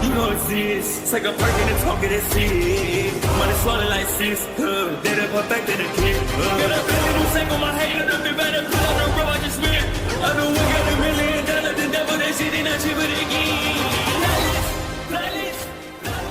you don't exist. Take a perk and a talk of that shit. Money swallowed like sis. Did it perfect in the kid. Got a billion who sang on my head. Look at better put on the road I just spent. I know we got $1 million. The devil that shit ain't not cheaper than again.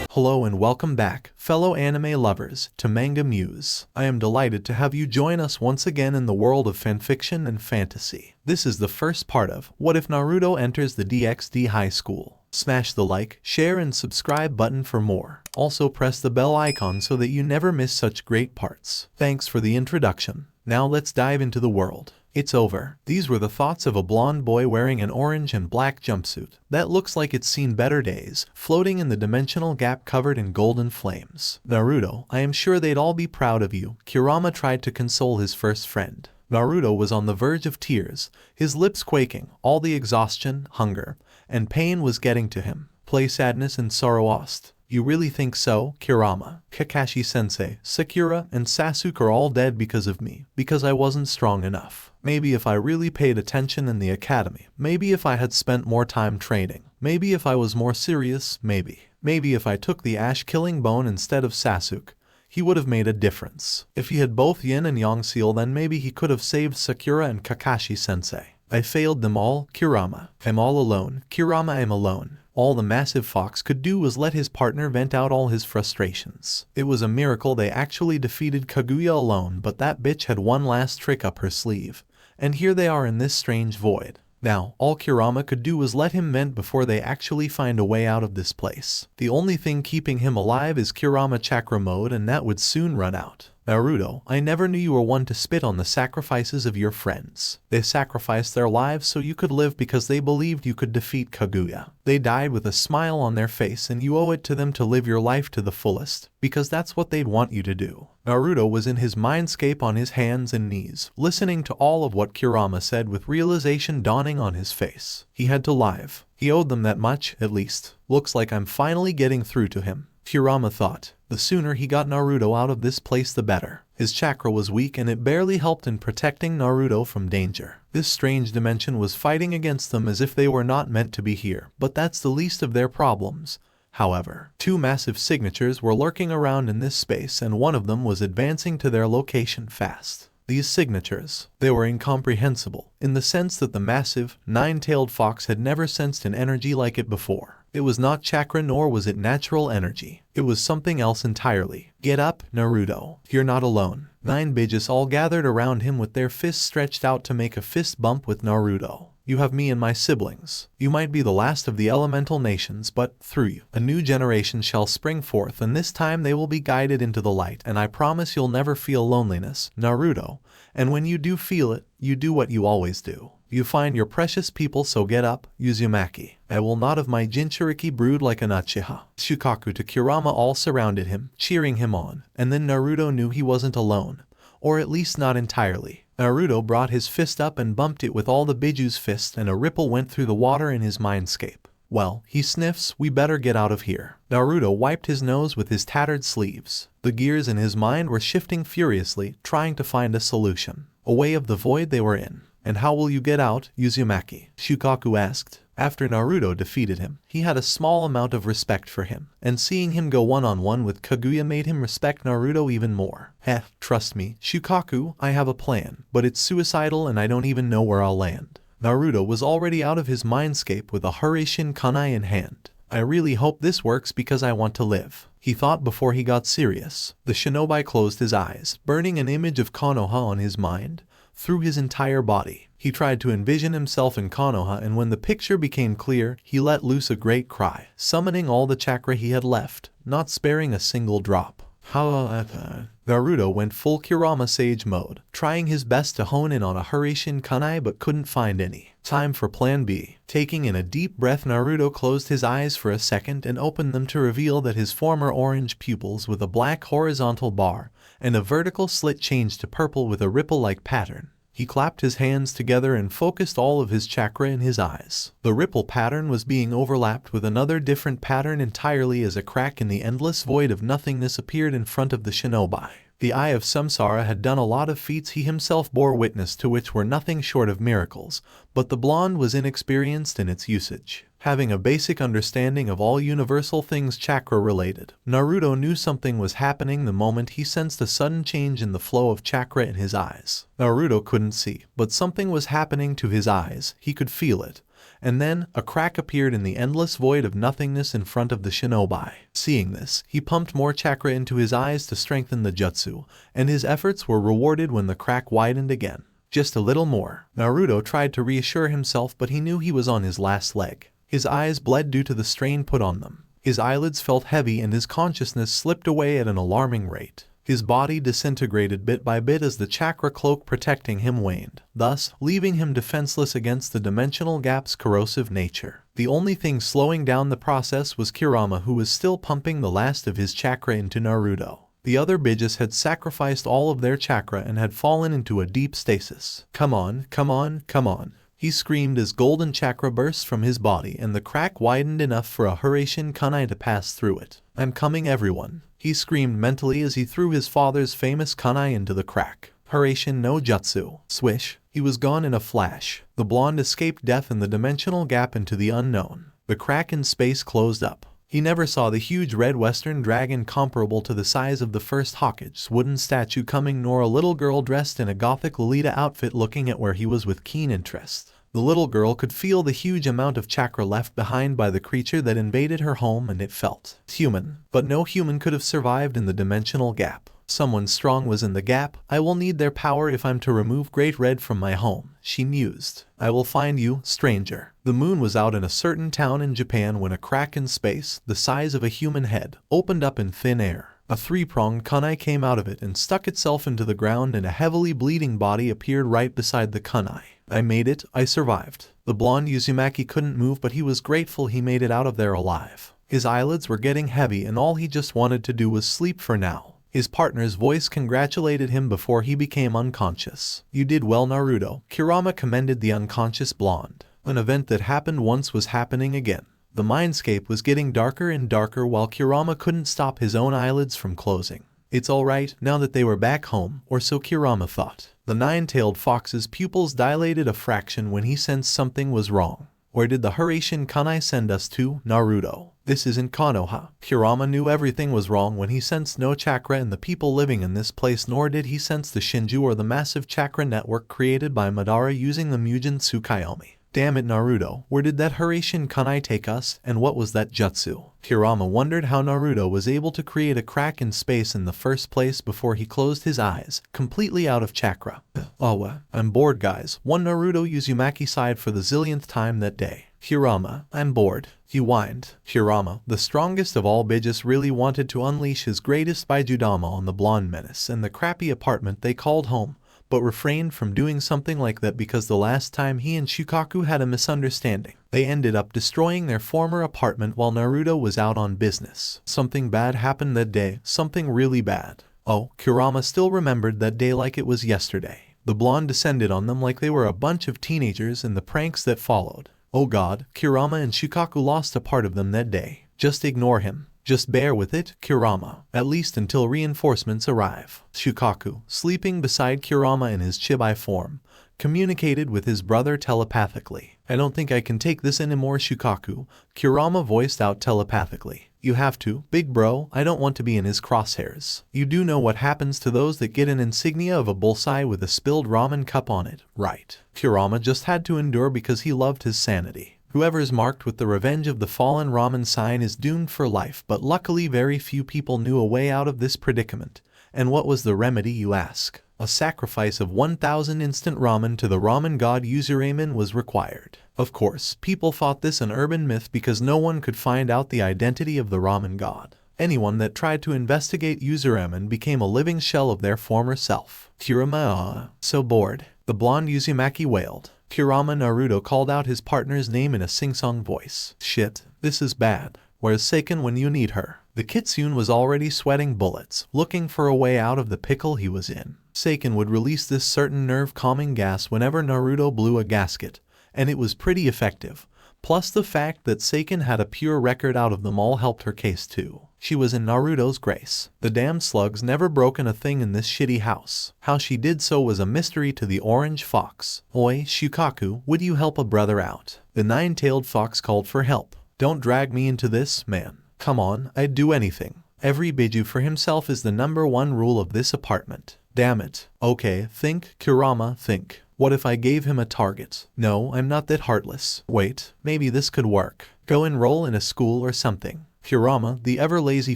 Hello and welcome back, fellow anime lovers, to MangaMuse. I am delighted to have you join us once again in the world of fanfiction and fantasy. This is the first part of What If Naruto Enters the DXD High School. Smash the like, share and subscribe button for more. Also press the bell icon so that you never miss such great parts. Thanks for the introduction. Now let's dive into the world. It's over. These were the thoughts of a blonde boy wearing an orange and black jumpsuit that looks like it's seen better days, floating in the dimensional gap covered in golden flames. Naruto, I am sure they'd all be proud of you. Kurama tried to console his first friend. Naruto was on the verge of tears, his lips quaking. All the exhaustion, hunger, and pain was getting to him. Play sadness and sorrow lost. You really think so, Kurama? Kakashi-sensei, Sakura, and Sasuke are all dead because of me, because I wasn't strong enough. Maybe if I really paid attention in the academy, maybe if I had spent more time training, maybe if I was more serious, maybe if I took the ash-killing bone instead of Sasuke, he would have made a difference. If he had both yin and yang seal, then maybe he could have saved Sakura and Kakashi-sensei. I failed them all, Kurama. I'm all alone, Kurama, I'm alone. All the massive fox could do was let his partner vent out all his frustrations. It was a miracle they actually defeated Kaguya alone, but that bitch had one last trick up her sleeve. And here they are in this strange void. Now, all Kurama could do was let him vent before they actually find a way out of this place. The only thing keeping him alive is Kurama chakra mode, and that would soon run out. Naruto, I never knew you were one to spit on the sacrifices of your friends. They sacrificed their lives so you could live because they believed you could defeat Kaguya. They died with a smile on their face, and you owe it to them to live your life to the fullest, because that's what they'd want you to do. Naruto was in his mindscape on his hands and knees, listening to all of what Kurama said with realization dawning on his face. He had to live. He owed them that much, at least. Looks like I'm finally getting through to him, Kurama thought. The sooner he got Naruto out of this place the better. His chakra was weak and it barely helped in protecting Naruto from danger. This strange dimension was fighting against them as if they were not meant to be here, but that's the least of their problems. However, two massive signatures were lurking around in this space, and one of them was advancing to their location fast. These signatures, they were incomprehensible, in the sense that the massive, nine-tailed fox had never sensed an energy like it before. It was not chakra nor was it natural energy. It was something else entirely. Get up, Naruto. You're not alone. 9 bitches all gathered around him with their fists stretched out to make a fist bump with Naruto. You have me and my siblings. You might be the last of the elemental nations, but through you, a new generation shall spring forth, and this time they will be guided into the light, and I promise you'll never feel loneliness, Naruto. And when you do feel it, you do what you always do. You find your precious people, so get up, Uzumaki. I will not have my Jinchuriki brood like an Uchiha. Shukaku to Kurama all surrounded him, cheering him on, and then Naruto knew he wasn't alone. Or at least not entirely. Naruto brought his fist up and bumped it with all the Biju's fists, and a ripple went through the water in his mindscape. Well, he sniffs, we better get out of here. Naruto wiped his nose with his tattered sleeves. The gears in his mind were shifting furiously, trying to find a solution. A way of the void they were in. And how will you get out, Uzumaki? Shukaku asked. After Naruto defeated him, he had a small amount of respect for him, and seeing him go one-on-one with Kaguya made him respect Naruto even more. Trust me, Shukaku, I have a plan, but it's suicidal and I don't even know where I'll land. Naruto was already out of his mindscape with a Hurricane kunai in hand. I really hope this works because I want to live, he thought before he got serious. The shinobi closed his eyes, burning an image of Konoha on his mind. Through his entire body, he tried to envision himself in Konoha, and when the picture became clear, he let loose a great cry, summoning all the chakra he had left, not sparing a single drop. Naruto went full Kurama Sage mode, trying his best to hone in on a Hurricane kunai but couldn't find any. Time for plan B. Taking in a deep breath, Naruto closed his eyes for a second and opened them to reveal that his former orange pupils with a black horizontal bar and a vertical slit changed to purple with a ripple-like pattern. He clapped his hands together and focused all of his chakra in his eyes. The ripple pattern was being overlapped with another different pattern entirely as a crack in the endless void of nothingness appeared in front of the shinobi. The Eye of Samsara had done a lot of feats he himself bore witness to which were nothing short of miracles, but the blonde was inexperienced in its usage. Having a basic understanding of all universal things chakra related, Naruto knew something was happening the moment he sensed a sudden change in the flow of chakra in his eyes. Naruto couldn't see, but something was happening to his eyes, he could feel it. And then, a crack appeared in the endless void of nothingness in front of the shinobi. Seeing this, he pumped more chakra into his eyes to strengthen the jutsu, and his efforts were rewarded when the crack widened again. Just a little more. Naruto tried to reassure himself, but he knew he was on his last leg. His eyes bled due to the strain put on them. His eyelids felt heavy and his consciousness slipped away at an alarming rate. His body disintegrated bit by bit as the chakra cloak protecting him waned, thus leaving him defenseless against the dimensional gap's corrosive nature. The only thing slowing down the process was Kurama, who was still pumping the last of his chakra into Naruto. The other Bijus had sacrificed all of their chakra and had fallen into a deep stasis. "Come on, come on, come on," he screamed as golden chakra burst from his body and the crack widened enough for a Hiraishin kunai to pass through it. "I'm coming, everyone," he screamed mentally as he threw his father's famous kunai into the crack. Hiraishin no jutsu. Swish. He was gone in a flash. The blonde escaped death in the dimensional gap into the unknown. The crack in space closed up. He never saw the huge red western dragon comparable to the size of the first Hokage's wooden statue coming, nor a little girl dressed in a gothic Lolita outfit looking at where he was with keen interest. The little girl could feel the huge amount of chakra left behind by the creature that invaded her home, and it felt human. But no human could have survived in the dimensional gap. Someone strong was in the gap. "I will need their power if I'm to remove Great Red from my home," she mused. "I will find you, stranger." The moon was out in a certain town in Japan when a crack in space, the size of a human head, opened up in thin air. A three-pronged kunai came out of it and stuck itself into the ground, and a heavily bleeding body appeared right beside the kunai. "I made it, I survived." The blonde Uzumaki couldn't move, but he was grateful he made it out of there alive. His eyelids were getting heavy and all he just wanted to do was sleep for now. His partner's voice congratulated him before he became unconscious. "You did well, Naruto," Kurama commended the unconscious blonde. An event that happened once was happening again. The mindscape was getting darker and darker while Kurama couldn't stop his own eyelids from closing. It's alright now that they were back home, or so Kurama thought. The nine-tailed fox's pupils dilated a fraction when he sensed something was wrong. Where did the Hiraishin kunai send us to, Naruto? This isn't Konoha. Kurama knew everything was wrong when he sensed no chakra in the people living in this place, nor did he sense the Shinju or the massive chakra network created by Madara using the Mugen Tsukuyomi. Damn it, Naruto, where did that Hiraishin kunai take us, and what was that jutsu? Kurama wondered how Naruto was able to create a crack in space in the first place before he closed his eyes, completely out of chakra. "Oh, I'm bored, guys," one Naruto Uzumaki sighed for the zillionth time that day. "Kurama, I'm bored," he whined. Kurama, the strongest of all Bijus, really wanted to unleash his greatest Baijudama on the blonde menace and the crappy apartment they called home, but refrained from doing something like that because the last time he and Shukaku had a misunderstanding, they ended up destroying their former apartment while Naruto was out on business. Something bad happened that day, something really bad. Oh, Kurama still remembered that day like it was yesterday. The blonde descended on them like they were a bunch of teenagers in the pranks that followed. Oh god, Kurama and Shukaku lost a part of them that day. Just ignore him. Just bear with it, Kurama, at least until reinforcements arrive. Shukaku, sleeping beside Kurama in his chibai form, communicated with his brother telepathically. "I don't think I can take this anymore, Shukaku," Kurama voiced out telepathically. "You have to, big bro, I don't want to be in his crosshairs. You do know what happens to those that get an insignia of a bullseye with a spilled ramen cup on it, right?" Kurama just had to endure because he loved his sanity. Whoever's marked with the Revenge of the Fallen ramen sign is doomed for life, but luckily very few people knew a way out of this predicament. And what was the remedy, you ask? A sacrifice of 1,000 instant ramen to the ramen god Uzuramen was required. Of course, people thought this an urban myth because no one could find out the identity of the ramen god. Anyone that tried to investigate Uzuramen became a living shell of their former self. Kurama, so bored. The blonde Uzumaki wailed. Kurama Naruto called out his partner's name in a sing-song voice. "Shit, this is bad. Where's Seiken when you need her?" The kitsune was already sweating bullets, looking for a way out of the pickle he was in. Seiken would release this certain nerve-calming gas whenever Naruto blew a gasket, and it was pretty effective. Plus the fact that Seiken had a pure record out of them all helped her case too. She was in Naruto's grace. The damn slugs never broken a thing in this shitty house. How she did so was a mystery to the orange fox. "Oi, Shukaku, would you help a brother out? The nine-tailed fox called for help. Don't drag me into this, man. Come on, I'd do anything. Every biju for himself is the #1 rule of this apartment. Damn it. Okay, think, Kurama, think. What if I gave him a target? No, I'm not that heartless. Wait, maybe this could work. Go enroll in a school or something. Kurama, the ever-lazy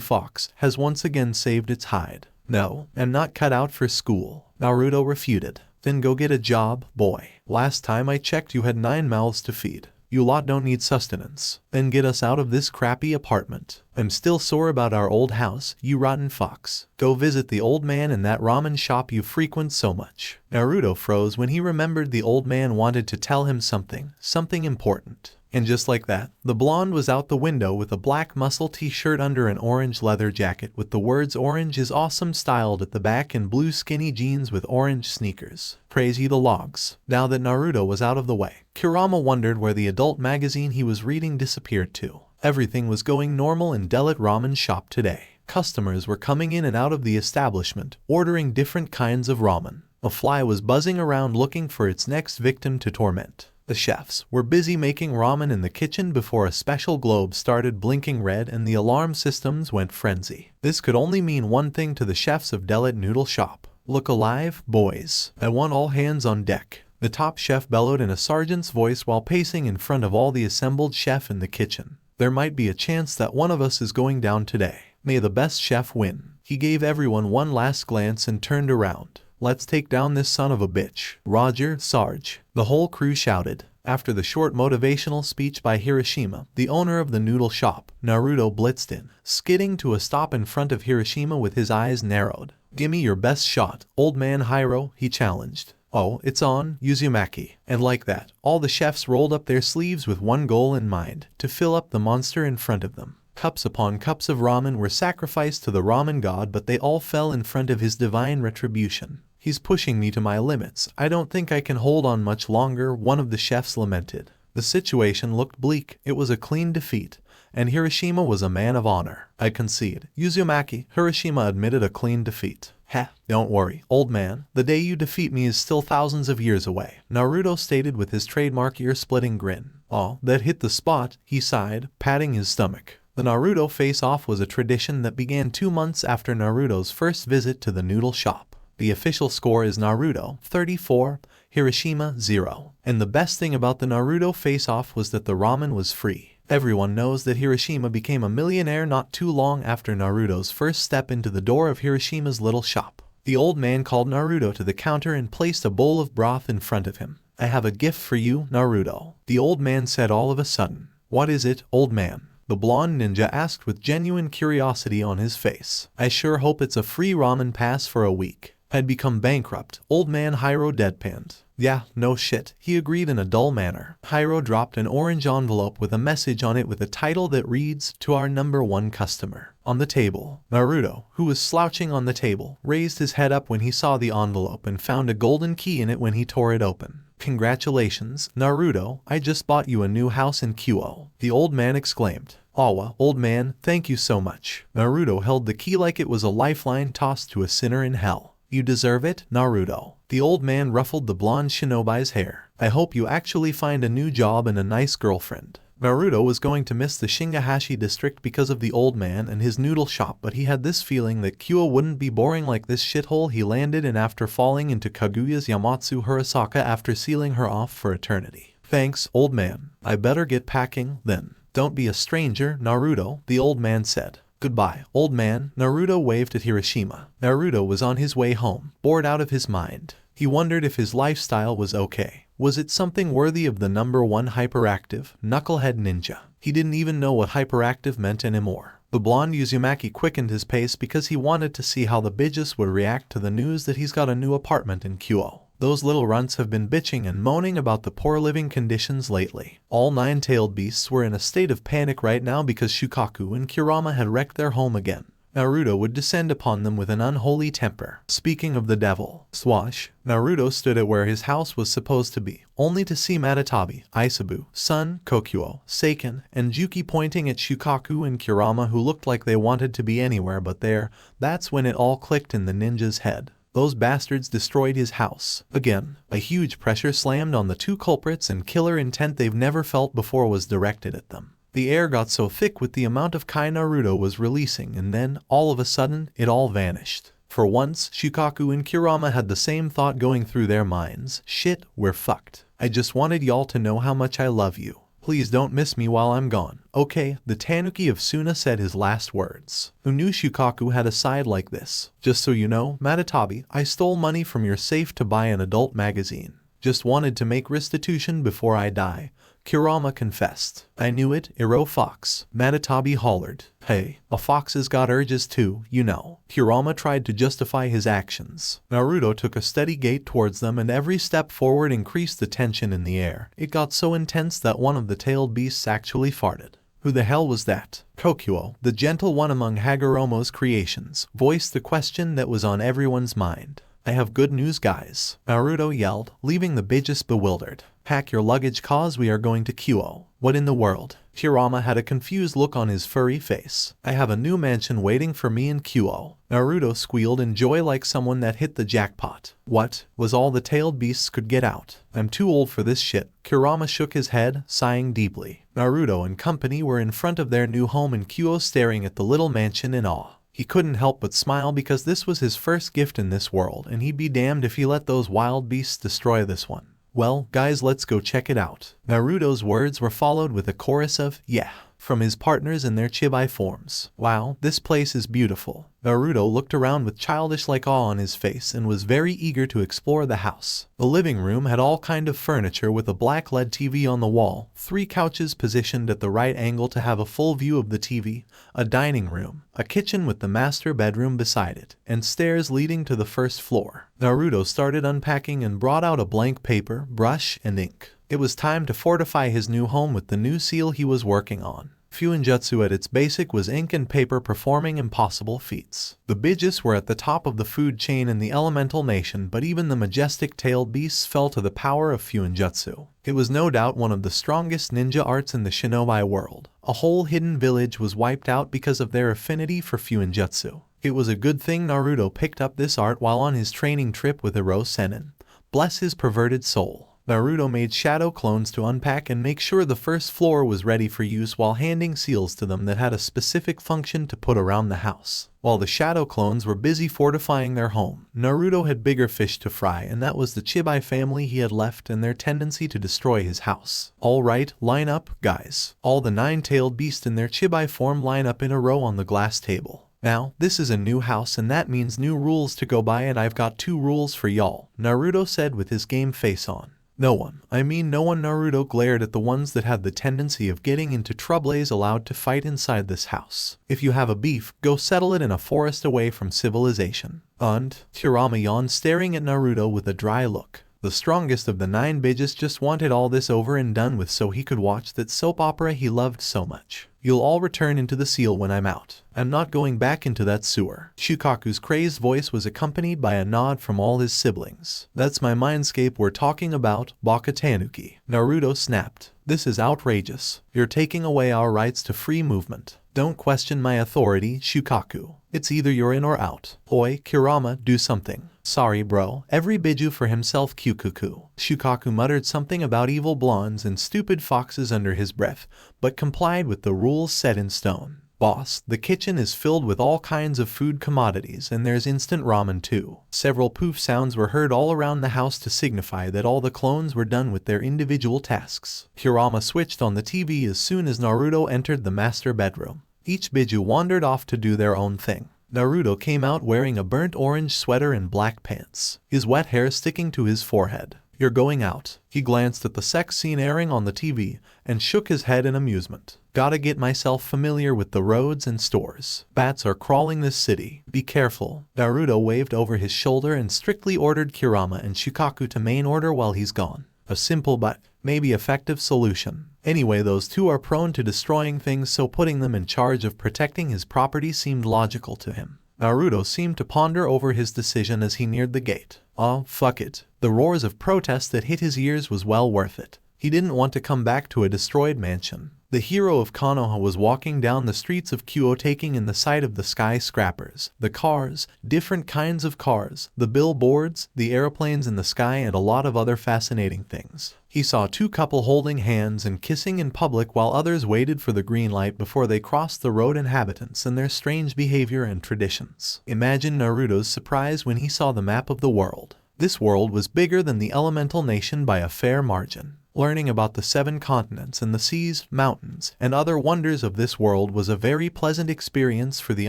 fox, has once again saved its hide. No, I'm not cut out for school. Naruto refuted. Then go get a job, boy. Last time I checked you had 9 mouths to feed. You lot don't need sustenance. Then get us out of this crappy apartment. I'm still sore about our old house, you rotten fox. Go visit the old man in that ramen shop you frequent so much. Naruto froze when he remembered the old man wanted to tell him something important. And just like that, the blonde was out the window with a black muscle t-shirt under an orange leather jacket with the words "Orange is awesome" styled at the back and blue skinny jeans with orange sneakers. Praise ye the logs. Now that Naruto was out of the way, Kurama wondered where the adult magazine he was reading disappeared to. Everything was going normal in Delit Ramen shop today. Customers were coming in and out of the establishment, ordering different kinds of ramen. A fly was buzzing around looking for its next victim to torment. The chefs were busy making ramen in the kitchen before a special globe started blinking red and the alarm systems went frenzy. This could only mean one thing to the chefs of Delit Noodle Shop. Look alive, boys. I want all hands on deck. The top chef bellowed in a sergeant's voice while pacing in front of all the assembled chef in the kitchen. There might be a chance that one of us is going down today. May the best chef win. He gave everyone one last glance and turned around. Let's take down this son of a bitch. Roger, Sarge. The whole crew shouted. After the short motivational speech by Hiroshima, the owner of the noodle shop, Naruto blitzed in, skidding to a stop in front of Hiroshima with his eyes narrowed. Gimme your best shot, old man Hiro, he challenged. Oh, it's on, Uzumaki. And like that, all the chefs rolled up their sleeves with one goal in mind, to fill up the monster in front of them. Cups upon cups of ramen were sacrificed to the ramen god, but they all fell in front of his divine retribution. He's pushing me to my limits. I don't think I can hold on much longer, one of the chefs lamented. The situation looked bleak. It was a clean defeat, and Hiroshima was a man of honor. I concede. Uzumaki, Hiroshima admitted a clean defeat. Heh, don't worry, old man. The day you defeat me is still thousands of years away, Naruto stated with his trademark ear-splitting grin. Oh, that hit the spot, he sighed, patting his stomach. The Naruto face-off was a tradition that began 2 months after Naruto's first visit to the noodle shop. The official score is Naruto, 34, Hiroshima, 0. And the best thing about the Naruto face-off was that the ramen was free. Everyone knows that Hiroshima became a millionaire not too long after Naruto's first step into the door of Hiroshima's little shop. The old man called Naruto to the counter and placed a bowl of broth in front of him. I have a gift for you, Naruto, the old man said all of a sudden. What is it, old man? The blonde ninja asked with genuine curiosity on his face. I sure hope it's a free ramen pass for a week. I'd become bankrupt, old man Hiro deadpanned. Yeah, no shit, he agreed in a dull manner. Hiro dropped an orange envelope with a message on it with a title that reads, "To our #1 customer." On the table, Naruto, who was slouching on the table, raised his head up when he saw the envelope and found a golden key in it when he tore it open. Congratulations, Naruto, I just bought you a new house in Kyoto, the old man exclaimed. Awa, old man, thank you so much. Naruto held the key like it was a lifeline tossed to a sinner in hell. You deserve it, Naruto. The old man ruffled the blonde shinobi's hair. I hope you actually find a new job and a nice girlfriend. Naruto was going to miss the Shingahashi district because of the old man and his noodle shop, but he had this feeling that Kyoto wouldn't be boring like this shithole he landed in after falling into Kaguya's Yamatsu Hirosaka after sealing her off for eternity. Thanks, old man. I better get packing, then. Don't be a stranger, Naruto, the old man said. Goodbye, old man. Naruto waved at Hiroshima. Naruto was on his way home, bored out of his mind. He wondered if his lifestyle was okay. Was it something worthy of the #1 hyperactive, knucklehead ninja? He didn't even know what hyperactive meant anymore. The blonde Uzumaki quickened his pace because he wanted to see how the bitches would react to the news that he's got a new apartment in Kyoto. Those little runts have been bitching and moaning about the poor living conditions lately. All 9-tailed beasts were in a state of panic right now because Shukaku and Kurama had wrecked their home again. Naruto would descend upon them with an unholy temper. Speaking of the devil, swash, Naruto stood at where his house was supposed to be, only to see Matatabi, Isabu, Sun, Kokuo, Seiken, and Juki pointing at Shukaku and Kurama who looked like they wanted to be anywhere but there. That's when it all clicked in the ninja's head. Those bastards destroyed his house. Again, a huge pressure slammed on the two culprits and killer intent they've never felt before was directed at them. The air got so thick with the amount of Kai Naruto was releasing, and then, all of a sudden, it all vanished. For once, Shukaku and Kurama had the same thought going through their minds. Shit, we're fucked. I just wanted y'all to know how much I love you. Please don't miss me while I'm gone. Okay, the Tanuki of Suna said his last words. Who knew Shukaku had a side like this? Just so you know, Matatabi, I stole money from your safe to buy an adult magazine. Just wanted to make restitution before I die. Kurama confessed. I knew it, Iro Fox. Matatabi hollered. Hey, a fox has got urges too, you know. Kurama tried to justify his actions. Naruto took a steady gait towards them, and every step forward increased the tension in the air. It got so intense that one of the tailed beasts actually farted. Who the hell was that? Kokuo, the gentle one among Hagoromo's creations, voiced the question that was on everyone's mind. I have good news, guys, Naruto yelled, leaving the bitches bewildered. Pack your luggage cause we are going to Kyoto. What in the world? Kurama had a confused look on his furry face. I have a new mansion waiting for me in Kyoto. Naruto squealed in joy like someone that hit the jackpot. What? Was all the tailed beasts could get out. I'm too old for this shit. Kurama shook his head, sighing deeply. Naruto and company were in front of their new home in Kyoto staring at the little mansion in awe. He couldn't help but smile because this was his first gift in this world, and he'd be damned if he let those wild beasts destroy this one. Well, guys, let's go check it out. Naruto's words were followed with a chorus of, yeah, from his partners in their chibai forms. Wow, this place is beautiful. Naruto looked around with childish-like awe on his face and was very eager to explore the house. The living room had all kind of furniture with a black LED TV on the wall, 3 couches positioned at the right angle to have a full view of the TV, a dining room, a kitchen with the master bedroom beside it, and stairs leading to the first floor. Naruto started unpacking and brought out a blank paper, brush, and ink. It was time to fortify his new home with the new seal he was working on. Fuinjutsu at its basic was ink and paper performing impossible feats. The Bijis were at the top of the food chain in the elemental nation, but even the majestic tailed beasts fell to the power of Fuinjutsu. It was no doubt one of the strongest ninja arts in the shinobi world. A whole hidden village was wiped out because of their affinity for Fuinjutsu. It was a good thing Naruto picked up this art while on his training trip with Iro Sennin. Bless his perverted soul. Naruto made shadow clones to unpack and make sure the first floor was ready for use while handing seals to them that had a specific function to put around the house. While the shadow clones were busy fortifying their home, Naruto had bigger fish to fry, and that was the Chibai family he had left and their tendency to destroy his house. Alright, line up, guys. All the 9-tailed beasts in their Chibai form line up in a row on the glass table. Now, this is a new house and that means new rules to go by, and I've got 2 rules for y'all, Naruto said with his game face on. No one, Naruto glared at the ones that had the tendency of getting into trouble, is allowed to fight inside this house. If you have a beef, go settle it in a forest away from civilization. And, Kurama yawned, staring at Naruto with a dry look. The strongest of the 9 Bijis just wanted all this over and done with so he could watch that soap opera he loved so much. You'll all return into the seal when I'm out. I'm not going back into that sewer. Shukaku's crazed voice was accompanied by a nod from all his siblings. That's my mindscape we're talking about, Baka Tanuki. Naruto snapped. This is outrageous. You're taking away our rights to free movement. Don't question my authority, Shukaku. It's either you're in or out. Oi, Kurama, do something. Sorry bro, every biju for himself Kyukuku. Shukaku muttered something about evil blondes and stupid foxes under his breath, but complied with the rules set in stone. Boss, the kitchen is filled with all kinds of food commodities and there's instant ramen too. Several poof sounds were heard all around the house to signify that all the clones were done with their individual tasks. Kurama switched on the TV as soon as Naruto entered the master bedroom. Each biju wandered off to do their own thing. Naruto came out wearing a burnt orange sweater and black pants, his wet hair sticking to his forehead. You're going out. He glanced at the sex scene airing on the TV and shook his head in amusement. Gotta get myself familiar with the roads and stores. Bats are crawling this city. Be careful. Naruto waved over his shoulder and strictly ordered Kurama and Shukaku to main order while he's gone. A simple but maybe effective solution. Anyway, those two are prone to destroying things, so putting them in charge of protecting his property seemed logical to him. Naruto seemed to ponder over his decision as he neared the gate. Oh, fuck it. The roars of protest that hit his ears was well worth it. He didn't want to come back to a destroyed mansion. The hero of Konoha was walking down the streets of Kyoto, taking in the sight of the skyscrapers, the cars, different kinds of cars, the billboards, the airplanes in the sky, and a lot of other fascinating things. He saw two couples holding hands and kissing in public while others waited for the green light before they crossed the road. Inhabitants and their strange behavior and traditions. Imagine Naruto's surprise when he saw the map of the world. This world was bigger than the elemental nation by a fair margin. Learning about the 7 continents and the seas, mountains, and other wonders of this world was a very pleasant experience for the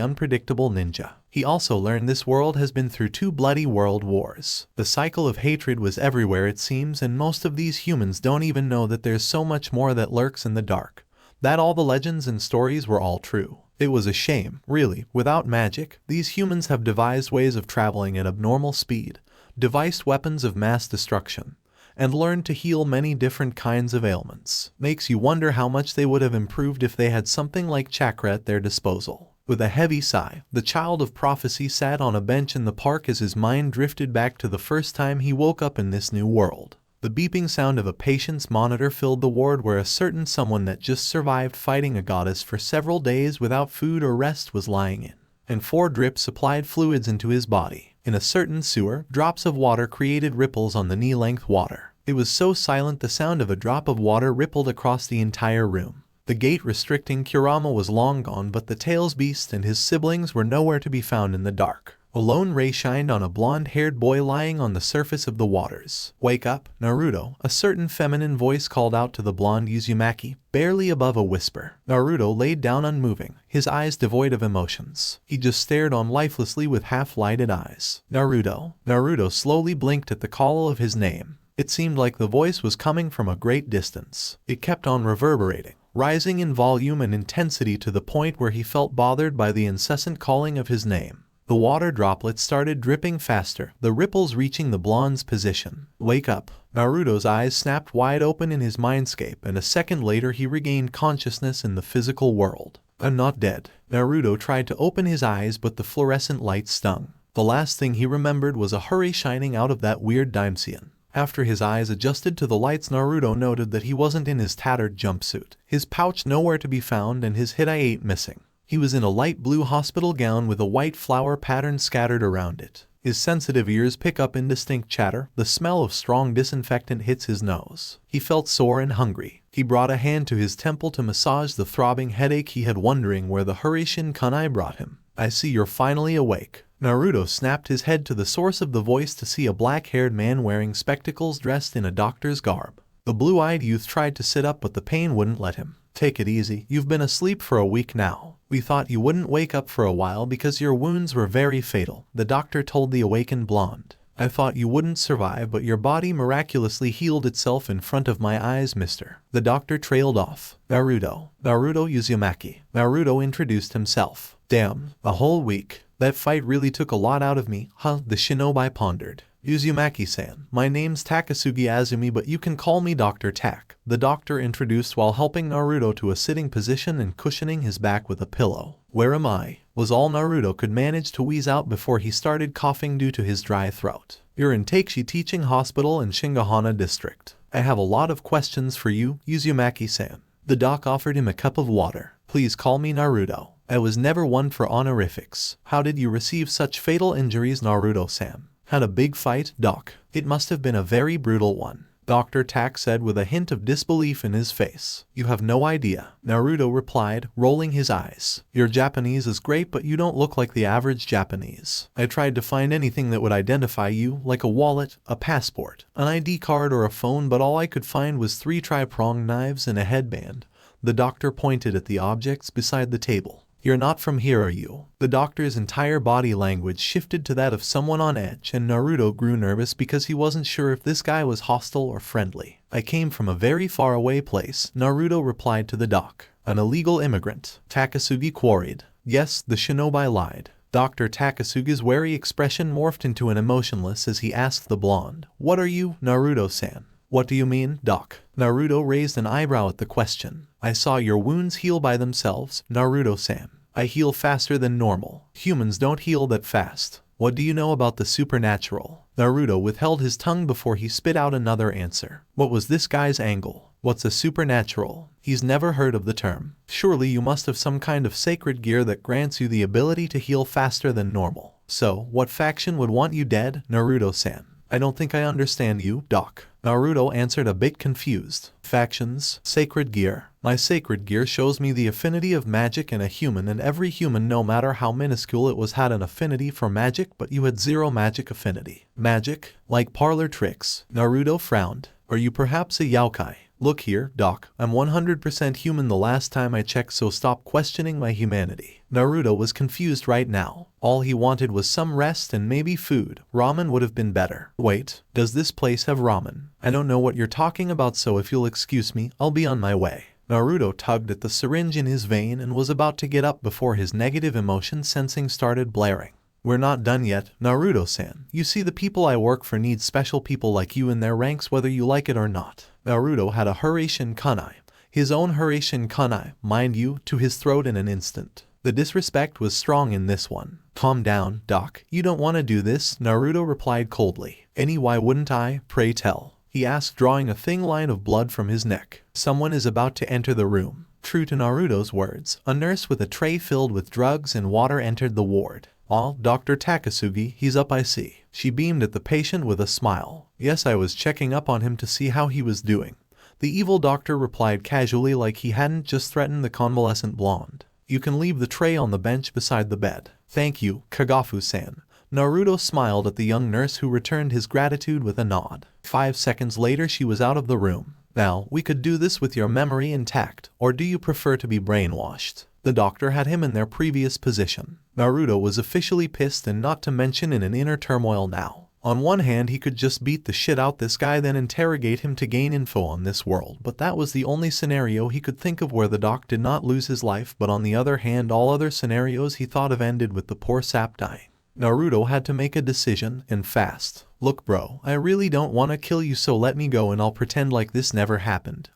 unpredictable ninja. He also learned this world has been through 2 bloody world wars. The cycle of hatred was everywhere, it seems, and most of these humans don't even know that there's so much more that lurks in the dark. That all the legends and stories were all true. It was a shame, really. Without magic, these humans have devised ways of traveling at abnormal speed, devised weapons of mass destruction, and learned to heal many different kinds of ailments. Makes you wonder how much they would have improved if they had something like chakra at their disposal. With a heavy sigh, the child of prophecy sat on a bench in the park as his mind drifted back to the first time he woke up in this new world. The beeping sound of a patient's monitor filled the ward where a certain someone that just survived fighting a goddess for several days without food or rest was lying in, and 4 drips supplied fluids into his body. In a certain sewer, drops of water created ripples on the knee-length water. It was so silent the sound of a drop of water rippled across the entire room. The gate restricting Kurama was long gone, but the Tails Beast and his siblings were nowhere to be found in the dark. A lone ray shined on a blonde-haired boy lying on the surface of the waters. "Wake up, Naruto," a certain feminine voice called out to the blonde Uzumaki, barely above a whisper. Naruto laid down unmoving, his eyes devoid of emotions. He just stared on lifelessly with half-lighted eyes. "Naruto." Naruto slowly blinked at the call of his name. It seemed like the voice was coming from a great distance. It kept on reverberating, rising in volume and intensity to the point where he felt bothered by the incessant calling of his name. The water droplets started dripping faster, the ripples reaching the blonde's position. "Wake up." Naruto's eyes snapped wide open in his mindscape, and a second later he regained consciousness in the physical world. "I'm not dead." Naruto tried to open his eyes, but the fluorescent light stung. The last thing he remembered was a hurry shining out of that weird Daimseon. After his eyes adjusted to the lights, Naruto noted that he wasn't in his tattered jumpsuit, his pouch nowhere to be found, and his hitai missing. He was in a light blue hospital gown with a white flower pattern scattered around it. His sensitive ears pick up indistinct chatter. The smell of strong disinfectant hits his nose. He felt sore and hungry. He brought a hand to his temple to massage the throbbing headache he had, wondering where the Hurricane kunai brought him. "I see you're finally awake." Naruto snapped his head to the source of the voice to see a black-haired man wearing spectacles dressed in a doctor's garb. The blue-eyed youth tried to sit up, but the pain wouldn't let him. "Take it easy. You've been asleep for a week now. We thought you wouldn't wake up for a while because your wounds were very fatal," the doctor told the awakened blonde. "I thought you wouldn't survive, but your body miraculously healed itself in front of my eyes, mister." The doctor trailed off. Naruto Uzumaki." Naruto introduced himself. "Damn, a whole week. That fight really took a lot out of me, huh?" the shinobi pondered. "Uzumaki-san, my name's Takasugi Azumi, but you can call me Dr. Tak," the doctor introduced while helping Naruto to a sitting position and cushioning his back with a pillow. "Where am I?" was all Naruto could manage to wheeze out before he started coughing due to his dry throat. "You're in Takeshi Teaching Hospital in Shingahana District. I have a lot of questions for you, Uzumaki-san." The doc offered him a cup of water. "Please call me Naruto. I was never one for honorifics." "How did you receive such fatal injuries, Naruto-san?" "Had a big fight, doc. It must have been a very brutal one," Dr. Tak said with a hint of disbelief in his face. "You have no idea," Naruto replied, rolling his eyes. "Your Japanese is great, but you don't look like the average Japanese. I tried to find anything that would identify you, like a wallet, a passport, an ID card, or a phone, but all I could find was 3 tri-pronged knives and a headband." The doctor pointed at the objects beside the table. "You're not from here, are you?" The doctor's entire body language shifted to that of someone on edge, and Naruto grew nervous because he wasn't sure if this guy was hostile or friendly. "I came from a very far away place," Naruto replied to the doc. "An illegal immigrant," Takasugi queried. "Yes," the shinobi lied. Dr. Takasugi's wary expression morphed into an emotionless as he asked the blonde, "What are you, Naruto-san?" "What do you mean, doc?" Naruto raised an eyebrow at the question. "I saw your wounds heal by themselves, Naruto-san. I heal faster than normal. Humans don't heal that fast." "What do you know about the supernatural?" Naruto withheld his tongue before he spit out another answer. What was this guy's angle? What's a supernatural? He's never heard of the term. Surely you must have some kind of sacred gear that grants you the ability to heal faster than normal. So, what faction would want you dead, Naruto-san? I don't think I understand you, Doc. Naruto answered a bit confused. Factions, sacred gear. My sacred gear shows me the affinity of magic in a human, and every human, no matter how minuscule it was, had an affinity for magic, but you had zero magic affinity. Magic? Like parlor tricks. Naruto frowned. Are you perhaps a yokai? Look here, Doc, I'm 100% human the last time I checked, so stop questioning my humanity. Naruto was confused right now. All he wanted was some rest and maybe food. Ramen would have been better. Wait, does this place have ramen? I don't know what you're talking about, so if you'll excuse me, I'll be on my way. Naruto tugged at the syringe in his vein and was about to get up before his negative emotion sensing started blaring. We're not done yet, Naruto-san. You see, the people I work for need special people like you in their ranks, whether you like it or not. Naruto had a Hurricane kunai, his own Hurricane kunai, mind you, to his throat in an instant. The disrespect was strong in this one. Calm down, Doc. You don't want to do this, Naruto replied coldly. Why wouldn't I, pray tell? He asked, drawing a thin line of blood from his neck. Someone is about to enter the room. True to Naruto's words, a nurse with a tray filled with drugs and water entered the ward. Oh, Dr. Takasugi, he's up, I see. She beamed at the patient with a smile. Yes, I was checking up on him to see how he was doing. The evil doctor replied casually, like he hadn't just threatened the convalescent blonde. You can leave the tray on the bench beside the bed. Thank you, Kagafu-san. Naruto smiled at the young nurse, who returned his gratitude with a nod. 5 seconds later she was out of the room. Now, we could do this with your memory intact, or do you prefer to be brainwashed? The doctor had him in their previous position. Naruto was officially pissed, and not to mention in an inner turmoil now. On one hand, he could just beat the shit out this guy, then interrogate him to gain info on this world, but that was the only scenario he could think of where the doc did not lose his life. But on the other hand, all other scenarios he thought of ended with the poor sap dying. Naruto had to make a decision, and fast. Look bro, I really don't want to kill you, so let me go and I'll pretend like this never happened.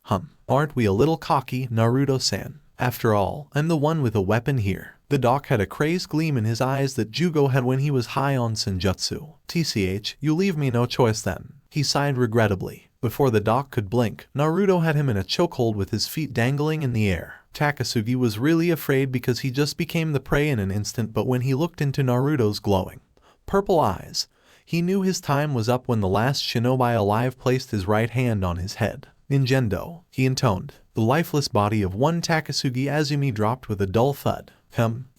Aren't we a little cocky, Naruto-san? After all, I'm the one with a weapon here. The doc had a crazed gleam in his eyes that Jugo had when he was high on senjutsu. TCH, you leave me no choice then. He sighed regrettably. Before the doc could blink, Naruto had him in a chokehold with his feet dangling in the air. Takasugi was really afraid because he just became the prey in an instant, but when he looked into Naruto's glowing purple eyes, he knew his time was up when the last shinobi alive placed his right hand on his head. Ninjendo, he intoned. The lifeless body of one Takasugi Azumi dropped with a dull thud.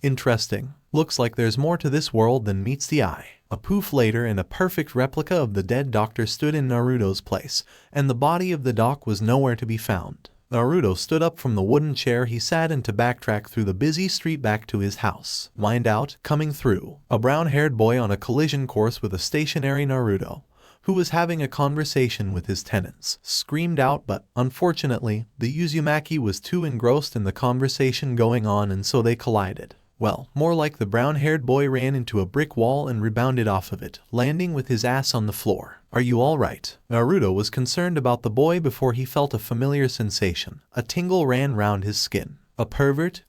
Interesting. Looks like there's more to this world than meets the eye. A poof later, and a perfect replica of the dead doctor stood in Naruto's place, and the body of the doc was nowhere to be found. Naruto stood up from the wooden chair he sat in to backtrack through the busy street back to his house. Mind out, coming through. A brown-haired boy on a collision course with a stationary Naruto, who was having a conversation with his tenants, screamed out, but, unfortunately, the Uzumaki was too engrossed in the conversation going on, and so they collided. Well, more like the brown-haired boy ran into a brick wall and rebounded off of it, landing with his ass on the floor. Are you alright? Naruto was concerned about the boy before he felt a familiar sensation. A tingle ran round his skin. A pervert?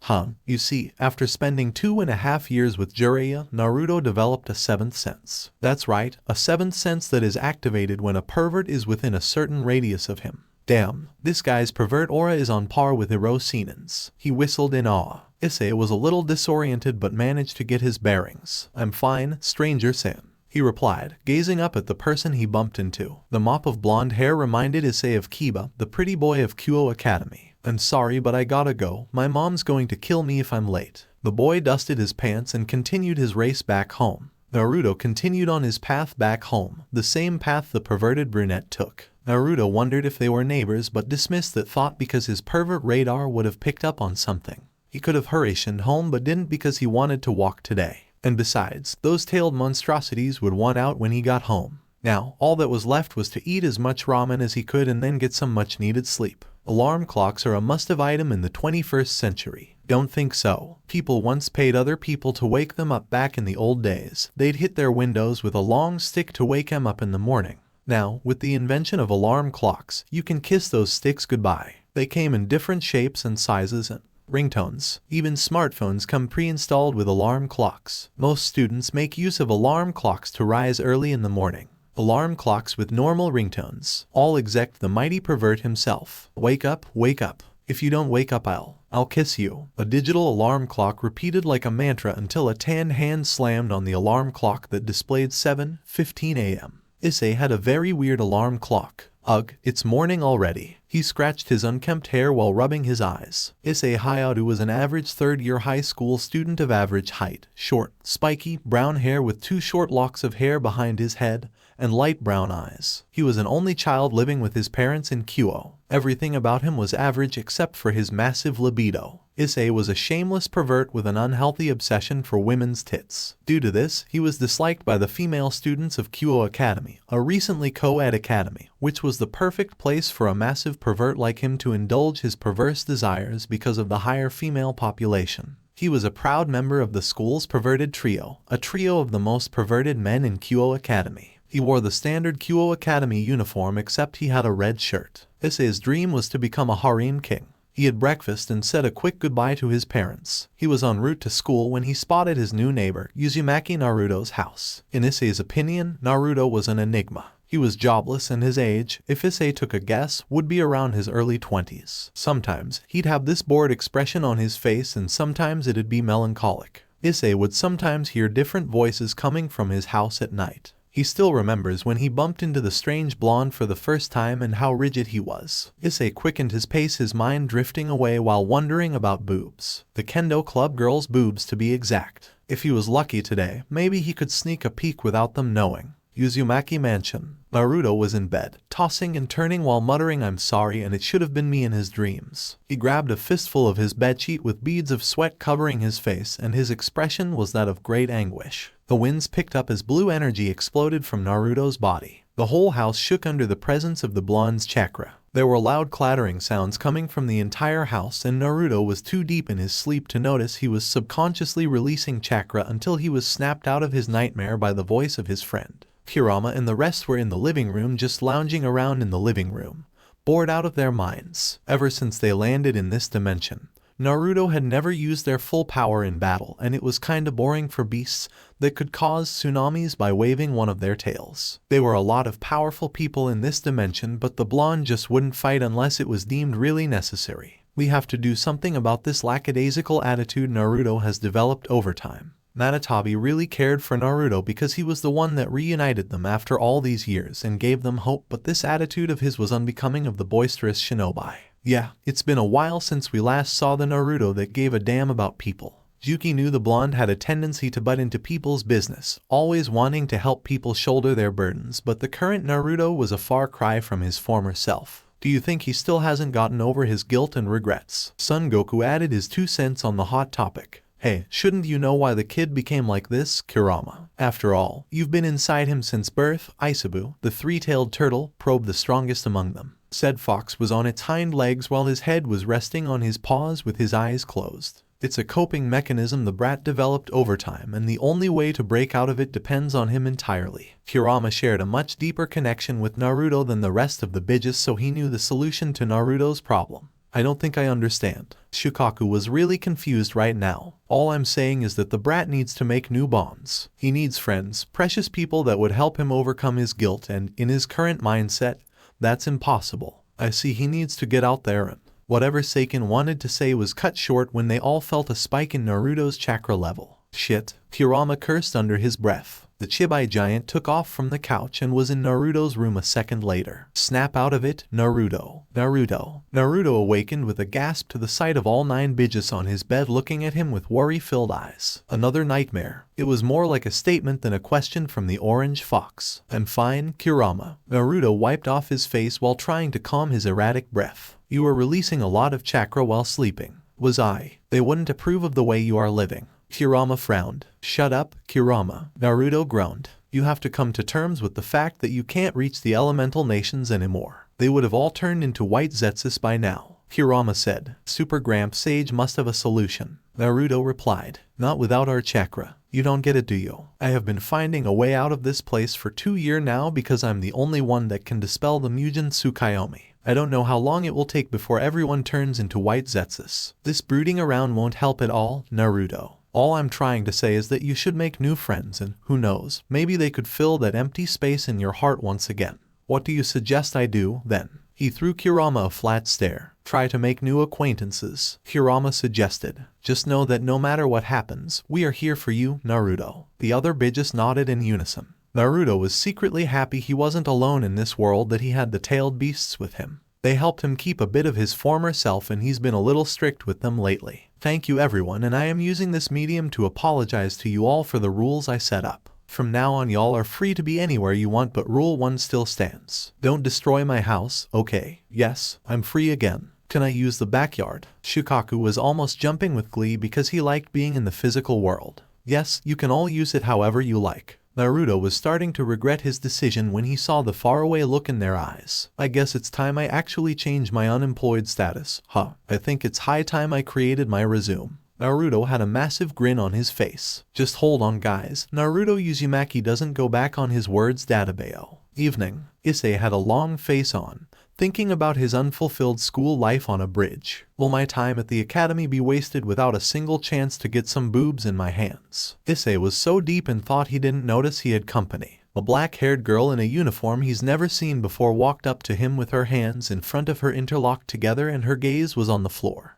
You see, after spending 2.5 years with Jiraiya, Naruto developed a seventh sense. That's right, a seventh sense that is activated when a pervert is within a certain radius of him. Damn, this guy's pervert aura is on par with Hiroshina's. He whistled in awe. Issei was a little disoriented but managed to get his bearings. I'm fine, stranger-san, he replied, gazing up at the person he bumped into. The mop of blonde hair reminded Issei of Kiba, the pretty boy of Kyo Academy. I'm sorry, but I gotta go. My mom's going to kill me if I'm late. The boy dusted his pants and continued his race back home. Naruto continued on his path back home, the same path the perverted brunette took. Naruto wondered if they were neighbors, but dismissed that thought because his pervert radar would have picked up on something. He could have hurried home but didn't because he wanted to walk today. And besides, those tailed monstrosities would want out when he got home. Now, all that was left was to eat as much ramen as he could and then get some much-needed sleep. Alarm clocks are a must-have item in the 21st century. Don't think so. People once paid other people to wake them up back in the old days. They'd hit their windows with a long stick to wake them up in the morning. Now, with the invention of alarm clocks, you can kiss those sticks goodbye. They came in different shapes and sizes and ringtones. Even smartphones come pre-installed with alarm clocks. Most students make use of alarm clocks to rise early in the morning. Alarm clocks with normal ringtones, all except the mighty pervert himself. Wake up, wake up. If you don't wake up, I'll kiss you. A digital alarm clock repeated like a mantra until a tan hand slammed on the alarm clock that displayed 7:15 a.m. Issei had a very weird alarm clock. Ugh, it's morning already. He scratched his unkempt hair while rubbing his eyes. Issei Hayato was an average third-year high school student of average height, short, spiky, brown hair with 2 short locks of hair behind his head, and light brown eyes. He was an only child living with his parents in Kyoto. Everything about him was average except for his massive libido. Issei was a shameless pervert with an unhealthy obsession for women's tits. Due to this, he was disliked by the female students of Kyoto Academy, a recently co-ed academy, which was the perfect place for a massive pervert like him to indulge his perverse desires because of the higher female population. He was a proud member of the school's perverted trio, a trio of the most perverted men in Kyoto Academy. He wore the standard Kyoto Academy uniform except he had a red shirt. Issei's dream was to become a harem king. He had breakfast and said a quick goodbye to his parents. He was en route to school when he spotted his new neighbor, Uzumaki Naruto's house. In Issei's opinion, Naruto was an enigma. He was jobless and his age, if Issei took a guess, would be around his early 20s. Sometimes, he'd have this bored expression on his face and sometimes it'd be melancholic. Issei would sometimes hear different voices coming from his house at night. He still remembers when he bumped into the strange blonde for the first time and how rigid he was. Issei quickened his pace, his mind drifting away while wondering about boobs. The kendo club girls' boobs to be exact. If he was lucky today, maybe he could sneak a peek without them knowing. Uzumaki Mansion. Naruto was in bed, tossing and turning while muttering "I'm sorry and it should have been me" in his dreams. He grabbed a fistful of his bedsheet with beads of sweat covering his face and his expression was that of great anguish. The winds picked up as blue energy exploded from Naruto's body. The whole house shook under the presence of the blonde's chakra. There were loud clattering sounds coming from the entire house and Naruto was too deep in his sleep to notice he was subconsciously releasing chakra until he was snapped out of his nightmare by the voice of his friend. Kurama and the rest were in the living room just lounging around in the living room, bored out of their minds. Ever since they landed in this dimension, Naruto had never used their full power in battle and it was kinda boring for beasts that could cause tsunamis by waving one of their tails. They were a lot of powerful people in this dimension but the blonde just wouldn't fight unless it was deemed really necessary. We have to do something about this lackadaisical attitude Naruto has developed over time. Natatabi really cared for Naruto because he was the one that reunited them after all these years and gave them hope, but this attitude of his was unbecoming of the boisterous shinobi. Yeah, it's been a while since we last saw the Naruto that gave a damn about people. Yuki knew the blonde had a tendency to butt into people's business, always wanting to help people shoulder their burdens, but the current Naruto was a far cry from his former self. Do you think he still hasn't gotten over his guilt and regrets? Son Goku added his 2 cents on the hot topic. Hey, shouldn't you know why the kid became like this, Kurama? After all, you've been inside him since birth. Isabu, the 3-tailed turtle, probed the strongest among them. Said fox was on its hind legs while his head was resting on his paws with his eyes closed. It's a coping mechanism the brat developed over time and the only way to break out of it depends on him entirely. Kurama shared a much deeper connection with Naruto than the rest of the bitches so he knew the solution to Naruto's problem. I don't think I understand. Shukaku was really confused right now. All I'm saying is that the brat needs to make new bonds. He needs friends, precious people that would help him overcome his guilt and, in his current mindset, that's impossible. I see he needs to get out there and... Whatever Seiken wanted to say was cut short when they all felt a spike in Naruto's chakra level. Shit, Kurama cursed under his breath. The Chibai giant took off from the couch and was in Naruto's room a second later. Snap out of it, Naruto. Naruto. Naruto awakened with a gasp to the sight of all 9 bitches on his bed looking at him with worry-filled eyes. Another nightmare. It was more like a statement than a question from the orange fox. I'm fine, Kurama. Naruto wiped off his face while trying to calm his erratic breath. You were releasing a lot of chakra while sleeping. Was I? They wouldn't approve of the way you are living. Kurama frowned. Shut up, Kurama. Naruto groaned. You have to come to terms with the fact that you can't reach the elemental nations anymore. They would have all turned into white Zetsus by now. Kurama said. Super Gramp Sage must have a solution. Naruto replied. Not without our chakra. You don't get it, do you? I have been finding a way out of this place for 2 years now because I'm the only one that can dispel the Mugen Tsukayomi. I don't know how long it will take before everyone turns into white Zetsus. This brooding around won't help at all, Naruto. All I'm trying to say is that you should make new friends and, who knows, maybe they could fill that empty space in your heart once again. What do you suggest I do, then? He threw Kurama a flat stare. Try to make new acquaintances, Kurama suggested. Just know that no matter what happens, we are here for you, Naruto. The other bitches nodded in unison. Naruto was secretly happy he wasn't alone in this world, that he had the tailed beasts with him. They helped him keep a bit of his former self, and he's been a little strict with them lately. Thank you everyone, and I am using this medium to apologize to you all for the rules I set up. From now on y'all are free to be anywhere you want, but rule 1 still stands. Don't destroy my house, okay? Yes, I'm free again. Can I use the backyard? Shukaku was almost jumping with glee because he liked being in the physical world. Yes, you can all use it however you like. Naruto was starting to regret his decision when he saw the faraway look in their eyes. I guess it's time I actually change my unemployed status. I think it's high time I created my resume. Naruto had a massive grin on his face. Just hold on guys, Naruto Uzumaki doesn't go back on his words. Databeo. Evening. Issei had a long face on, thinking about his unfulfilled school life on a bridge. Will my time at the academy be wasted without a single chance to get some boobs in my hands? Issei was so deep in thought he didn't notice he had company. A black-haired girl in a uniform he's never seen before walked up to him with her hands in front of her interlocked together, and her gaze was on the floor.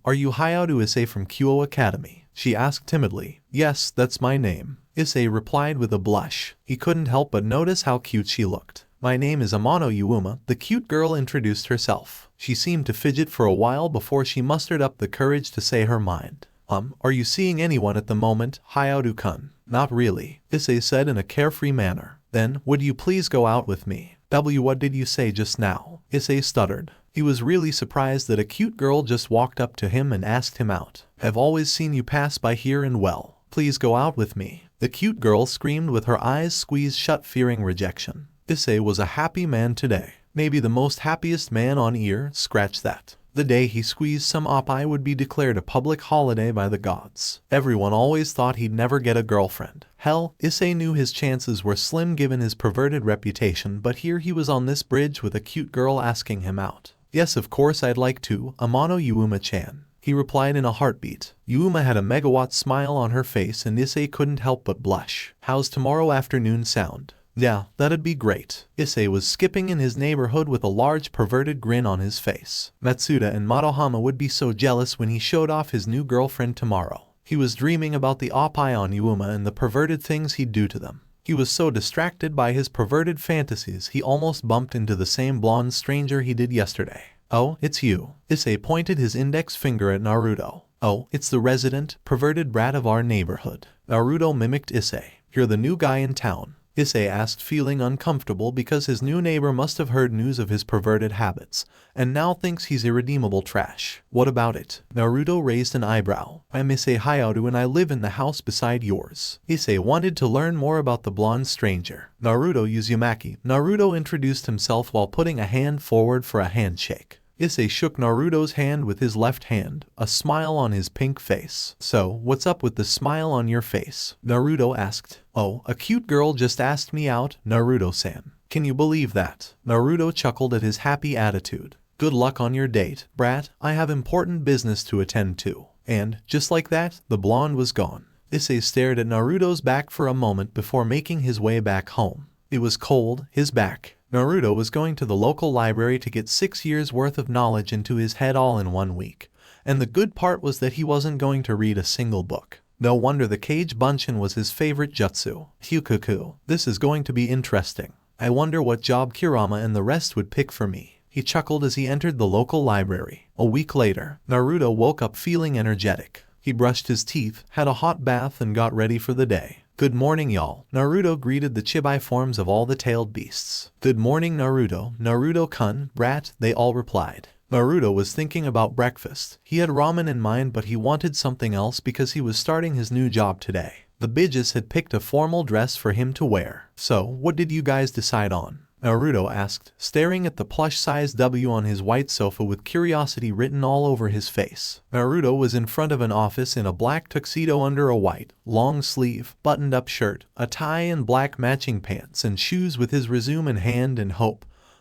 Are you Hayato Issei from Kyo Academy? She asked timidly. Yes, that's my name. Issei replied with a blush. He couldn't help but notice how cute she looked. My name is Amano Yuuma, the cute girl introduced herself. She seemed to fidget for a while before she mustered up the courage to say her mind. Are you seeing anyone at the moment, Hayato-kun? Not really, Issei said in a carefree manner. Then, would you please go out with me? What did you say just now? Issei stuttered. He was really surprised that a cute girl just walked up to him and asked him out. I've always seen you pass by here, and well, please go out with me. The cute girl screamed with her eyes squeezed shut, fearing rejection. Issei was a happy man today. Maybe the most happiest man on ear, scratch that. The day he squeezed some oppai would be declared a public holiday by the gods. Everyone always thought he'd never get a girlfriend. Hell, Issei knew his chances were slim given his perverted reputation, but here he was on this bridge with a cute girl asking him out. Yes, of course I'd like to, Amano Yuuma-chan. He replied in a heartbeat. Yuuma had a megawatt smile on her face, and Issei couldn't help but blush. How's tomorrow afternoon sound? Yeah, that'd be great. Issei was skipping in his neighborhood with a large perverted grin on his face. Matsuda and Madohama would be so jealous when he showed off his new girlfriend tomorrow. He was dreaming about the oppai on Yuuma and the perverted things he'd do to them. He was so distracted by his perverted fantasies he almost bumped into the same blonde stranger he did yesterday. Oh, it's you. Issei pointed his index finger at Naruto. Oh, it's the resident, perverted brat of our neighborhood. Naruto mimicked Issei. You're the new guy in town? Issei asked, feeling uncomfortable because his new neighbor must have heard news of his perverted habits, and now thinks he's irredeemable trash. What about it? Naruto raised an eyebrow. I'm Issei Hayato and I live in the house beside yours. Issei wanted to learn more about the blonde stranger. Naruto Uzumaki. Naruto introduced himself while putting a hand forward for a handshake. Issei shook Naruto's hand with his left hand, a smile on his pink face. So, what's up with the smile on your face? Naruto asked. Oh, a cute girl just asked me out, Naruto-san. Can you believe that? Naruto chuckled at his happy attitude. Good luck on your date, brat. I have important business to attend to. And, just like that, the blonde was gone. Issei stared at Naruto's back for a moment before making his way back home. It was cold, his back. Naruto was going to the local library to get 6 years worth of knowledge into his head all in 1 week. And the good part was that he wasn't going to read a single book. No wonder the Kage Bunshin was his favorite jutsu. Hyukuku. This is going to be interesting. I wonder what job Kurama and the rest would pick for me. He chuckled as he entered the local library. A week later, Naruto woke up feeling energetic. He brushed his teeth, had a hot bath, and got ready for the day. Good morning, y'all. Naruto greeted the chibi forms of all the tailed beasts. Good morning, Naruto. Naruto-kun, brat, they all replied. Naruto was thinking about breakfast. He had ramen in mind, but he wanted something else because he was starting his new job today. The bitches had picked a formal dress for him to wear. So, what did you guys decide on? Naruto asked, staring at the plush-sized W on his white sofa with curiosity written all over his face. Naruto was in front of an office in a black tuxedo under a white, long-sleeve, buttoned-up shirt, a tie and black matching pants and shoes with his resume in hand and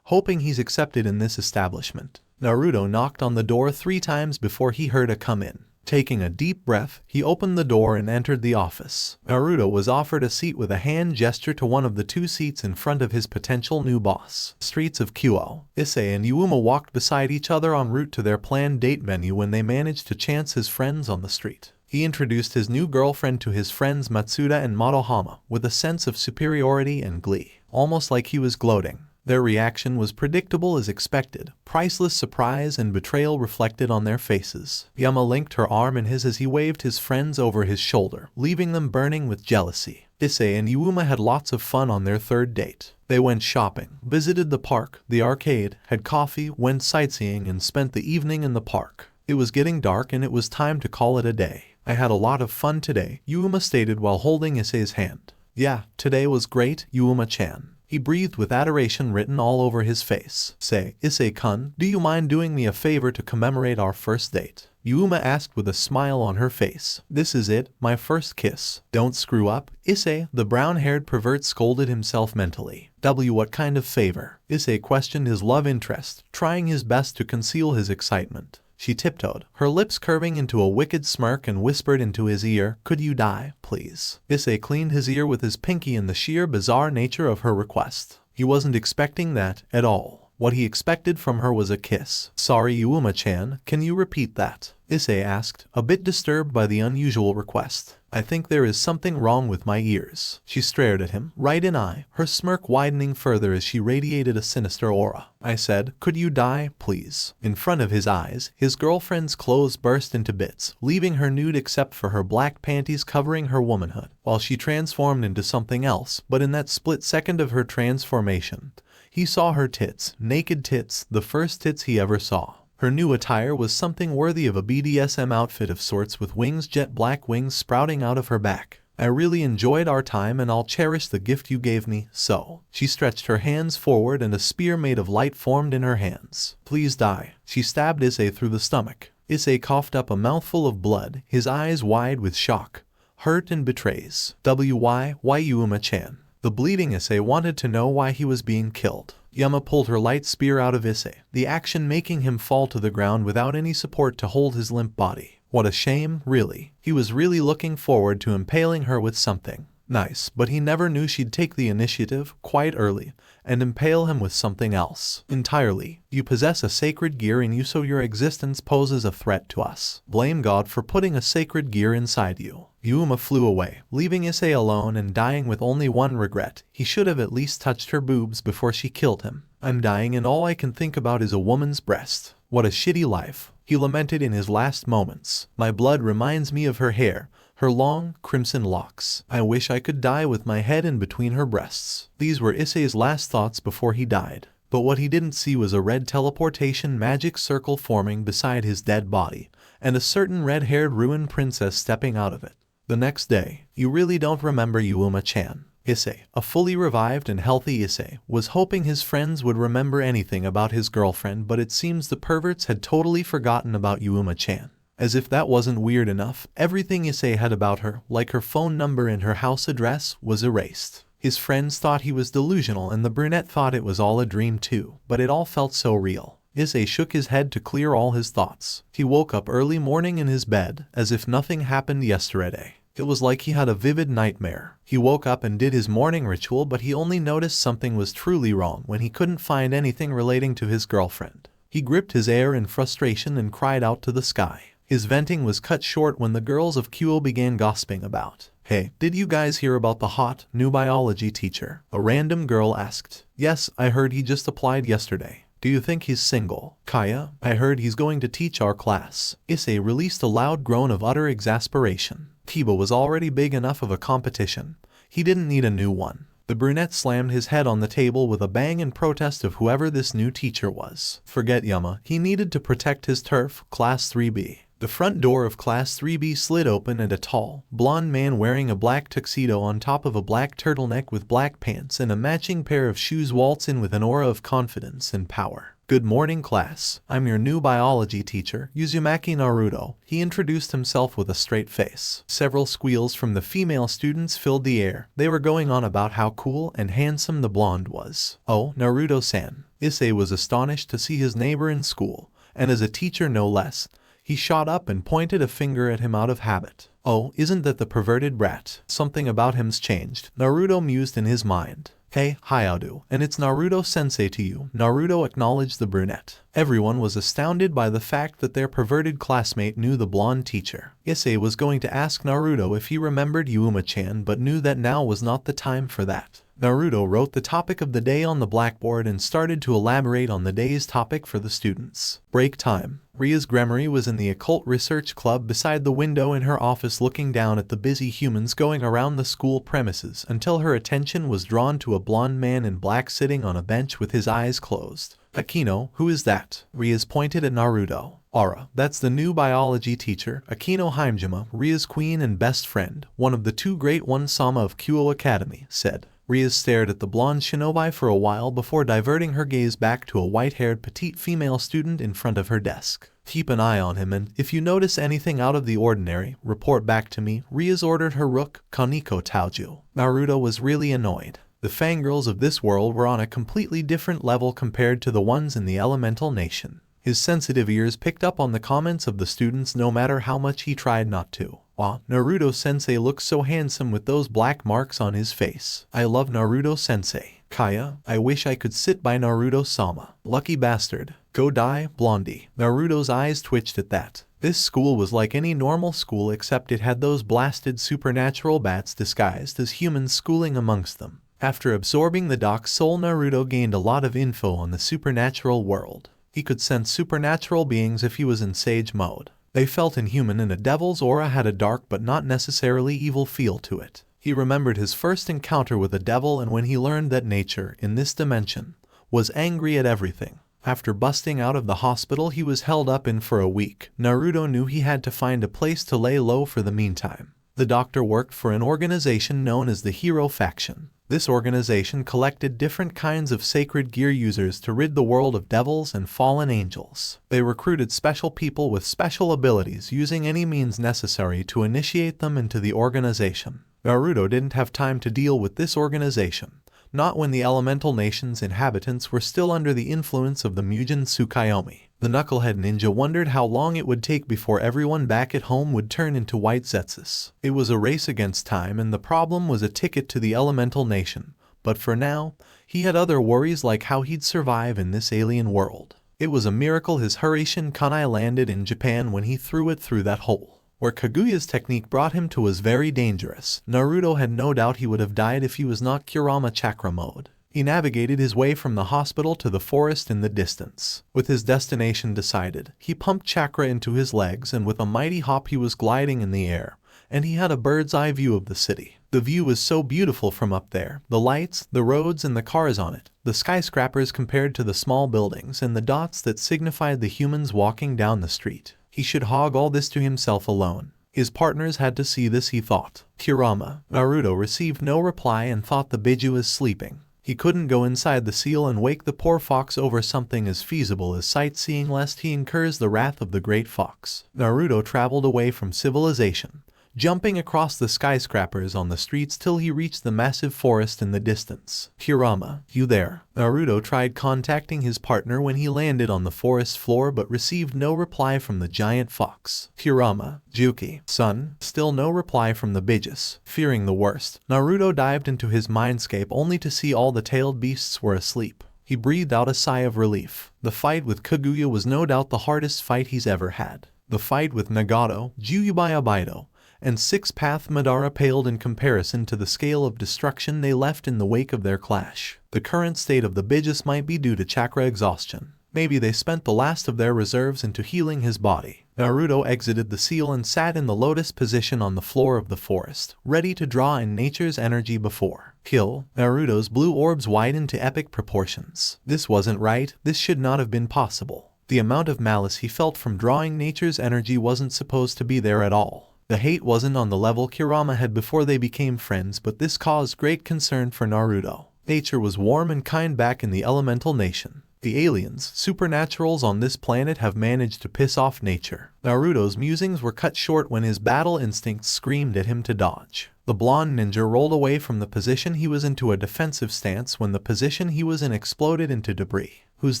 hoping he's accepted in this establishment. Naruto knocked on the door 3 times before he heard a come in. Taking a deep breath, he opened the door and entered the office. Naruto was offered a seat with a hand gesture to one of the 2 seats in front of his potential new boss. Streets of Kyoto. Issei and Yuma walked beside each other en route to their planned date venue when they managed to chance his friends on the street. He introduced his new girlfriend to his friends Matsuda and Motohama with a sense of superiority and glee, almost like he was gloating. Their reaction was predictable as expected, priceless surprise and betrayal reflected on their faces. Yama linked her arm in his as he waved his friends over his shoulder, leaving them burning with jealousy. Issei and Yuma had lots of fun on their 3rd date. They went shopping, visited the park, the arcade, had coffee, went sightseeing, and spent the evening in the park. It was getting dark and it was time to call it a day. I had a lot of fun today, Yuma stated while holding Issei's hand. Yeah, today was great, Yuma-chan. He breathed with adoration written all over his face. Say, Issei-kun, do you mind doing me a favor to commemorate our first date? Yuma asked with a smile on her face. This is it, my first kiss. Don't screw up. Issei, the brown-haired pervert, scolded himself mentally. What kind of favor? Issei questioned his love interest, trying his best to conceal his excitement. She tiptoed, her lips curving into a wicked smirk, and whispered into his ear, could you die, please? Issei cleaned his ear with his pinky in the sheer bizarre nature of her request. He wasn't expecting that at all. What he expected from her was a kiss. Sorry, Yuma-chan, can you repeat that? Issei asked, a bit disturbed by the unusual request. I think there is something wrong with my ears. She stared at him, right in eye, her smirk widening further as she radiated a sinister aura. I said, could you die, please? In front of his eyes, his girlfriend's clothes burst into bits, leaving her nude except for her black panties covering her womanhood, while she transformed into something else. But in that split second of her transformation, he saw her tits, naked tits, the first tits he ever saw. Her new attire was something worthy of a BDSM outfit of sorts, with wings, jet black wings sprouting out of her back. I really enjoyed our time and I'll cherish the gift you gave me, so. She stretched her hands forward and a spear made of light formed in her hands. Please die. She stabbed Issei through the stomach. Issei coughed up a mouthful of blood, his eyes wide with shock, hurt and betrays. VOICEOVER Yuma-chan. The bleeding Issei wanted to know why he was being killed. Yama pulled her light spear out of Issei, the action making him fall to the ground without any support to hold his limp body. What a shame, really. He was really looking forward to impaling her with something nice, but he never knew she'd take the initiative, quite early, and impale him with something else entirely. You possess a sacred gear in you, so your existence poses a threat to us. Blame God for putting a sacred gear inside you. Yuma flew away, leaving Issei alone and dying with only one regret. He should have at least touched her boobs before she killed him. I'm dying and all I can think about is a woman's breast. What a shitty life. He lamented in his last moments. My blood reminds me of her hair, her long, crimson locks. I wish I could die with my head in between her breasts. These were Issei's last thoughts before he died. But what he didn't see was a red teleportation magic circle forming beside his dead body, and a certain red-haired ruined princess stepping out of it. The next day, you really don't remember Yuma-chan. Issei, a fully revived and healthy Issei, was hoping his friends would remember anything about his girlfriend, but it seems the perverts had totally forgotten about Yuma-chan. As if that wasn't weird enough, everything Issei had about her, like her phone number and her house address, was erased. His friends thought he was delusional and the brunette thought it was all a dream too, but it all felt so real. Issei shook his head to clear all his thoughts. He woke up early morning in his bed, as if nothing happened yesterday. It was like he had a vivid nightmare. He woke up and did his morning ritual, but he only noticed something was truly wrong when he couldn't find anything relating to his girlfriend. He gripped his hair in frustration and cried out to the sky. His venting was cut short when the girls of Kyoto began gossiping about. Hey, did you guys hear about the hot, new biology teacher? A random girl asked. Yes, I heard he just applied yesterday. Do you think he's single? Kaya, I heard he's going to teach our class. Issei released a loud groan of utter exasperation. Kiba was already big enough of a competition. He didn't need a new one. The brunette slammed his head on the table with a bang in protest of whoever this new teacher was. Forget Yama, he needed to protect his turf, Class 3B. The front door of Class 3B slid open and a tall, blonde man wearing a black tuxedo on top of a black turtleneck with black pants and a matching pair of shoes waltzed in with an aura of confidence and power. Good morning, class. I'm your new biology teacher, Uzumaki Naruto. He introduced himself with a straight face. Several squeals from the female students filled the air. They were going on about how cool and handsome the blonde was. Oh, Naruto-san. Issei was astonished to see his neighbor in school, and as a teacher no less. He He shot up and pointed a finger at him out of habit. Oh, isn't that the perverted brat? Something about him's changed, Naruto mused in his mind. Hey, Hayado, and it's Naruto-sensei to you, Naruto acknowledged the brunette. Everyone was astounded by the fact that their perverted classmate knew the blonde teacher. Issei was going to ask Naruto if he remembered Yuma-chan but knew that now was not the time for that. Naruto wrote the topic of the day on the blackboard and started to elaborate on the day's topic for the students. Break time. Rias Gremory was in the occult research club beside the window in her office looking down at the busy humans going around the school premises until her attention was drawn to a blonde man in black sitting on a bench with his eyes closed. Akeno, who is that? Rias pointed at Naruto. Ara, that's the new biology teacher, Akeno Himejima, Rias' queen and best friend, one of the two great one-sama of Kyo Academy, said. Rias stared at the blonde shinobi for a while before diverting her gaze back to a white-haired petite female student in front of her desk. Keep an eye on him and, if you notice anything out of the ordinary, report back to me, Rias ordered her rook, koneko Taoju. Naruto was really annoyed. The fangirls of this world were on a completely different level compared to the ones in the elemental nation. His sensitive ears picked up on the comments of the students no matter how much he tried not to. Wow, Naruto-sensei looks so handsome with those black marks on his face. I love Naruto-sensei. Kaya, I wish I could sit by Naruto-sama. Lucky bastard. Go die, blondie. Naruto's eyes twitched at that. This school was like any normal school except it had those blasted supernatural bats disguised as humans schooling amongst them. After absorbing the Dark Soul, Naruto gained a lot of info on the supernatural world. He could sense supernatural beings if he was in sage mode. They felt inhuman and a devil's aura had a dark but not necessarily evil feel to it. He remembered his first encounter with a devil and when he learned that nature, in this dimension, was angry at everything. After busting out of the hospital he was held up in for a week. Naruto knew he had to find a place to lay low for the meantime. The doctor worked for an organization known as the Hero Faction. This organization collected different kinds of sacred gear users to rid the world of devils and fallen angels. They recruited special people with special abilities using any means necessary to initiate them into the organization. Naruto didn't have time to deal with this organization, not when the elemental nation's inhabitants were still under the influence of the Mugen Tsukuyomi. The knucklehead ninja wondered how long it would take before everyone back at home would turn into white zetsus. It was a race against time and the problem was a ticket to the elemental nation, but for now, he had other worries like how he'd survive in this alien world. It was a miracle his Hurricane Kunai landed in Japan when he threw it through that hole. Where Kaguya's technique brought him to was very dangerous. Naruto had no doubt he would have died if he was not Kurama Chakra mode. He navigated his way from the hospital to the forest in the distance. With his destination decided, he pumped chakra into his legs and with a mighty hop he was gliding in the air, and he had a bird's eye view of the city. The view was so beautiful from up there, the lights, the roads and the cars on it, the skyscrapers compared to the small buildings and the dots that signified the humans walking down the street. He should hog all this to himself alone. His partners had to see this, he thought. Kurama. Naruto received no reply and thought the Biju was sleeping. He couldn't go inside the seal and wake the poor fox over something as feasible as sightseeing lest he incurs the wrath of the great fox. Naruto traveled away from civilization, jumping across the skyscrapers on the streets till he reached the massive forest in the distance. Kurama, you there? Naruto tried contacting his partner when he landed on the forest floor but received no reply from the giant fox. Kurama, Juki, son, still no reply from the Bijus. Fearing the worst, Naruto dived into his mindscape only to see all the tailed beasts were asleep. He breathed out a sigh of relief. The fight with Kaguya was no doubt the hardest fight he's ever had. The fight with Nagato, Juyubaya Baido, and Six-Path Madara paled in comparison to the scale of destruction they left in the wake of their clash. The current state of the Bijus might be due to chakra exhaustion. Maybe they spent the last of their reserves into healing his body. Naruto exited the seal and sat in the lotus position on the floor of the forest, ready to draw in nature's energy before kill. Naruto's blue orbs widened to epic proportions. This wasn't right, this should not have been possible. The amount of malice he felt from drawing nature's energy wasn't supposed to be there at all. The hate wasn't on the level Kurama had before they became friends, but this caused great concern for Naruto. Nature was warm and kind back in the elemental nation. The aliens, supernaturals on this planet have managed to piss off nature. Naruto's musings were cut short when his battle instincts screamed at him to dodge. The blonde ninja rolled away from the position he was into a defensive stance when the position he was in exploded into debris. Who's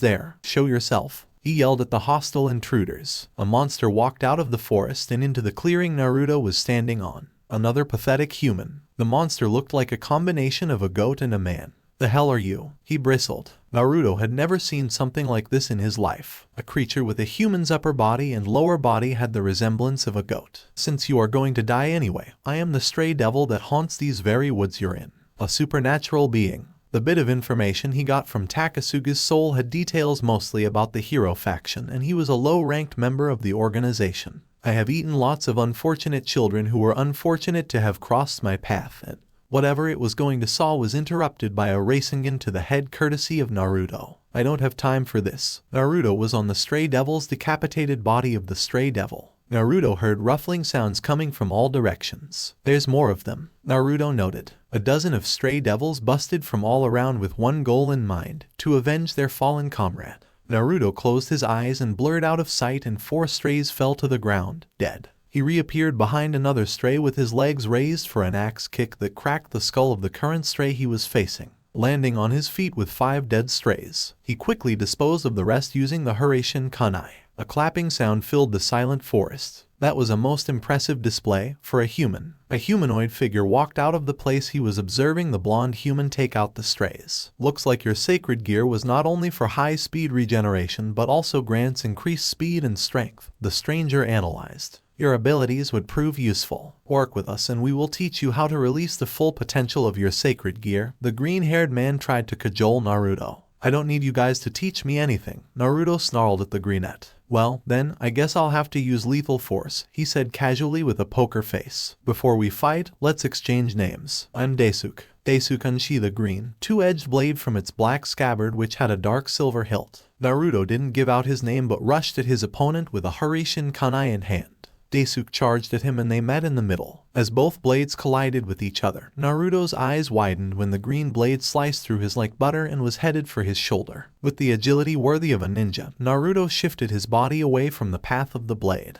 there? Show yourself. He yelled at the hostile intruders. A monster walked out of the forest and into the clearing Naruto was standing on. Another pathetic human. The monster looked like a combination of a goat and a man. "The hell are you?" he bristled. Naruto had never seen something like this in his life. A creature with a human's upper body and lower body had the resemblance of a goat. "Since you are going to die anyway, I am the stray devil that haunts these very woods you're in. A supernatural being." The bit of information he got from Takasuga's soul had details mostly about the hero faction, and he was a low-ranked member of the organization. "I have eaten lots of unfortunate children who were unfortunate to have crossed my path," and whatever it was going to saw was interrupted by a Rasengan to the head courtesy of Naruto. "I don't have time for this." Naruto was on the stray devil's decapitated body of the stray devil. Naruto heard ruffling sounds coming from all directions. "There's more of them," Naruto noted. A dozen of stray devils busted from all around with one goal in mind, to avenge their fallen comrade. Naruto closed his eyes and blurred out of sight and 4 strays fell to the ground, dead. He reappeared behind another stray with his legs raised for an axe kick that cracked the skull of the current stray he was facing, landing on his feet with 5 dead strays. He quickly disposed of the rest using the Hiraishin kunai. A clapping sound filled the silent forest. That was a most impressive display for a human. A humanoid figure walked out of the place he was observing the blonde human take out the strays. "Looks like your sacred gear was not only for high speed regeneration but also grants increased speed and strength," the stranger analyzed. "Your abilities would prove useful. Work with us and we will teach you how to release the full potential of your sacred gear." The green-haired man tried to cajole Naruto. "I don't need you guys to teach me anything," Naruto snarled at the greenette. "Well, then, I guess I'll have to use lethal force," he said casually with a poker face. "Before we fight, let's exchange names. I'm Daisuke." Daisuke unsheathed a green, 2-edged blade from its black scabbard which had a dark silver hilt. Naruto didn't give out his name but rushed at his opponent with a Hiraishin kunai in hand. Daisuke charged at him and they met in the middle. As both blades collided with each other, Naruto's eyes widened when the green blade sliced through his like butter and was headed for his shoulder. With the agility worthy of a ninja, Naruto shifted his body away from the path of the blade.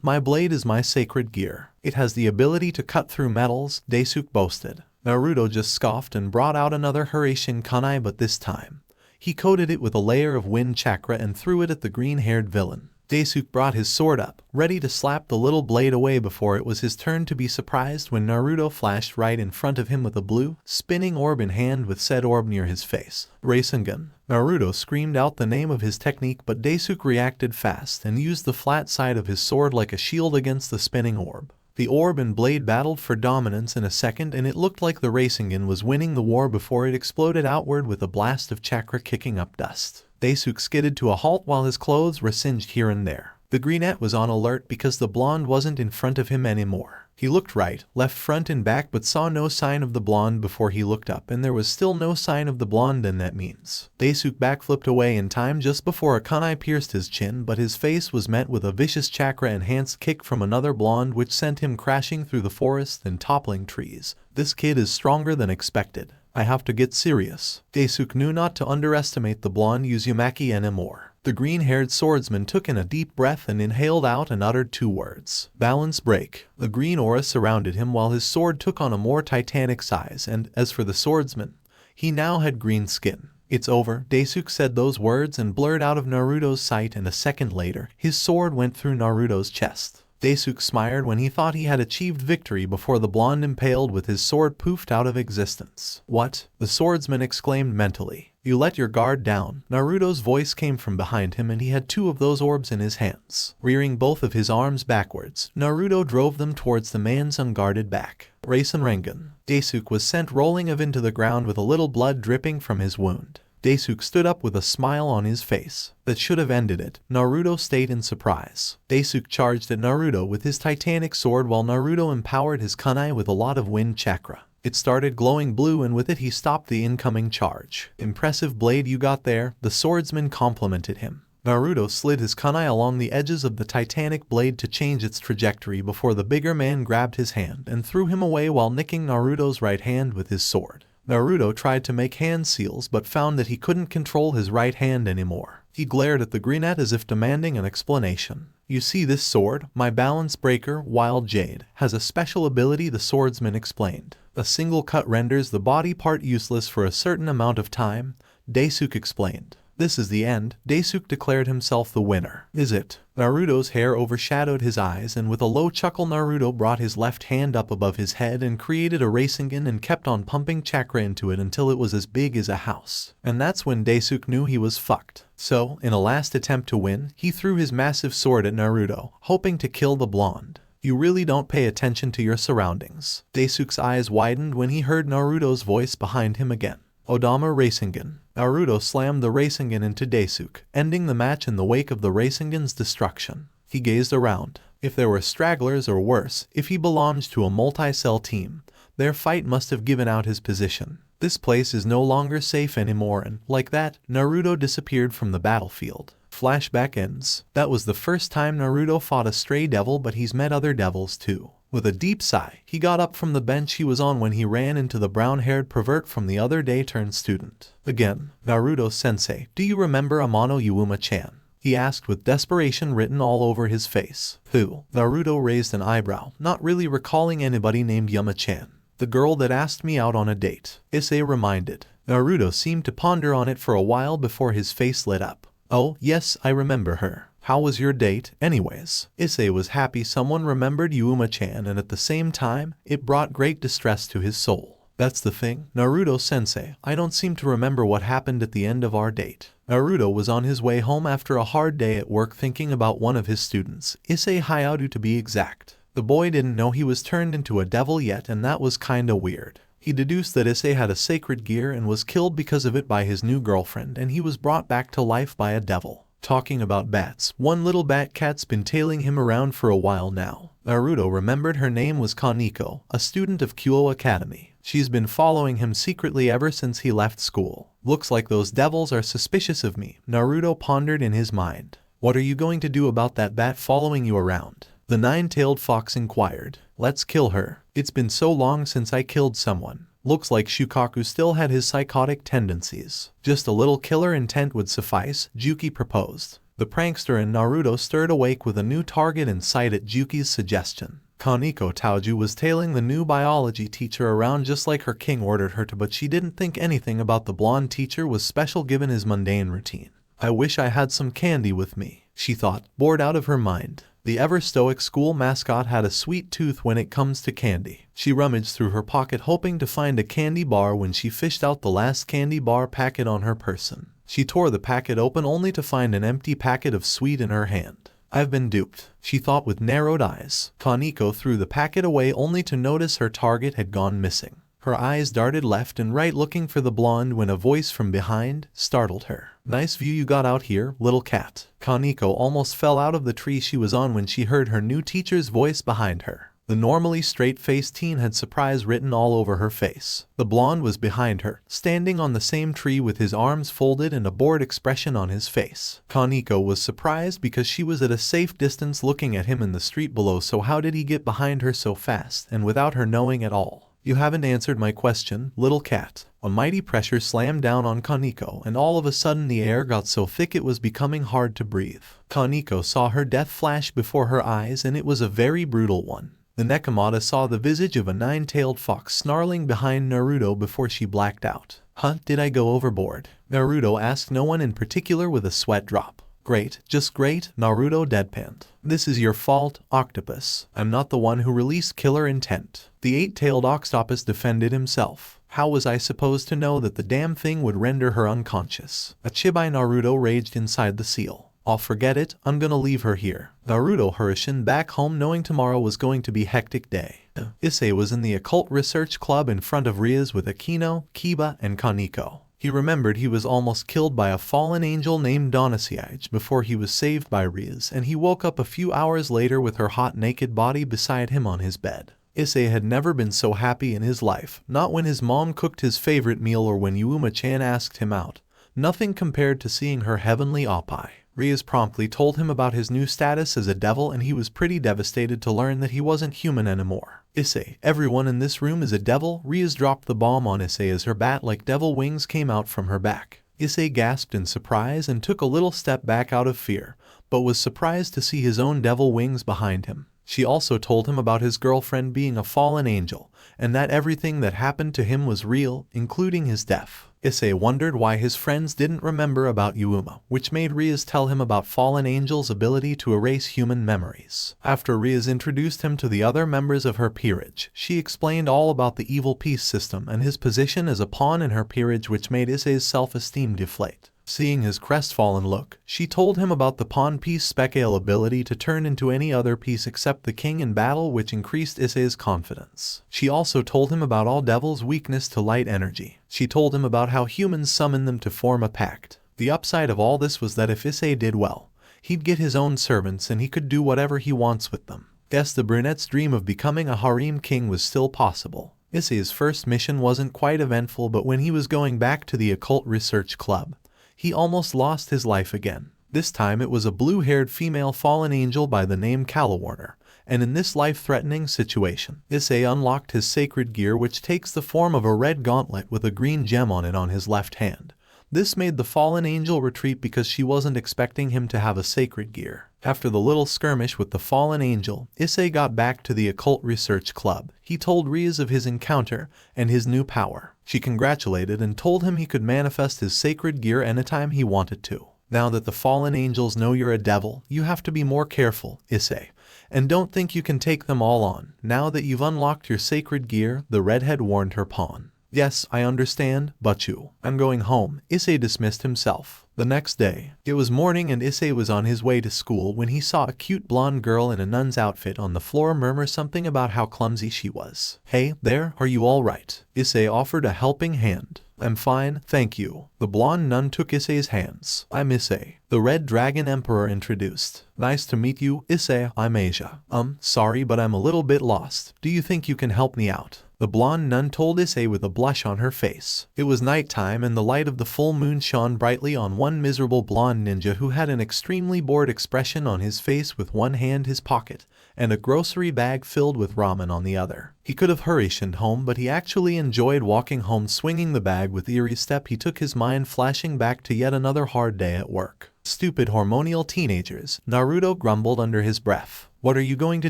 My blade is my sacred gear. It has the ability to cut through metals," Daisuke boasted. Naruto just scoffed and brought out another Hiraishin kunai, but this time, he coated it with a layer of wind chakra and threw it at the green-haired villain. Daisuke brought his sword up, ready to slap the little blade away before it was his turn to be surprised when Naruto flashed right in front of him with a blue, spinning orb in hand with said orb near his face. "Rasengan." Naruto screamed out the name of his technique but Daisuke reacted fast and used the flat side of his sword like a shield against the spinning orb. The orb and blade battled for dominance in a second and it looked like the Rasengan was winning the war before it exploded outward with a blast of chakra kicking up dust. Daisuke skidded to a halt while his clothes were singed here and there. The greenette was on alert because the blonde wasn't in front of him anymore. He looked right, left, front and back but saw no sign of the blonde before he looked up and there was still no sign of the blonde, and that means Daisuke backflipped away in time just before a kunai pierced his chin, but his face was met with a vicious chakra-enhanced kick from another blonde which sent him crashing through the forest and toppling trees. "This kid is stronger than expected. I have to get serious." Daisuke knew not to underestimate the blonde Uzumaki anymore. The green-haired swordsman took in a deep breath and inhaled out and uttered 2 words. "Balance break." The green aura surrounded him while his sword took on a more titanic size, and, as for the swordsman, he now had green skin. "It's over." Daisuke said those words and blurred out of Naruto's sight, and a second later, his sword went through Naruto's chest. Daisuke smiled when he thought he had achieved victory before the blonde impaled with his sword poofed out of existence. "What?" the swordsman exclaimed mentally. "You let your guard down." Naruto's voice came from behind him and he had 2 of those orbs in his hands. Rearing both of his arms backwards, Naruto drove them towards the man's unguarded back. Rasengan. Daisuke was sent rolling into the ground with a little blood dripping from his wound. Daisuke stood up with a smile on his face. That should have ended it. Naruto stayed in surprise. Daisuke charged at Naruto with his titanic sword while Naruto empowered his kunai with a lot of wind chakra. It started glowing blue and with it he stopped the incoming charge. "Impressive blade you got there," the swordsman complimented him. Naruto slid his kunai along the edges of the titanic blade to change its trajectory before the bigger man grabbed his hand and threw him away while nicking Naruto's right hand with his sword. Naruto tried to make hand seals but found that he couldn't control his right hand anymore. He glared at the greenette as if demanding an explanation. "You see this sword, my balance breaker, Wild Jade, has a special ability," the swordsman explained. "A single cut renders the body part useless for a certain amount of time," Daisuke explained. This is the end. Daisuke declared himself the winner. Is it? Naruto's hair overshadowed his eyes, and with a low chuckle Naruto brought his left hand up above his head and created a Rasengan and kept on pumping chakra into it until it was as big as a house. And that's when Daisuke knew he was fucked. So, in a last attempt to win, he threw his massive sword at Naruto, hoping to kill the blonde. You really don't pay attention to your surroundings. Daisuke's eyes widened when he heard Naruto's voice behind him again. Odama Rasengan. Naruto slammed the Rasengan into Daisuke, ending the match in the wake of the Rasengan's destruction. He gazed around. If there were stragglers, or worse, if he belonged to a multi-cell team, their fight must have given out his position. This place is no longer safe anymore, and, like that, Naruto disappeared from the battlefield. Flashback ends. That was the first time Naruto fought a stray devil, but he's met other devils too. With a deep sigh, he got up from the bench he was on when he ran into the brown-haired pervert from the other day turned student. Again, Naruto-sensei, do you remember Amano Yuuma-chan? He asked with desperation written all over his face. Who? Naruto raised an eyebrow, not really recalling anybody named Yuma-chan. The girl that asked me out on a date, Issei reminded. Naruto seemed to ponder on it for a while before his face lit up. Oh, yes, I remember her. How was your date, anyways? Issei was happy someone remembered Yuuma-chan, and at the same time, it brought great distress to his soul. That's the thing, Naruto-sensei, I don't seem to remember what happened at the end of our date. Naruto was on his way home after a hard day at work thinking about one of his students, Issei Hayato to be exact. The boy didn't know he was turned into a devil yet, and that was kinda weird. He deduced that Issei had a sacred gear and was killed because of it by his new girlfriend, and he was brought back to life by a devil. Talking about bats, one little bat cat's been tailing him around for a while now. Naruto remembered her name was Koneko, a student of Kyo Academy. She's been following him secretly ever since he left school. Looks like those devils are suspicious of me, Naruto pondered in his mind. What are you going to do about that bat following you around? The nine-tailed fox inquired. Let's kill her. It's been so long since I killed someone. Looks like Shukaku still had his psychotic tendencies. Just a little killer intent would suffice, Juki proposed. The prankster and Naruto stirred awake with a new target in sight at Juki's suggestion. Koneko Taoju was tailing the new biology teacher around just like her king ordered her to, but she didn't think anything about the blonde teacher was special given his mundane routine. I wish I had some candy with me, she thought, bored out of her mind. The ever-stoic school mascot had a sweet tooth when it comes to candy. She rummaged through her pocket hoping to find a candy bar when she fished out the last candy bar packet on her person. She tore the packet open only to find an empty packet of sweet in her hand. I've been duped, she thought with narrowed eyes. Koneko threw the packet away only to notice her target had gone missing. Her eyes darted left and right looking for the blonde when a voice from behind startled her. Nice view you got out here, little cat. Koneko almost fell out of the tree she was on when she heard her new teacher's voice behind her. The normally straight-faced teen had surprise written all over her face. The blonde was behind her, standing on the same tree with his arms folded and a bored expression on his face. Koneko was surprised because she was at a safe distance looking at him in the street below, so how did he get behind her so fast and without her knowing at all? You haven't answered my question, little cat. A mighty pressure slammed down on Koneko, and all of a sudden the air got so thick it was becoming hard to breathe. Koneko saw her death flash before her eyes, and it was a very brutal one. The Nekomata saw the visage of a nine-tailed fox snarling behind Naruto before she blacked out. Huh, did I go overboard? Naruto asked no one in particular with a sweat drop. Great, just great, Naruto deadpanned. This is your fault, Octopus. I'm not the one who released killer intent. The eight-tailed octopus defended himself. How was I supposed to know that the damn thing would render her unconscious? A chibi Naruto raged inside the seal. I'll forget it, I'm gonna leave her here. Naruto hurried back home knowing tomorrow was going to be a hectic day. Issei was in the occult research club in front of Rias with Akeno, Kiba, and Koneko. He remembered he was almost killed by a fallen angel named Donasiage before he was saved by Rias, and he woke up a few hours later with her hot naked body beside him on his bed. Issei had never been so happy in his life, not when his mom cooked his favorite meal or when Yuuma-chan asked him out. Nothing compared to seeing her heavenly oppai. Rias promptly told him about his new status as a devil, and he was pretty devastated to learn that he wasn't human anymore. Issei, everyone in this room is a devil. Rias dropped the bomb on Issei as her bat-like devil wings came out from her back. Issei gasped in surprise and took a little step back out of fear, but was surprised to see his own devil wings behind him. She also told him about his girlfriend being a fallen angel, and that everything that happened to him was real, including his death. Issei wondered why his friends didn't remember about Yuma, which made Rias tell him about Fallen Angel's ability to erase human memories. After Rias introduced him to the other members of her peerage, she explained all about the evil peace system and his position as a pawn in her peerage, which made Issei's self-esteem deflate. Seeing his crestfallen look, she told him about the pawn piece spectral ability to turn into any other piece except the king in battle, which increased Issei's confidence. She also told him about all devils' weakness to light energy. She told him about how humans summon them to form a pact. The upside of all this was that if Issei did well, he'd get his own servants and he could do whatever he wants with them. Yes, the brunette's dream of becoming a harem king was still possible. Issei's first mission wasn't quite eventful, but when he was going back to the occult research club, he almost lost his life again. This time it was a blue-haired female fallen angel by the name Calawarner, and in this life-threatening situation, Issei unlocked his sacred gear, which takes the form of a red gauntlet with a green gem on it on his left hand. This made the fallen angel retreat because she wasn't expecting him to have a sacred gear. After the little skirmish with the fallen angel, Issei got back to the occult research club. He told Rias of his encounter and his new power. She congratulated and told him he could manifest his sacred gear anytime he wanted to. Now that the fallen angels know you're a devil, you have to be more careful, Issei, and don't think you can take them all on. Now that you've unlocked your sacred gear, the redhead warned her pawn. Yes, I understand, but I'm going home. Issei dismissed himself. The next day, it was morning and Issei was on his way to school when he saw a cute blonde girl in a nun's outfit on the floor murmur something about how clumsy she was. Hey, there, are you all right? Issei offered a helping hand. I'm fine, thank you. The blonde nun took Issei's hands. I'm Issei, the Red Dragon Emperor introduced. Nice to meet you, Issei. I'm Asia. Sorry, but I'm a little bit lost. Do you think you can help me out? The blonde nun told Issei with a blush on her face. It was nighttime and the light of the full moon shone brightly on one miserable blonde ninja who had an extremely bored expression on his face, with one hand his pocket and a grocery bag filled with ramen on the other. He could have hurried home, but he actually enjoyed walking home swinging the bag with eerie step. He took his mind flashing back to yet another hard day at work. Stupid hormonal teenagers, Naruto grumbled under his breath. What are you going to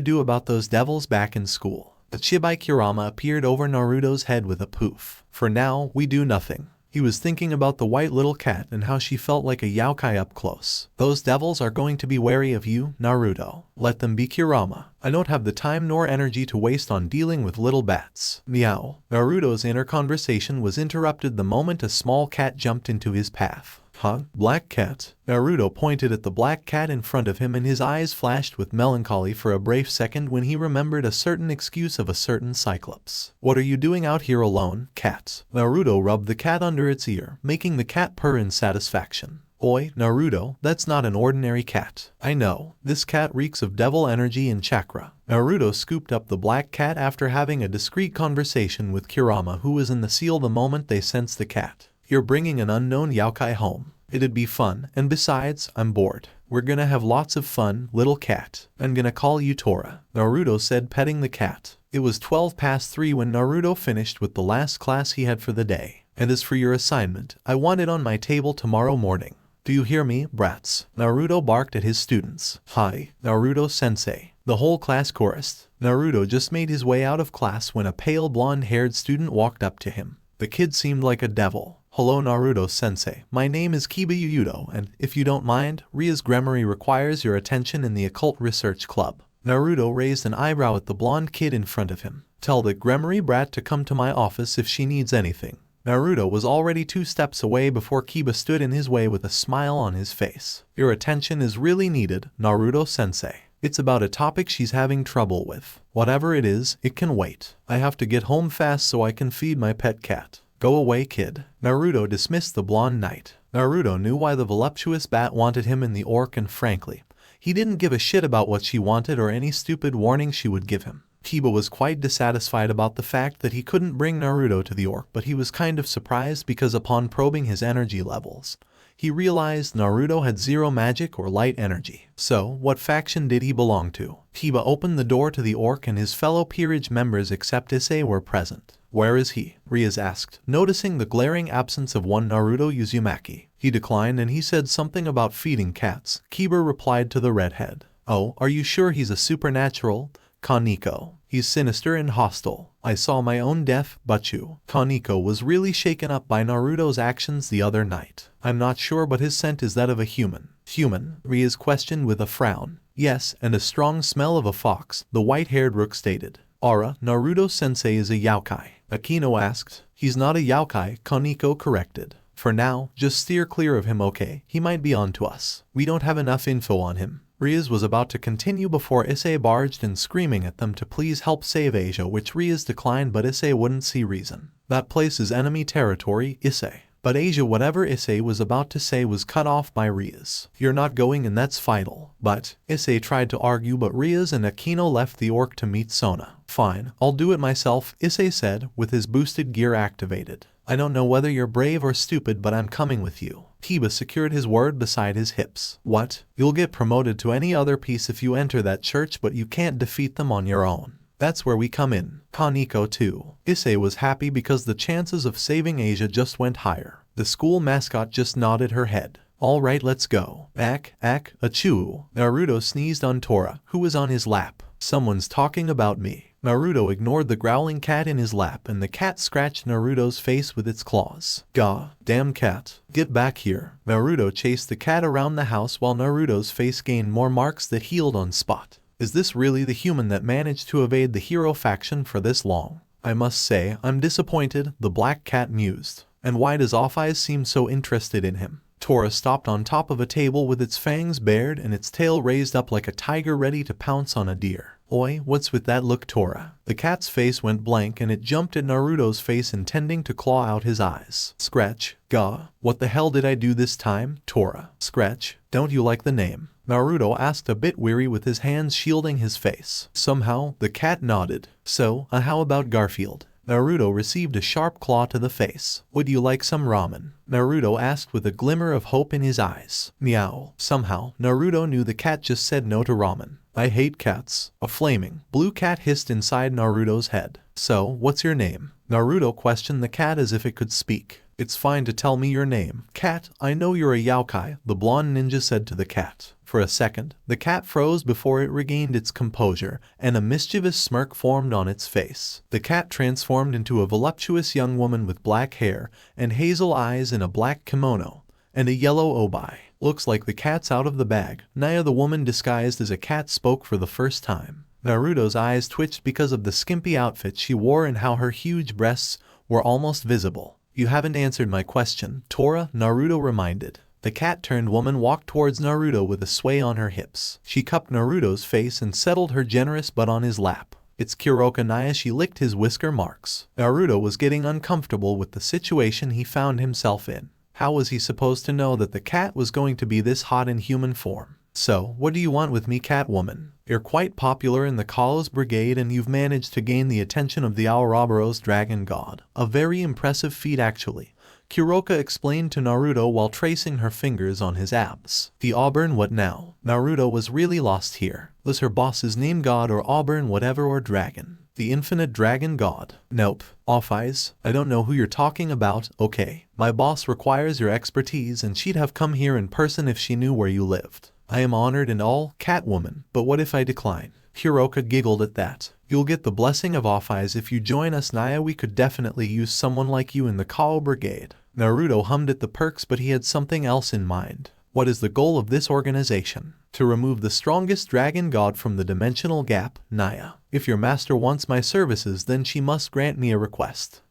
do about those devils back in school? The Chibai Kurama appeared over Naruto's head with a poof. For now, we do nothing. He was thinking about the white little cat and how she felt like a yokai up close. Those devils are going to be wary of you, Naruto. Let them be, Kurama. I don't have the time nor energy to waste on dealing with little bats. Meow. Naruto's inner conversation was interrupted the moment a small cat jumped into his path. Huh? Black cat? Naruto pointed at the black cat in front of him and his eyes flashed with melancholy for a brief second when he remembered a certain excuse of a certain Cyclops. What are you doing out here alone, cat? Naruto rubbed the cat under its ear, making the cat purr in satisfaction. Oi, Naruto, that's not an ordinary cat. I know, this cat reeks of devil energy and chakra. Naruto scooped up the black cat after having a discreet conversation with Kurama, who was in the seal the moment they sensed the cat. You're bringing an unknown yokai home. It'd be fun, and besides, I'm bored. We're gonna have lots of fun, little cat. I'm gonna call you Tora, Naruto said, petting the cat. It was 3:12 when Naruto finished with the last class he had for the day. And as for your assignment, I want it on my table tomorrow morning. Do you hear me, brats? Naruto barked at his students. Hi, Naruto-sensei. The whole class chorused. Naruto just made his way out of class when a pale blonde-haired student walked up to him. The kid seemed like a devil. Hello, Naruto-sensei. My name is Kiba Yudo, and if you don't mind, Rias Gremory requires your attention in the occult research club. Naruto raised an eyebrow at the blonde kid in front of him. Tell the Gremory brat to come to my office if she needs anything. Naruto was already 2 steps away before Kiba stood in his way with a smile on his face. Your attention is really needed, Naruto-sensei. It's about a topic she's having trouble with. Whatever it is, it can wait. I have to get home fast so I can feed my pet cat. Go away, kid. Naruto dismissed the blonde knight. Naruto knew why the voluptuous bat wanted him in the orc, and frankly, he didn't give a shit about what she wanted or any stupid warning she would give him. Kiba was quite dissatisfied about the fact that he couldn't bring Naruto to the orc, but he was kind of surprised because upon probing his energy levels, he realized Naruto had 0 magic or light energy. So, what faction did he belong to? Kiba opened the door to the orc and his fellow peerage members except Issei were present. Where is he? Rias asked, noticing the glaring absence of one Naruto Uzumaki. He declined and he said something about feeding cats. Kiba replied to the redhead. Oh, are you sure he's a supernatural? Koneko. He's sinister and hostile. I saw my own death, Butchu. Koneko was really shaken up by Naruto's actions the other night. I'm not sure, but his scent is that of a human. Human? Rias questioned with a frown. Yes, and a strong smell of a fox, the white-haired rook stated. Ara, Naruto-sensei is a yokai. Akeno asked. He's not a yokai, Koneko corrected. For now, just steer clear of him, okay? He might be onto us. We don't have enough info on him. Rias was about to continue before Issei barged in screaming at them to please help save Asia, which Rias declined, but Issei wouldn't see reason. That place is enemy territory, Issei. But Asia, whatever Issei was about to say was cut off by Rias. You're not going, and that's vital. But Issei tried to argue, but Rias and Akeno left the orc to meet Sona. Fine, I'll do it myself, Issei said, with his boosted gear activated. I don't know whether you're brave or stupid, but I'm coming with you. Kiba secured his word beside his hips. What? You'll get promoted to any other piece if you enter that church, but you can't defeat them on your own. That's where we come in. Koneko too. Issei was happy because the chances of saving Asia just went higher. The school mascot just nodded her head. Alright, let's go. Achoo. Naruto sneezed on Tora, who was on his lap. Someone's talking about me. Naruto ignored the growling cat in his lap, and the cat scratched Naruto's face with its claws. Gah, damn cat. Get back here. Naruto chased the cat around the house while Naruto's face gained more marks that healed on spot. Is this really the human that managed to evade the hero faction for this long? I must say, I'm disappointed, the black cat mused. And why does Off-Eyes seem so interested in him? Tora stopped on top of a table with its fangs bared and its tail raised up like a tiger ready to pounce on a deer. Oi, what's with that look, Tora? The cat's face went blank and it jumped at Naruto's face, intending to claw out his eyes. Scratch. Gah. What the hell did I do this time, Tora? Scratch. Don't you like the name? Naruto asked, a bit weary, with his hands shielding his face. Somehow, the cat nodded. So, how about Garfield? Naruto received a sharp claw to the face. Would you like some ramen? Naruto asked with a glimmer of hope in his eyes. Meow. Somehow, Naruto knew the cat just said no to ramen. I hate cats. A flaming blue cat hissed inside Naruto's head. So, what's your name? Naruto questioned the cat as if it could speak. It's fine to tell me your name. Cat, I know you're a yokai, the blonde ninja said to the cat. For a second, the cat froze before it regained its composure, and a mischievous smirk formed on its face. The cat transformed into a voluptuous young woman with black hair and hazel eyes in a black kimono and a yellow obi. Looks like the cat's out of the bag. Naya, the woman disguised as a cat, spoke for the first time. Naruto's eyes twitched because of the skimpy outfit she wore and how her huge breasts were almost visible. You haven't answered my question, Tora, Naruto reminded. The cat-turned woman walked towards Naruto with a sway on her hips. She cupped Naruto's face and settled her generous butt on his lap. It's Kuroka Naya, she licked his whisker marks. Naruto was getting uncomfortable with the situation he found himself in. How was he supposed to know that the cat was going to be this hot in human form? So, what do you want with me, Catwoman? You're quite popular in the Kalos Brigade and you've managed to gain the attention of the Ouroboros dragon god. A very impressive feat actually, Kuroka explained to Naruto while tracing her fingers on his abs. The Auburn what now? Naruto was really lost here. Was her boss's name God or Auburn whatever or dragon? The infinite dragon god? Nope. Off-Eyes, I don't know who you're talking about. Okay, my boss requires your expertise and she'd have come here in person if she knew where you lived. I am honored and all, Catwoman, but what if I decline? Kuroka giggled at that. You'll get the blessing of Off-Eyes if you join us, Naya. We could definitely use someone like you in the Kao Brigade. Naruto hummed at the perks, but he had something else in mind. What is the goal of this organization? To remove the strongest dragon god from the dimensional gap, Naya. If your master wants my services, then she must grant me a request.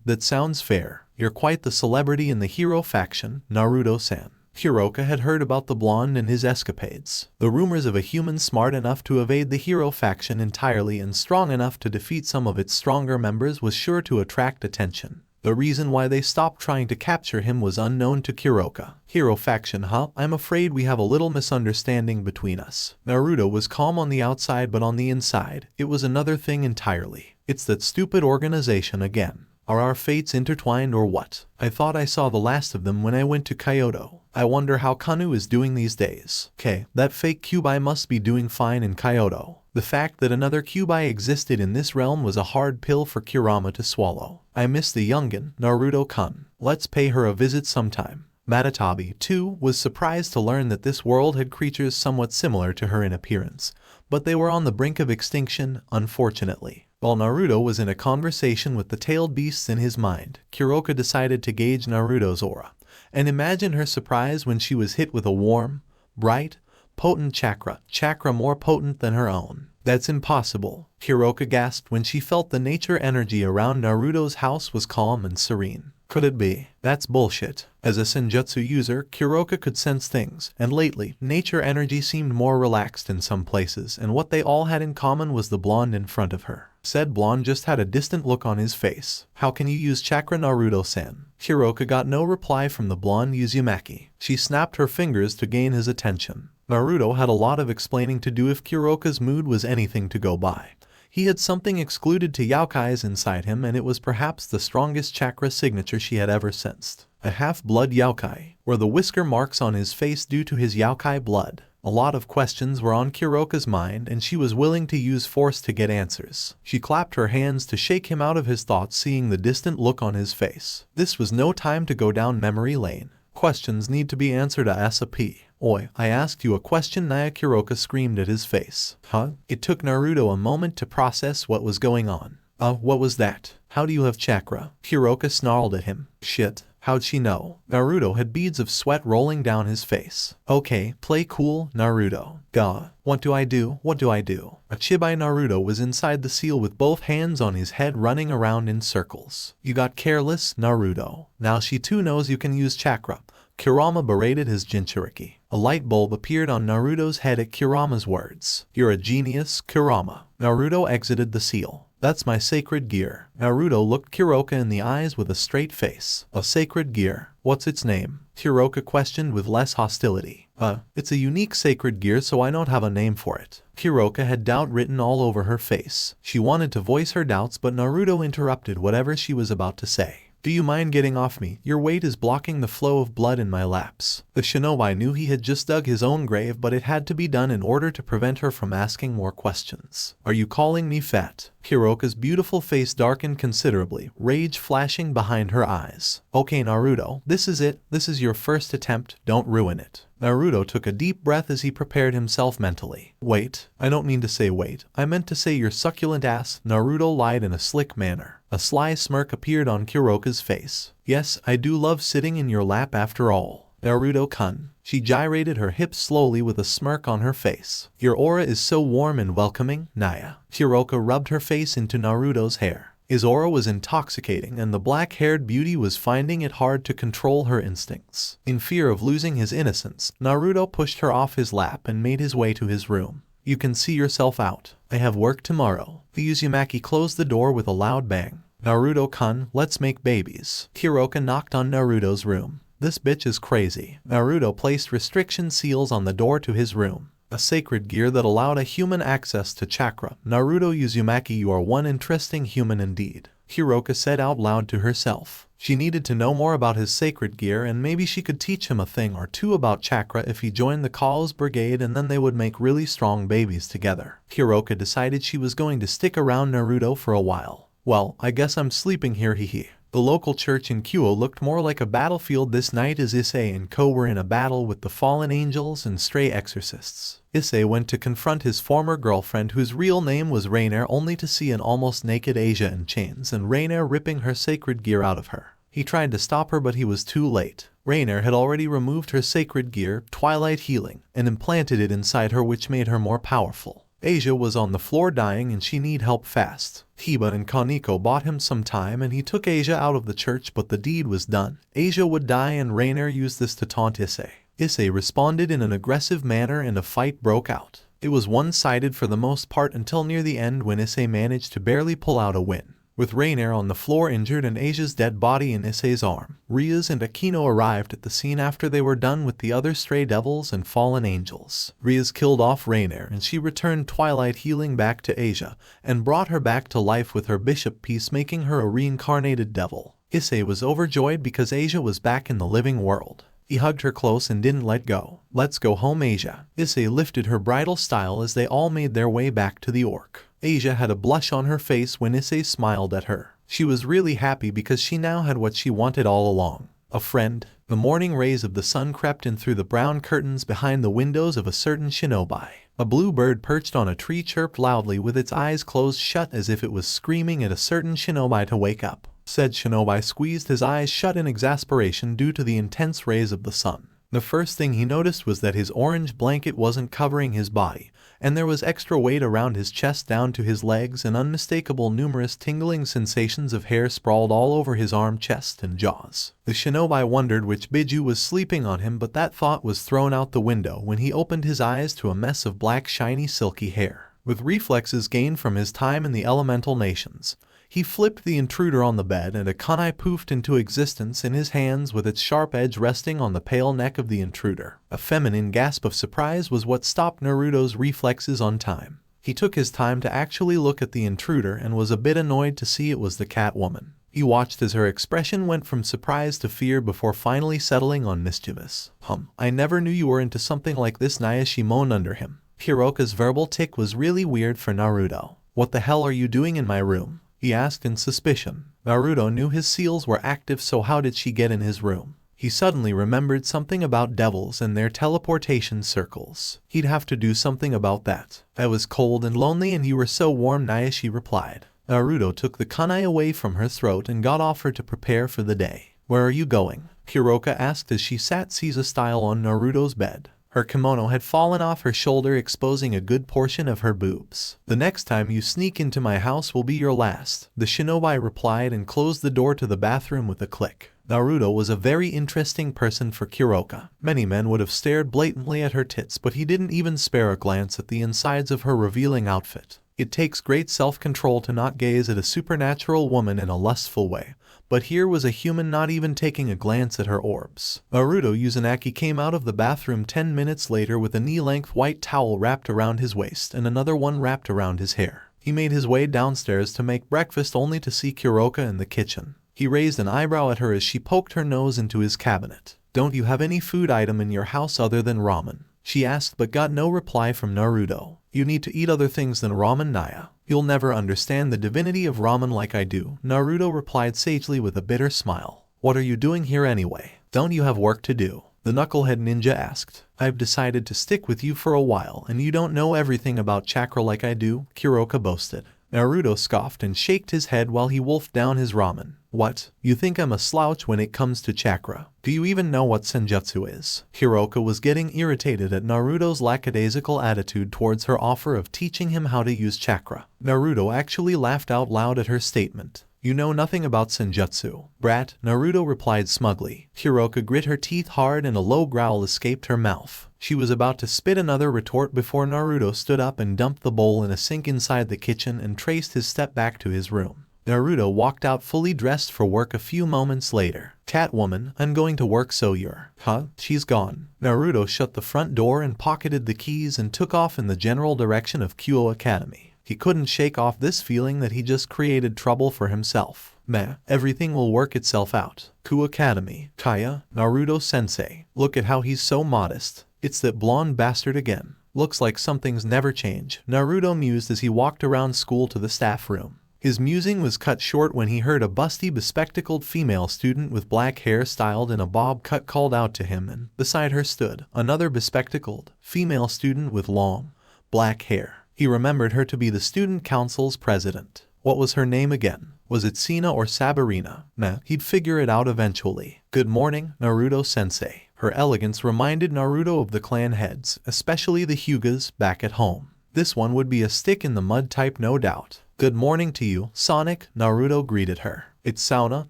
That sounds fair. You're quite the celebrity in the hero faction, Naruto-san. Kuroka had heard about the blonde and his escapades. The rumors of a human smart enough to evade the hero faction entirely and strong enough to defeat some of its stronger members was sure to attract attention. The reason why they stopped trying to capture him was unknown to Kuroka. Hero faction, huh? I'm afraid we have a little misunderstanding between us. Naruto was calm on the outside, but on the inside, it was another thing entirely. It's that stupid organization again. Are our fates intertwined or what? I thought I saw the last of them when I went to Kyoto. I wonder how Kanu is doing these days. That fake Kyuubi must be doing fine in Kyoto. The fact that another Kyuubi existed in this realm was a hard pill for Kurama to swallow. I miss the youngin, Naruto-kun. Let's pay her a visit sometime. Matatabi, too, was surprised to learn that this world had creatures somewhat similar to her in appearance, but they were on the brink of extinction, unfortunately. While Naruto was in a conversation with the tailed beasts in his mind, Kuroka decided to gauge Naruto's aura, and imagine her surprise when she was hit with a warm, bright, potent chakra more potent than her own. That's impossible, Kuroka gasped when she felt the nature energy around Naruto's house was calm and serene. Could it be? That's bullshit. As a senjutsu user, Kuroka could sense things, and lately, nature energy seemed more relaxed in some places, and what they all had in common was the blonde in front of her. Said blonde just had a distant look on his face. How can you use chakra, Naruto-san? Kuroka got no reply from the blonde Uzumaki. She snapped her fingers to gain his attention. Naruto had a lot of explaining to do if Kuroka's mood was anything to go by. He had something excluded to Yaokai's inside him, and it was perhaps the strongest chakra signature she had ever sensed. A half-blood Yaokai, were the whisker marks on his face due to his Yaokai blood. A lot of questions were on Kuroka's mind, and she was willing to use force to get answers. She clapped her hands to shake him out of his thoughts, seeing the distant look on his face. This was no time to go down memory lane. Questions need to be answered ASAP. Oi, I asked you a question, Naya, Kuroka screamed at his face. Huh? It took Naruto a moment to process what was going on. What was that? How do you have chakra? Kuroka snarled at him. Shit. How'd she know? Naruto had beads of sweat rolling down his face. Okay, play cool, Naruto. Gah. What do I do? What do I do? Chibai Naruto was inside the seal with both hands on his head, running around in circles. You got careless, Naruto. Now she too knows you can use chakra. Kurama berated his Jinchuriki. A light bulb appeared on Naruto's head at Kurama's words. You're a genius, Kurama. Naruto exited the seal. That's my sacred gear. Naruto looked Kuroka in the eyes with a straight face. A sacred gear? What's its name? Kuroka questioned with less hostility. It's a unique sacred gear, so I don't have a name for it. Kuroka had doubt written all over her face. She wanted to voice her doubts, but Naruto interrupted whatever she was about to say. Do you mind getting off me? Your weight is blocking the flow of blood in my laps. The shinobi knew he had just dug his own grave, but it had to be done in order to prevent her from asking more questions. Are you calling me fat? Kuroka's beautiful face darkened considerably, rage flashing behind her eyes. Okay, Naruto, this is it. This is your first attempt. Don't ruin it. Naruto took a deep breath as he prepared himself mentally. Wait, I don't mean to say wait. I meant to say your succulent ass. Naruto lied in a slick manner. A sly smirk appeared on Kuroka's face. Yes, I do love sitting in your lap after all. Naruto-kun. She gyrated her hips slowly with a smirk on her face. Your aura is so warm and welcoming, Naya. Kuroka rubbed her face into Naruto's hair. His aura was intoxicating, and the black-haired beauty was finding it hard to control her instincts. In fear of losing his innocence, Naruto pushed her off his lap and made his way to his room. You can see yourself out. I have work tomorrow. The Uzumaki closed the door with a loud bang. Naruto-kun, let's make babies. Kuroka knocked on Naruto's room. This bitch is crazy. Naruto placed restriction seals on the door to his room. A sacred gear that allowed a human access to chakra. Naruto Uzumaki, you are one interesting human indeed. Kuroka said out loud to herself. She needed to know more about his sacred gear, and maybe she could teach him a thing or two about chakra if he joined the Kao's brigade, and then they would make really strong babies together. Kuroka decided she was going to stick around Naruto for a while. Well, I guess I'm sleeping here, hehe. The local church in Kyoto looked more like a battlefield this night as Issei and Ko were in a battle with the fallen angels and stray exorcists. Issei went to confront his former girlfriend, whose real name was Rainer, only to see an almost naked Asia in chains and Rainer ripping her sacred gear out of her. He tried to stop her, but he was too late. Rainer had already removed her sacred gear, Twilight Healing, and implanted it inside her, which made her more powerful. Asia was on the floor dying and she needed help fast. Hiba and Koneko bought him some time and he took Asia out of the church, but the deed was done. Asia would die and Rainer used this to taunt Issei. Issei responded in an aggressive manner and a fight broke out. It was one-sided for the most part until near the end, when Issei managed to barely pull out a win. With Rainer on the floor injured and Asia's dead body in Issei's arm, Rias and Akeno arrived at the scene after they were done with the other stray devils and fallen angels. Rias killed off Rainer and she returned Twilight Healing back to Asia and brought her back to life with her bishop piece, making her a reincarnated devil. Issei was overjoyed because Asia was back in the living world. He hugged her close and didn't let go. Let's go home, Asia. Issei lifted her bridal style as they all made their way back to the orc. Asia had a blush on her face when Issei smiled at her. She was really happy because she now had what she wanted all along. A friend. The morning rays of the sun crept in through the brown curtains behind the windows of a certain shinobi. A blue bird perched on a tree chirped loudly with its eyes closed shut as if it was screaming at a certain shinobi to wake up. Said shinobi squeezed his eyes shut in exasperation due to the intense rays of the sun. The first thing he noticed was that his orange blanket wasn't covering his body, and there was extra weight around his chest down to his legs and unmistakable numerous tingling sensations of hair sprawled all over his arm, chest, and jaws. The shinobi wondered which Biju was sleeping on him, but that thought was thrown out the window when he opened his eyes to a mess of black shiny silky hair. With reflexes gained from his time in the elemental nations, he flipped the intruder on the bed and a kunai poofed into existence in his hands with its sharp edge resting on the pale neck of the intruder. A feminine gasp of surprise was what stopped Naruto's reflexes on time. He took his time to actually look at the intruder and was a bit annoyed to see it was the cat woman. He watched as her expression went from surprise to fear before finally settling on mischievous. I never knew you were into something like this, Naya, she moaned under him. Hiroka's verbal tick was really weird for Naruto. What the hell are you doing in my room? He asked in suspicion. Naruto knew his seals were active, so how did she get in his room? He suddenly remembered something about devils and their teleportation circles. He'd have to do something about that. I was cold and lonely and you were so warm, Naya, she replied. Naruto took the kunai away from her throat and got off her to prepare for the day. Where are you going? Hiroka asked as she sat Caesar style on Naruto's bed. Her kimono had fallen off her shoulder, exposing a good portion of her boobs. The next time you sneak into my house will be your last, the shinobi replied and closed the door to the bathroom with a click. Naruto was a very interesting person for Hiroka. Many men would have stared blatantly at her tits, but he didn't even spare a glance at the insides of her revealing outfit. It takes great self-control to not gaze at a supernatural woman in a lustful way, but here was a human not even taking a glance at her orbs. Naruto Uzumaki came out of the bathroom 10 minutes later with a knee-length white towel wrapped around his waist and another one wrapped around his hair. He made his way downstairs to make breakfast only to see Hiroka in the kitchen. He raised an eyebrow at her as she poked her nose into his cabinet. Don't you have any food item in your house other than ramen? She asked but got no reply from Naruto. You need to eat other things than ramen, Naya. You'll never understand the divinity of ramen like I do, Naruto replied sagely with a bitter smile. What are you doing here anyway? Don't you have work to do? The knucklehead ninja asked. I've decided to stick with you for a while and you don't know everything about chakra like I do, Hiroka boasted. Naruto scoffed and shaked his head while he wolfed down his ramen. What? You think I'm a slouch when it comes to chakra? Do you even know what senjutsu is? Hiroka was getting irritated at Naruto's lackadaisical attitude towards her offer of teaching him how to use chakra. Naruto actually laughed out loud at her statement. You know nothing about senjutsu, brat, Naruto replied smugly. Hiroka grit her teeth hard and a low growl escaped her mouth. She was about to spit another retort before Naruto stood up and dumped the bowl in a sink inside the kitchen and traced his step back to his room. Naruto walked out fully dressed for work a few moments later. Catwoman, I'm going to work, so you're... Huh? She's gone. Naruto shut the front door and pocketed the keys and took off in the general direction of Kyo Academy. He couldn't shake off this feeling that he just created trouble for himself. Meh, everything will work itself out. Kyo Academy. Kaya, Naruto-sensei. Look at how he's so modest. It's that blonde bastard again. Looks like something's never changed, Naruto mused as he walked around school to the staff room. His musing was cut short when he heard a busty, bespectacled female student with black hair styled in a bob cut called out to him, and beside her stood another bespectacled female student with long, black hair. He remembered her to be the student council's president. What was her name again? Was it Sina or Sabrina? Meh, he'd figure it out eventually. Good morning, Naruto-sensei. Her elegance reminded Naruto of the clan heads, especially the Hyugas, back at home. This one would be a stick in the mud type, no doubt. Good morning to you, Sonic, Naruto greeted her. It's Sauna,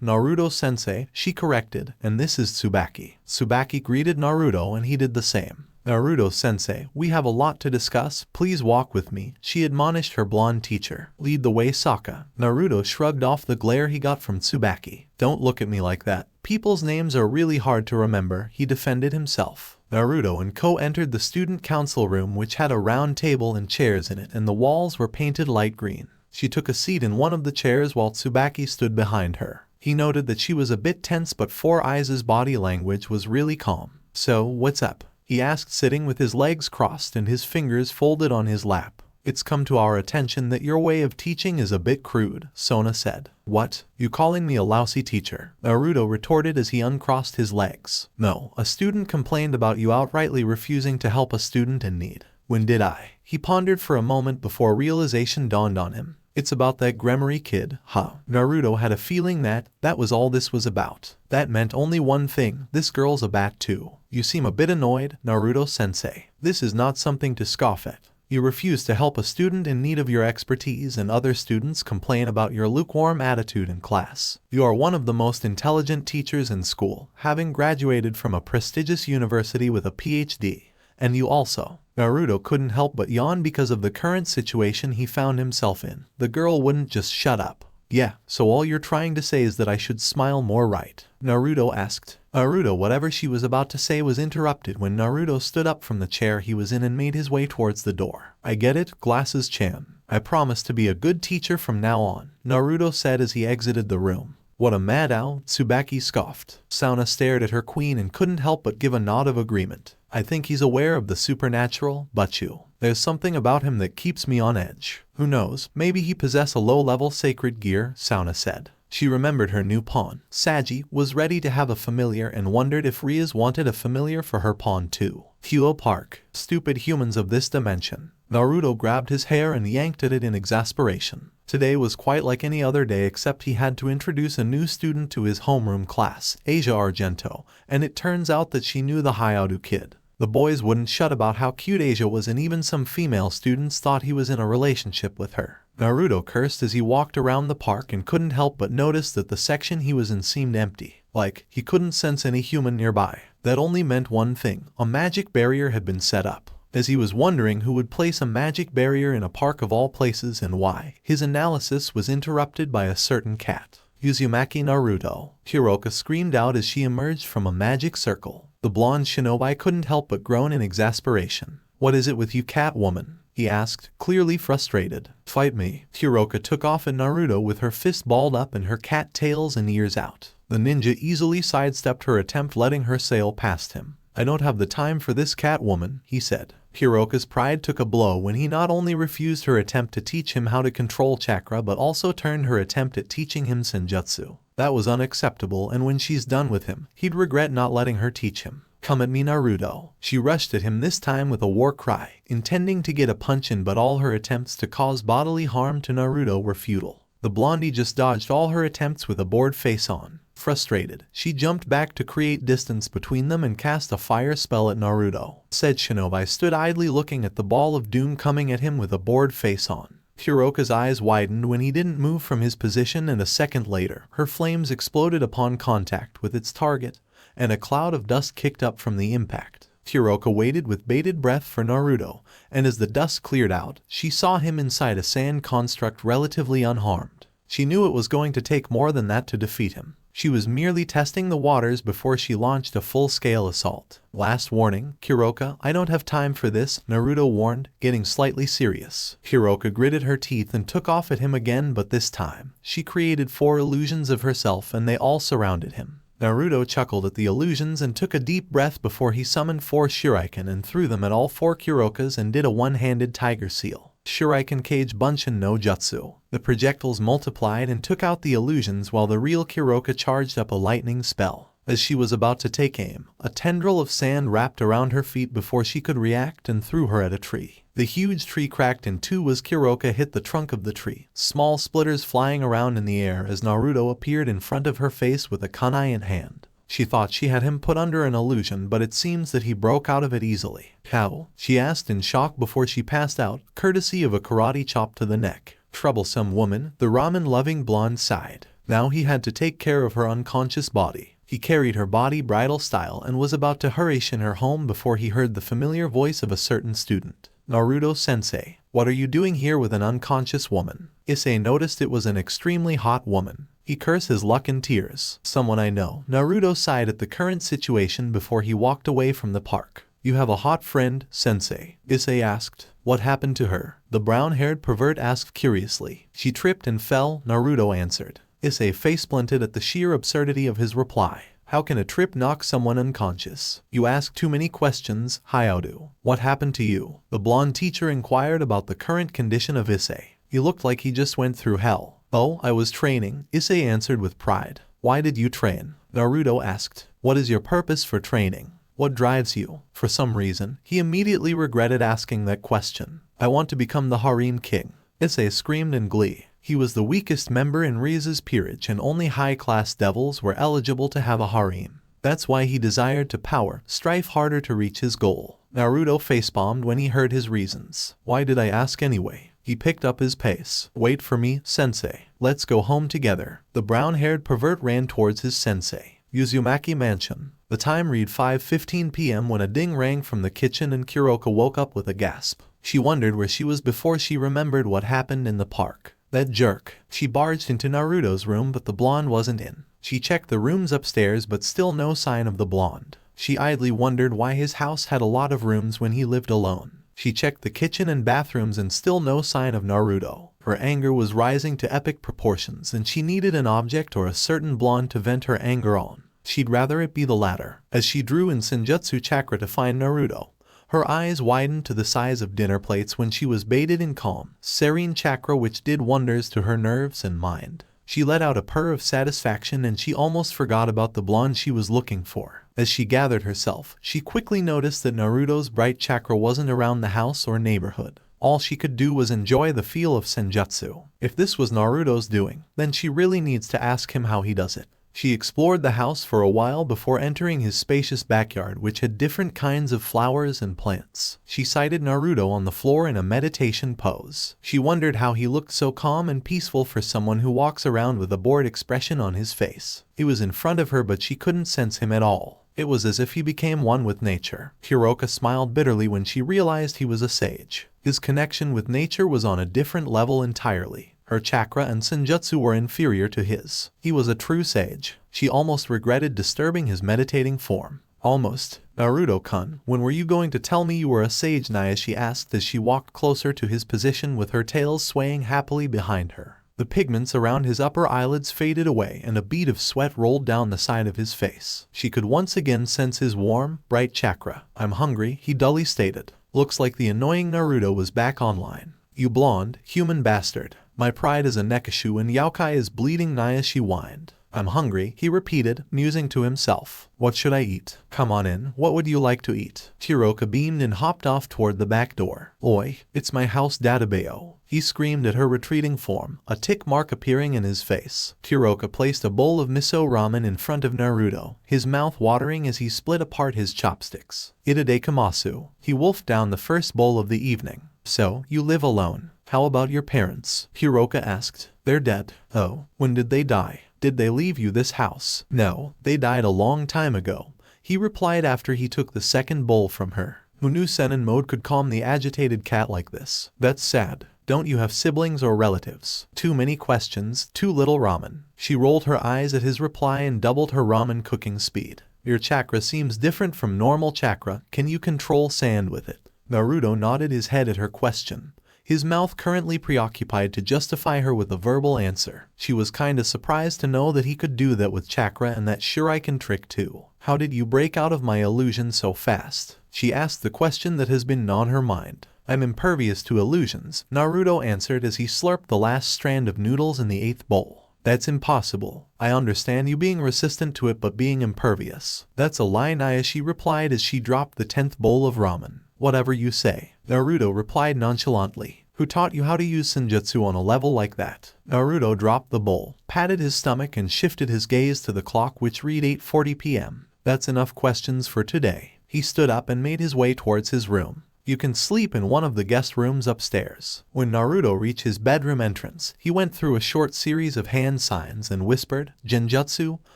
Naruto-sensei, she corrected, and this is Tsubaki. Tsubaki greeted Naruto and he did the same. Naruto-sensei, we have a lot to discuss, please walk with me, she admonished her blonde teacher. Lead the way, Sokka. Naruto shrugged off the glare he got from Tsubaki. Don't look at me like that. People's names are really hard to remember, he defended himself. Naruto and Ko entered the student council room, which had a round table and chairs in it, and the walls were painted light green. She took a seat in one of the chairs while Tsubaki stood behind her. He noted that she was a bit tense, but Four Eyes' body language was really calm. So, what's up? He asked, sitting with his legs crossed and his fingers folded on his lap. It's come to our attention that your way of teaching is a bit crude, Sona said. What? You calling me a lousy teacher? Naruto retorted as he uncrossed his legs. No, a student complained about you outrightly refusing to help a student in need. When did I? He pondered for a moment before realization dawned on him. It's about that Gremory kid, huh? Naruto had a feeling that was all this was about. That meant only one thing, this girl's a bat too. You seem a bit annoyed, Naruto-sensei. This is not something to scoff at. You refuse to help a student in need of your expertise and other students complain about your lukewarm attitude in class. You are one of the most intelligent teachers in school, having graduated from a prestigious university with a PhD. And you also. Naruto couldn't help but yawn because of the current situation he found himself in. The girl wouldn't just shut up. Yeah, so all you're trying to say is that I should smile more, right? Naruto asked. Whatever she was about to say was interrupted when Naruto stood up from the chair he was in and made his way towards the door. I get it, Glasses-chan. I promise to be a good teacher from now on, Naruto said as he exited the room. What a mad owl, Tsubaki scoffed. Sauna stared at her queen and couldn't help but give a nod of agreement. I think he's aware of the supernatural, but there's something about him that keeps me on edge. Who knows, maybe he possesses a low-level sacred gear, Sauna said. She remembered her new pawn. Saji was ready to have a familiar and wondered if Rias wanted a familiar for her pawn too. Huo Park. Stupid humans of this dimension. Naruto grabbed his hair and yanked at it in exasperation. Today was quite like any other day except he had to introduce a new student to his homeroom class, Asia Argento, and it turns out that she knew the Hyaru kid. The boys wouldn't shut about how cute Asia was and even some female students thought he was in a relationship with her. Naruto cursed as he walked around the park and couldn't help but notice that the section he was in seemed empty. Like, he couldn't sense any human nearby. That only meant one thing, a magic barrier had been set up. As he was wondering who would place a magic barrier in a park of all places and why, his analysis was interrupted by a certain cat. Uzumaki Naruto. Hiroka screamed out as she emerged from a magic circle. The blonde shinobi couldn't help but groan in exasperation. What is it with you, Catwoman? He asked, clearly frustrated. Fight me. Hiroka took off at Naruto with her fist balled up and her cat tails and ears out. The ninja easily sidestepped her attempt, letting her sail past him. I don't have the time for this, Catwoman, he said. Hiroka's pride took a blow when he not only refused her attempt to teach him how to control chakra but also turned her attempt at teaching him senjutsu. That was unacceptable, and when she's done with him, he'd regret not letting her teach him. Come at me, Naruto. She rushed at him, this time with a war cry, intending to get a punch in, but all her attempts to cause bodily harm to Naruto were futile. The blondie just dodged all her attempts with a bored face on. Frustrated, she jumped back to create distance between them and cast a fire spell at Naruto. Said shinobi stood idly looking at the ball of doom coming at him with a bored face on. Hiroka's eyes widened when he didn't move from his position, and a second later, her flames exploded upon contact with its target, and a cloud of dust kicked up from the impact. Hiroka waited with bated breath for Naruto, and as the dust cleared out, she saw him inside a sand construct relatively unharmed. She knew it was going to take more than that to defeat him. She was merely testing the waters before she launched a full-scale assault. Last warning, Hiroka, I don't have time for this, Naruto warned, getting slightly serious. Hiroka gritted her teeth and took off at him again, but this time, she created 4 illusions of herself and they all surrounded him. Naruto chuckled at the illusions and took a deep breath before he summoned 4 shuriken and threw them at all 4 Hirokas and did a one-handed tiger seal. Shuriken Kage Bunshin no Jutsu. The projectiles multiplied and took out the illusions while the real Hiroka charged up a lightning spell. As she was about to take aim, a tendril of sand wrapped around her feet before she could react and threw her at a tree. The huge tree cracked in two as Hiroka hit the trunk of the tree, small splitters flying around in the air as Naruto appeared in front of her face with a kunai in hand. She thought she had him put under an illusion, but it seems that he broke out of it easily. How? She asked in shock before she passed out, courtesy of a karate chop to the neck. Troublesome woman, the ramen-loving blonde sighed. Now he had to take care of her unconscious body. He carried her body bridal style and was about to hurry in her home before he heard the familiar voice of a certain student. Naruto-sensei, what are you doing here with an unconscious woman? Issei noticed it was an extremely hot woman. He cursed his luck in tears. Someone I know. Naruto sighed at the current situation before he walked away from the park. You have a hot friend, sensei? Issei asked. What happened to her? The brown-haired pervert asked curiously. She tripped and fell, Naruto answered. Issei face-planted at the sheer absurdity of his reply. How can a trip knock someone unconscious? You ask too many questions, Hyaru. What happened to you? The blonde teacher inquired about the current condition of Issei. He looked like he just went through hell. Oh, I was training, Issei answered with pride. Why did you train? Naruto asked. What is your purpose for training? What drives you? For some reason, he immediately regretted asking that question. I want to become the harem king. Issei screamed in glee. He was the weakest member in Rias's peerage and only high-class devils were eligible to have a harem. That's why he desired to strive harder to reach his goal. Naruto facepalmed when he heard his reasons. Why did I ask anyway? He picked up his pace. Wait for me, sensei. Let's go home together. The brown-haired pervert ran towards his sensei. Uzumaki Mansion. The time read 5:15 p.m. when a ding rang from the kitchen and Kuroka woke up with a gasp. She wondered where she was before she remembered what happened in the park. That jerk. She barged into Naruto's room but the blonde wasn't in. She checked the rooms upstairs but still no sign of the blonde. She idly wondered why his house had a lot of rooms when he lived alone. She checked the kitchen and bathrooms and still no sign of Naruto. Her anger was rising to epic proportions and she needed an object or a certain blonde to vent her anger on. She'd rather it be the latter. As she drew in Senjutsu chakra to find Naruto, her eyes widened to the size of dinner plates when she was bathed in calm, serene chakra which did wonders to her nerves and mind. She let out a purr of satisfaction and she almost forgot about the blonde she was looking for. As she gathered herself, she quickly noticed that Naruto's bright chakra wasn't around the house or neighborhood. All she could do was enjoy the feel of Senjutsu. If this was Naruto's doing, then she really needs to ask him how he does it. She explored the house for a while before entering his spacious backyard which had different kinds of flowers and plants. She sighted Naruto on the floor in a meditation pose. She wondered how he looked so calm and peaceful for someone who walks around with a bored expression on his face. He was in front of her but she couldn't sense him at all. It was as if he became one with nature. Kuroka smiled bitterly when she realized he was a sage. His connection with nature was on a different level entirely. Her chakra and senjutsu were inferior to his. He was a true sage. She almost regretted disturbing his meditating form. Almost. Naruto-kun, when were you going to tell me you were a sage, Naya? She asked as she walked closer to his position with her tail swaying happily behind her. The pigments around his upper eyelids faded away and a bead of sweat rolled down the side of his face. She could once again sense his warm, bright chakra. I'm hungry, he dully stated. Looks like the annoying Naruto was back online. You blonde, human bastard. My pride is a nekashu and Yaokai is bleeding, Naya, she whined. I'm hungry, he repeated, musing to himself. What should I eat? Come on in, what would you like to eat? Kuroka beamed and hopped off toward the back door. Oi, it's my house, Databeo. He screamed at her retreating form, a tick mark appearing in his face. Kuroka placed a bowl of miso ramen in front of Naruto, his mouth watering as he split apart his chopsticks. Itadekamasu. He wolfed down the first bowl of the evening. So, you live alone. How about your parents? Kuroka asked. They're dead. Oh, when did they die? Did they leave you this house? No, they died a long time ago, he replied after he took the second bowl from her. Who knew Senin mode could calm the agitated cat like this? That's sad. Don't you have siblings or relatives? Too many questions, too little ramen. She rolled her eyes at his reply and doubled her ramen cooking speed. Your chakra seems different from normal chakra. Can you control sand with it? Naruto nodded his head at her question, his mouth currently preoccupied to justify her with a verbal answer. She was kinda surprised to know that he could do that with chakra and that shuriken trick too. How did you break out of my illusion so fast? She asked the question that has been on her mind. I'm impervious to illusions, Naruto answered as he slurped the last strand of noodles in the 8th bowl. That's impossible. I understand you being resistant to it but being impervious. That's a lie, Naya, she replied as she dropped the 10th bowl of ramen. Whatever you say, Naruto replied nonchalantly. Who taught you how to use senjutsu on a level like that? Naruto dropped the bowl, patted his stomach and shifted his gaze to the clock which read 8:40 p.m. That's enough questions for today. He stood up and made his way towards his room. You can sleep in one of the guest rooms upstairs. When Naruto reached his bedroom entrance, he went through a short series of hand signs and whispered, Genjutsu,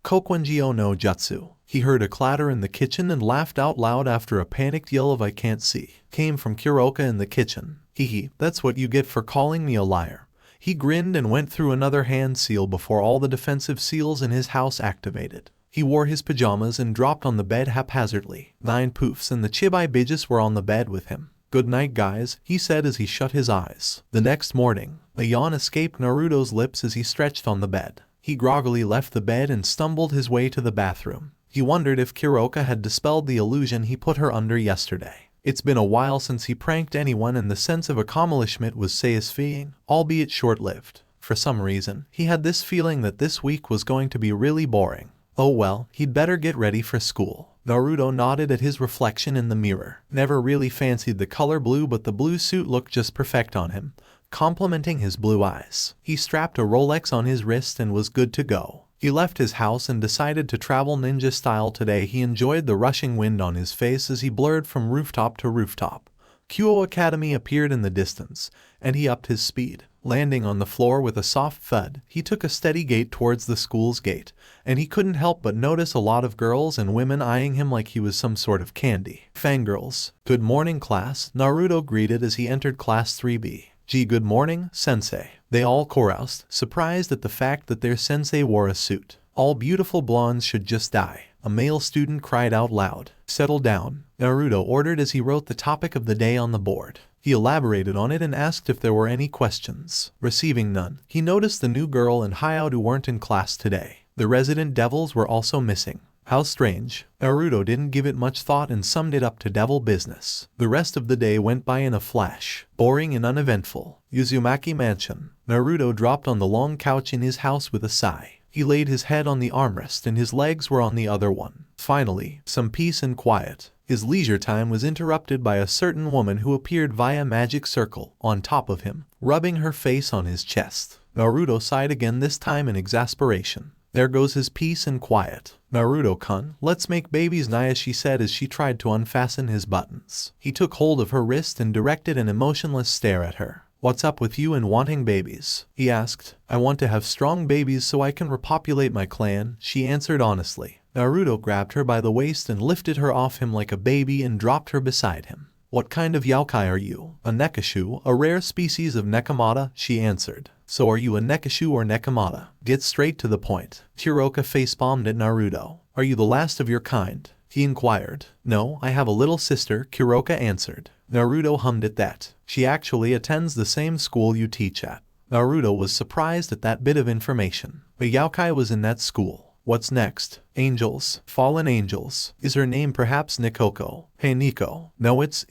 Kokwenjio no Jutsu. He heard a clatter in the kitchen and laughed out loud after a panicked yell of I can't see came from Kuroka in the kitchen. Hehe, that's what you get for calling me a liar. He grinned and went through another hand seal before all the defensive seals in his house activated. He wore his pajamas and dropped on the bed haphazardly. 9 poofs and the Chibai Bijis were on the bed with him. Good night, guys, he said as he shut his eyes. The next morning, a yawn escaped Naruto's lips as he stretched on the bed. He groggily left the bed and stumbled his way to the bathroom. He wondered if Kuroka had dispelled the illusion he put her under yesterday. It's been a while since he pranked anyone and the sense of accomplishment was satisfying, albeit short-lived. For some reason, he had this feeling that this week was going to be really boring. Oh well, he'd better get ready for school. Naruto nodded at his reflection in the mirror. Never really fancied the color blue, but the blue suit looked just perfect on him, complementing his blue eyes. He strapped a Rolex on his wrist and was good to go. He left his house and decided to travel ninja style today. He enjoyed the rushing wind on his face as he blurred from rooftop to rooftop. Kyoto Academy appeared in the distance, and he upped his speed. Landing on the floor with a soft thud, he took a steady gait towards the school's gate, and he couldn't help but notice a lot of girls and women eyeing him like he was some sort of candy. Fangirls. Good morning, class, Naruto greeted as he entered class 3B. Gee, good morning, sensei. They all chorused, surprised at the fact that their sensei wore a suit. All beautiful blondes should just die. A male student cried out loud. Settle down, Naruto ordered as he wrote the topic of the day on the board. He elaborated on it and asked if there were any questions. Receiving none, he noticed the new girl and Hayato weren't in class today. The resident devils were also missing. How strange. Naruto didn't give it much thought and summed it up to devil business. The rest of the day went by in a flash. Boring and uneventful. Uzumaki Mansion. Naruto dropped on the long couch in his house with a sigh. He laid his head on the armrest and his legs were on the other one. Finally, some peace and quiet. His leisure time was interrupted by a certain woman who appeared via magic circle on top of him, rubbing her face on his chest. Naruto sighed again, this time in exasperation. There goes his peace and quiet. Naruto-kun, let's make babies nice, she said as she tried to unfasten his buttons. He took hold of her wrist and directed an emotionless stare at her. What's up with you and wanting babies? He asked. I want to have strong babies so I can repopulate my clan, she answered honestly. Naruto grabbed her by the waist and lifted her off him like a baby and dropped her beside him. What kind of yokai are you? A nekashu, a rare species of nekomata, she answered. So are you a nekashu or nekomata? Get straight to the point. Hiroka facepalmed at Naruto. Are you the last of your kind? He inquired. No, I have a little sister, Hiroka answered. Naruto hummed at that. She actually attends the same school you teach at. Naruto was surprised at that bit of information. A yokai was in that school. What's next? Angels. Fallen angels. Is her name perhaps Nikoko? Hey Nico. No, it's.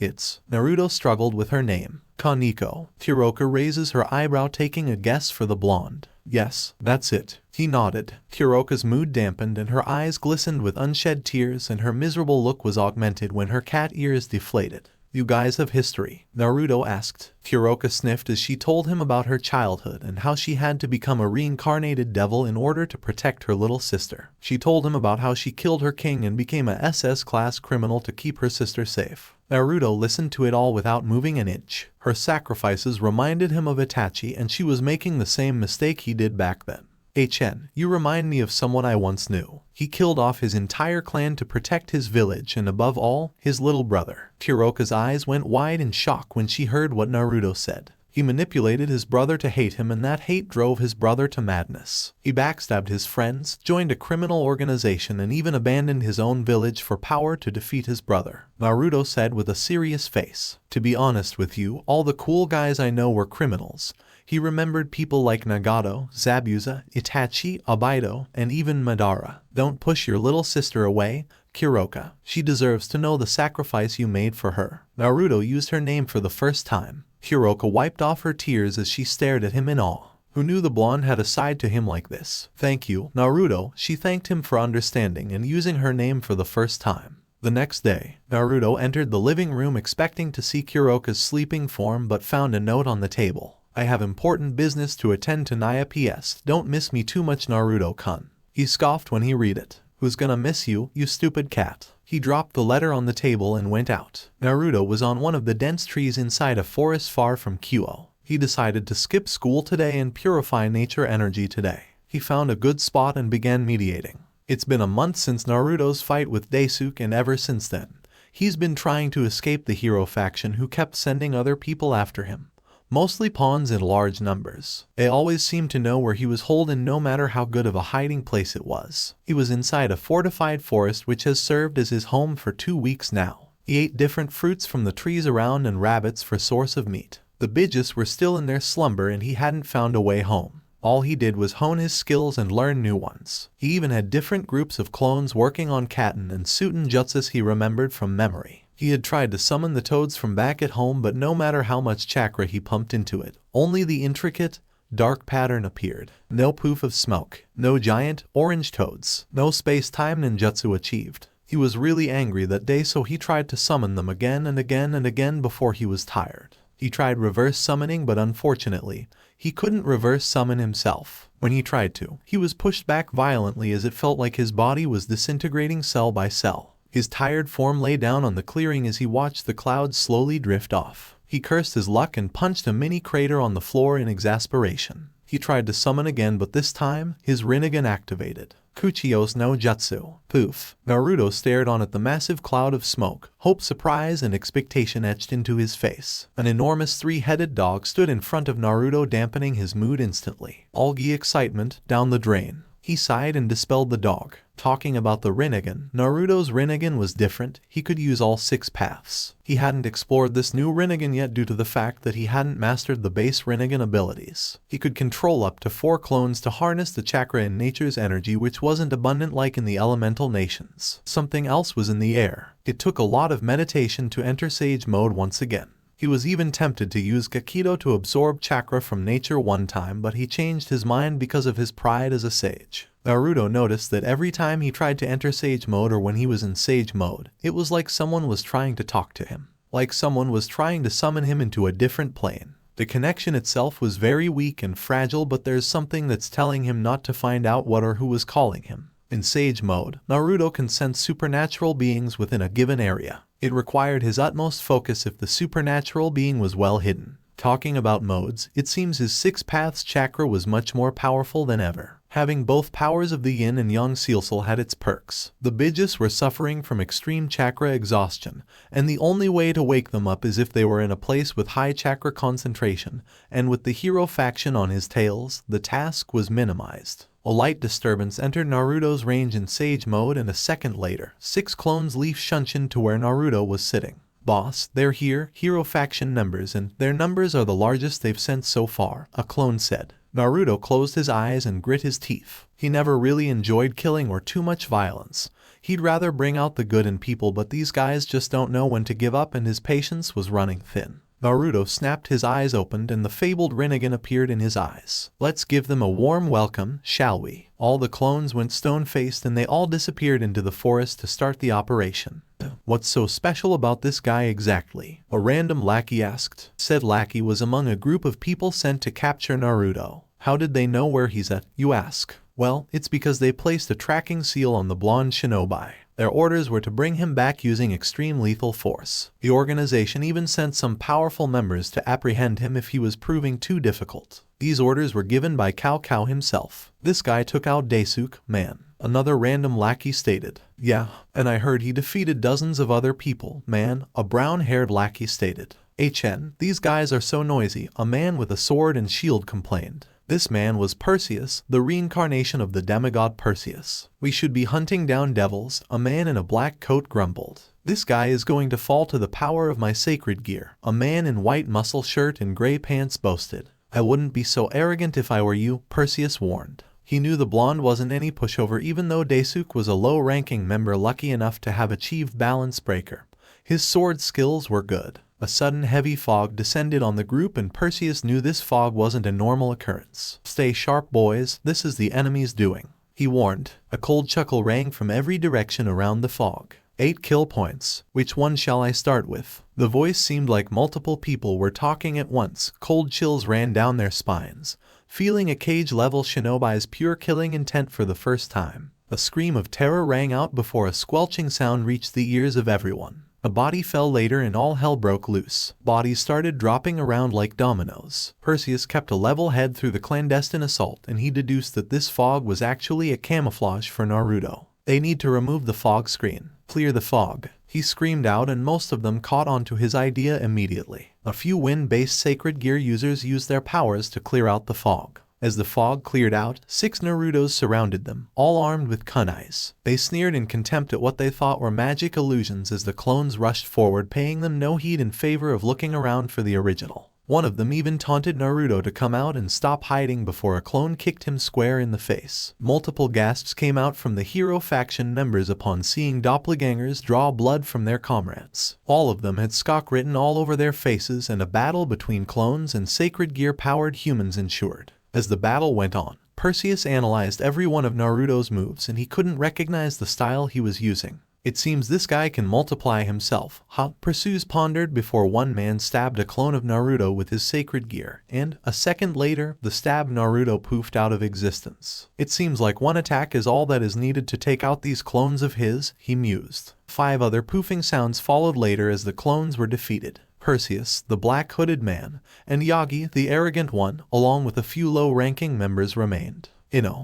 Naruto struggled with her name. Koneko. Hiroka raises her eyebrow, taking a guess for the blonde. Yes, that's it. He nodded. Hiroka's mood dampened and her eyes glistened with unshed tears, and her miserable look was augmented when her cat ears deflated. You guys have history? Naruto asked. Hiroka sniffed as she told him about her childhood and how she had to become a reincarnated devil in order to protect her little sister. She told him about how she killed her king and became a SS-class criminal to keep her sister safe. Naruto listened to it all without moving an inch. Her sacrifices reminded him of Itachi, and she was making the same mistake he did back then. HN, you remind me of someone I once knew. He killed off his entire clan to protect his village and above all, his little brother. Hiroka's eyes went wide in shock when she heard what Naruto said. He manipulated his brother to hate him, and that hate drove his brother to madness. He backstabbed his friends, joined a criminal organization, and even abandoned his own village for power to defeat his brother. Naruto said with a serious face. To be honest with you, all the cool guys I know were criminals. He remembered people like Nagato, Zabuza, Itachi, Obaido, and even Madara. Don't push your little sister away, Hiroka. She deserves to know the sacrifice you made for her. Naruto used her name for the first time. Hiroka wiped off her tears as she stared at him in awe. Who knew the blonde had a side to him like this? Thank you, Naruto. She thanked him for understanding and using her name for the first time. The next day, Naruto entered the living room expecting to see Hiroka's sleeping form, but found a note on the table. I have important business to attend to, Naya. PS. Don't miss me too much, Naruto-kun. He scoffed when he read it. Who's gonna miss you, you stupid cat? He dropped the letter on the table and went out. Naruto was on one of the dense trees inside a forest far from Kyoto. He decided to skip school today and purify nature energy today. He found a good spot and began meditating. It's been a month since Naruto's fight with Daisuke, and ever since then, he's been trying to escape the hero faction who kept sending other people after him. Mostly pawns in large numbers. They always seemed to know where he was holden, no matter how good of a hiding place it was. He was inside a fortified forest which has served as his home for 2 weeks now. He ate different fruits from the trees around and rabbits for source of meat. The Bijis were still in their slumber and he hadn't found a way home. All he did was hone his skills and learn new ones. He even had different groups of clones working on Katen and Suten jutsus he remembered from memory. He had tried to summon the toads from back at home, but no matter how much chakra he pumped into it, only the intricate, dark pattern appeared. No poof of smoke, no giant, orange toads, no space-time ninjutsu achieved. He was really angry that day, so he tried to summon them again and again and again before he was tired. He tried reverse summoning, but unfortunately, he couldn't reverse summon himself. When he tried to, he was pushed back violently as it felt like his body was disintegrating cell by cell. His tired form lay down on the clearing as he watched the clouds slowly drift off. He cursed his luck and punched a mini crater on the floor in exasperation. He tried to summon again, but this time, his Rinnegan activated. Kuchiyos no Jutsu. Poof. Naruto stared on at the massive cloud of smoke. Hope, surprise, and expectation etched into his face. An enormous three-headed dog stood in front of Naruto, dampening his mood instantly. Algae excitement, down the drain. He sighed and dispelled the dog. Talking about the Rinnegan, Naruto's Rinnegan was different. He could use all 6 paths. He hadn't explored this new Rinnegan yet due to the fact that he hadn't mastered the base Rinnegan abilities. He could control up to 4 clones to harness the chakra in nature's energy, which wasn't abundant like in the elemental nations. Something else was in the air. It took a lot of meditation to enter Sage mode once again. He was even tempted to use Gakido to absorb chakra from nature one time, but he changed his mind because of his pride as a sage. Naruto noticed that every time he tried to enter Sage mode or when he was in Sage mode, it was like someone was trying to talk to him. Like someone was trying to summon him into a different plane. The connection itself was very weak and fragile, but there's something that's telling him not to find out what or who was calling him. In Sage mode, Naruto can sense supernatural beings within a given area. It required his utmost focus if the supernatural being was well hidden. Talking about modes, it seems his 6 paths chakra was much more powerful than ever. Having both powers of the yin and yang Sealsol had its perks. The Bijus were suffering from extreme chakra exhaustion, and the only way to wake them up is if they were in a place with high chakra concentration, and with the hero faction on his tails, the task was minimized. A light disturbance entered Naruto's range in Sage mode, and a second later, 6 clones leaf Shunshin to where Naruto was sitting. Boss, they're here, hero faction members, and their numbers are the largest they've sent so far, a clone said. Naruto closed his eyes and grit his teeth. He never really enjoyed killing or too much violence. He'd rather bring out the good in people, but these guys just don't know when to give up, and his patience was running thin. Naruto snapped, his eyes opened, and the fabled Rinnegan appeared in his eyes. Let's give them a warm welcome, shall we? All the clones went stone-faced and they all disappeared into the forest to start the operation. What's so special about this guy exactly? A random lackey asked. Said lackey was among a group of people sent to capture Naruto. How did they know where he's at, you ask? Well, it's because they placed a tracking seal on the blonde shinobi. Their orders were to bring him back using extreme lethal force. The organization even sent some powerful members to apprehend him if he was proving too difficult. These orders were given by Cao himself. This guy took out Daisuke, man. Another random lackey stated. Yeah, and I heard he defeated dozens of other people, man, a brown-haired lackey stated. These guys are so noisy, a man with a sword and shield complained. This man was Perseus, the reincarnation of the demigod Perseus. We should be hunting down devils, a man in a black coat grumbled. This guy is going to fall to the power of my sacred gear, a man in white muscle shirt and gray pants boasted. I wouldn't be so arrogant if I were you, Perseus warned. He knew the blonde wasn't any pushover, even though Daisuke was a low-ranking member lucky enough to have achieved balance breaker. His sword skills were good. A sudden heavy fog descended on the group, and Perseus knew this fog wasn't a normal occurrence. Stay sharp, boys, this is the enemy's doing, he warned. A cold chuckle rang from every direction around the fog. 8 kill points. Which one shall I start with? The voice seemed like multiple people were talking at once. Cold chills ran down their spines. Feeling a cage-level shinobi's pure killing intent for the first time. A scream of terror rang out before a squelching sound reached the ears of everyone. A body fell later and all hell broke loose. Bodies started dropping around like dominoes. Perseus kept a level head through the clandestine assault, and he deduced that this fog was actually a camouflage for Naruto. They need to remove the fog screen. Clear the fog, he screamed out, and most of them caught on to his idea immediately. A few wind-based sacred gear users used their powers to clear out the fog. As the fog cleared out, 6 Narutos surrounded them, all armed with kunais. They sneered in contempt at what they thought were magic illusions as the clones rushed forward, paying them no heed in favor of looking around for the original. One of them even taunted Naruto to come out and stop hiding before a clone kicked him square in the face. Multiple gasps came out from the hero faction members upon seeing doppelgangers draw blood from their comrades. All of them had Skok written all over their faces, and a battle between clones and sacred gear-powered humans ensured. As the battle went on, Perseus analyzed every one of Naruto's moves, and he couldn't recognize the style he was using. It seems this guy can multiply himself. Pursues pondered before one man stabbed a clone of Naruto with his sacred gear, and, a second later, the stabbed Naruto poofed out of existence. It seems like one attack is all that is needed to take out these clones of his, he mused. 5 other poofing sounds followed later as the clones were defeated. Perseus, the black-hooded man, and Yagi, the arrogant one, along with a few low-ranking members remained.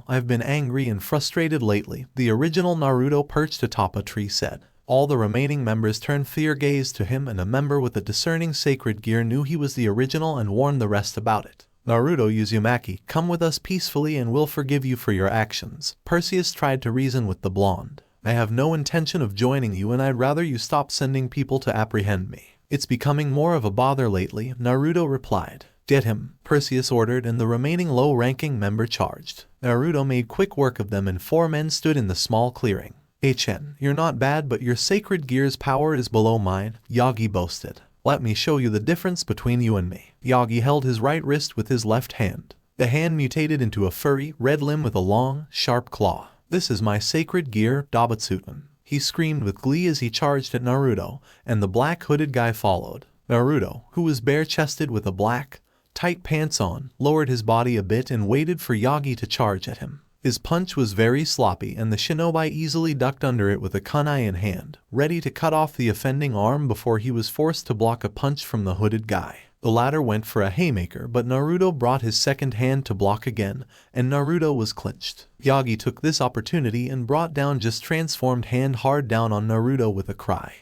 I've been angry and frustrated lately, the original Naruto perched atop a tree said. All the remaining members turned fear-gaze to him, and a member with a discerning sacred gear knew he was the original and warned the rest about it. Naruto Uzumaki, come with us peacefully and we'll forgive you for your actions. Perseus tried to reason with the blonde. I have no intention of joining you and I'd rather you stop sending people to apprehend me. It's becoming more of a bother lately, Naruto replied. Get him, Perseus ordered, and the remaining low-ranking member charged. Naruto made quick work of them and 4 men stood in the small clearing. You're not bad but your sacred gear's power is below mine, Yagi boasted. Let me show you the difference between you and me. Yagi held his right wrist with his left hand. The hand mutated into a furry, red limb with a long, sharp claw. This is my sacred gear, Dabatsuten. He screamed with glee as he charged at Naruto, and the black-hooded guy followed. Naruto, who was bare-chested with a black, tight pants on, lowered his body a bit and waited for Yagi to charge at him. His punch was very sloppy and the shinobi easily ducked under it with a kunai in hand, ready to cut off the offending arm before he was forced to block a punch from the hooded guy. The latter went for a haymaker but Naruto brought his second hand to block again, and Naruto was clinched. Yagi took this opportunity and brought down just transformed hand hard down on Naruto with a cry.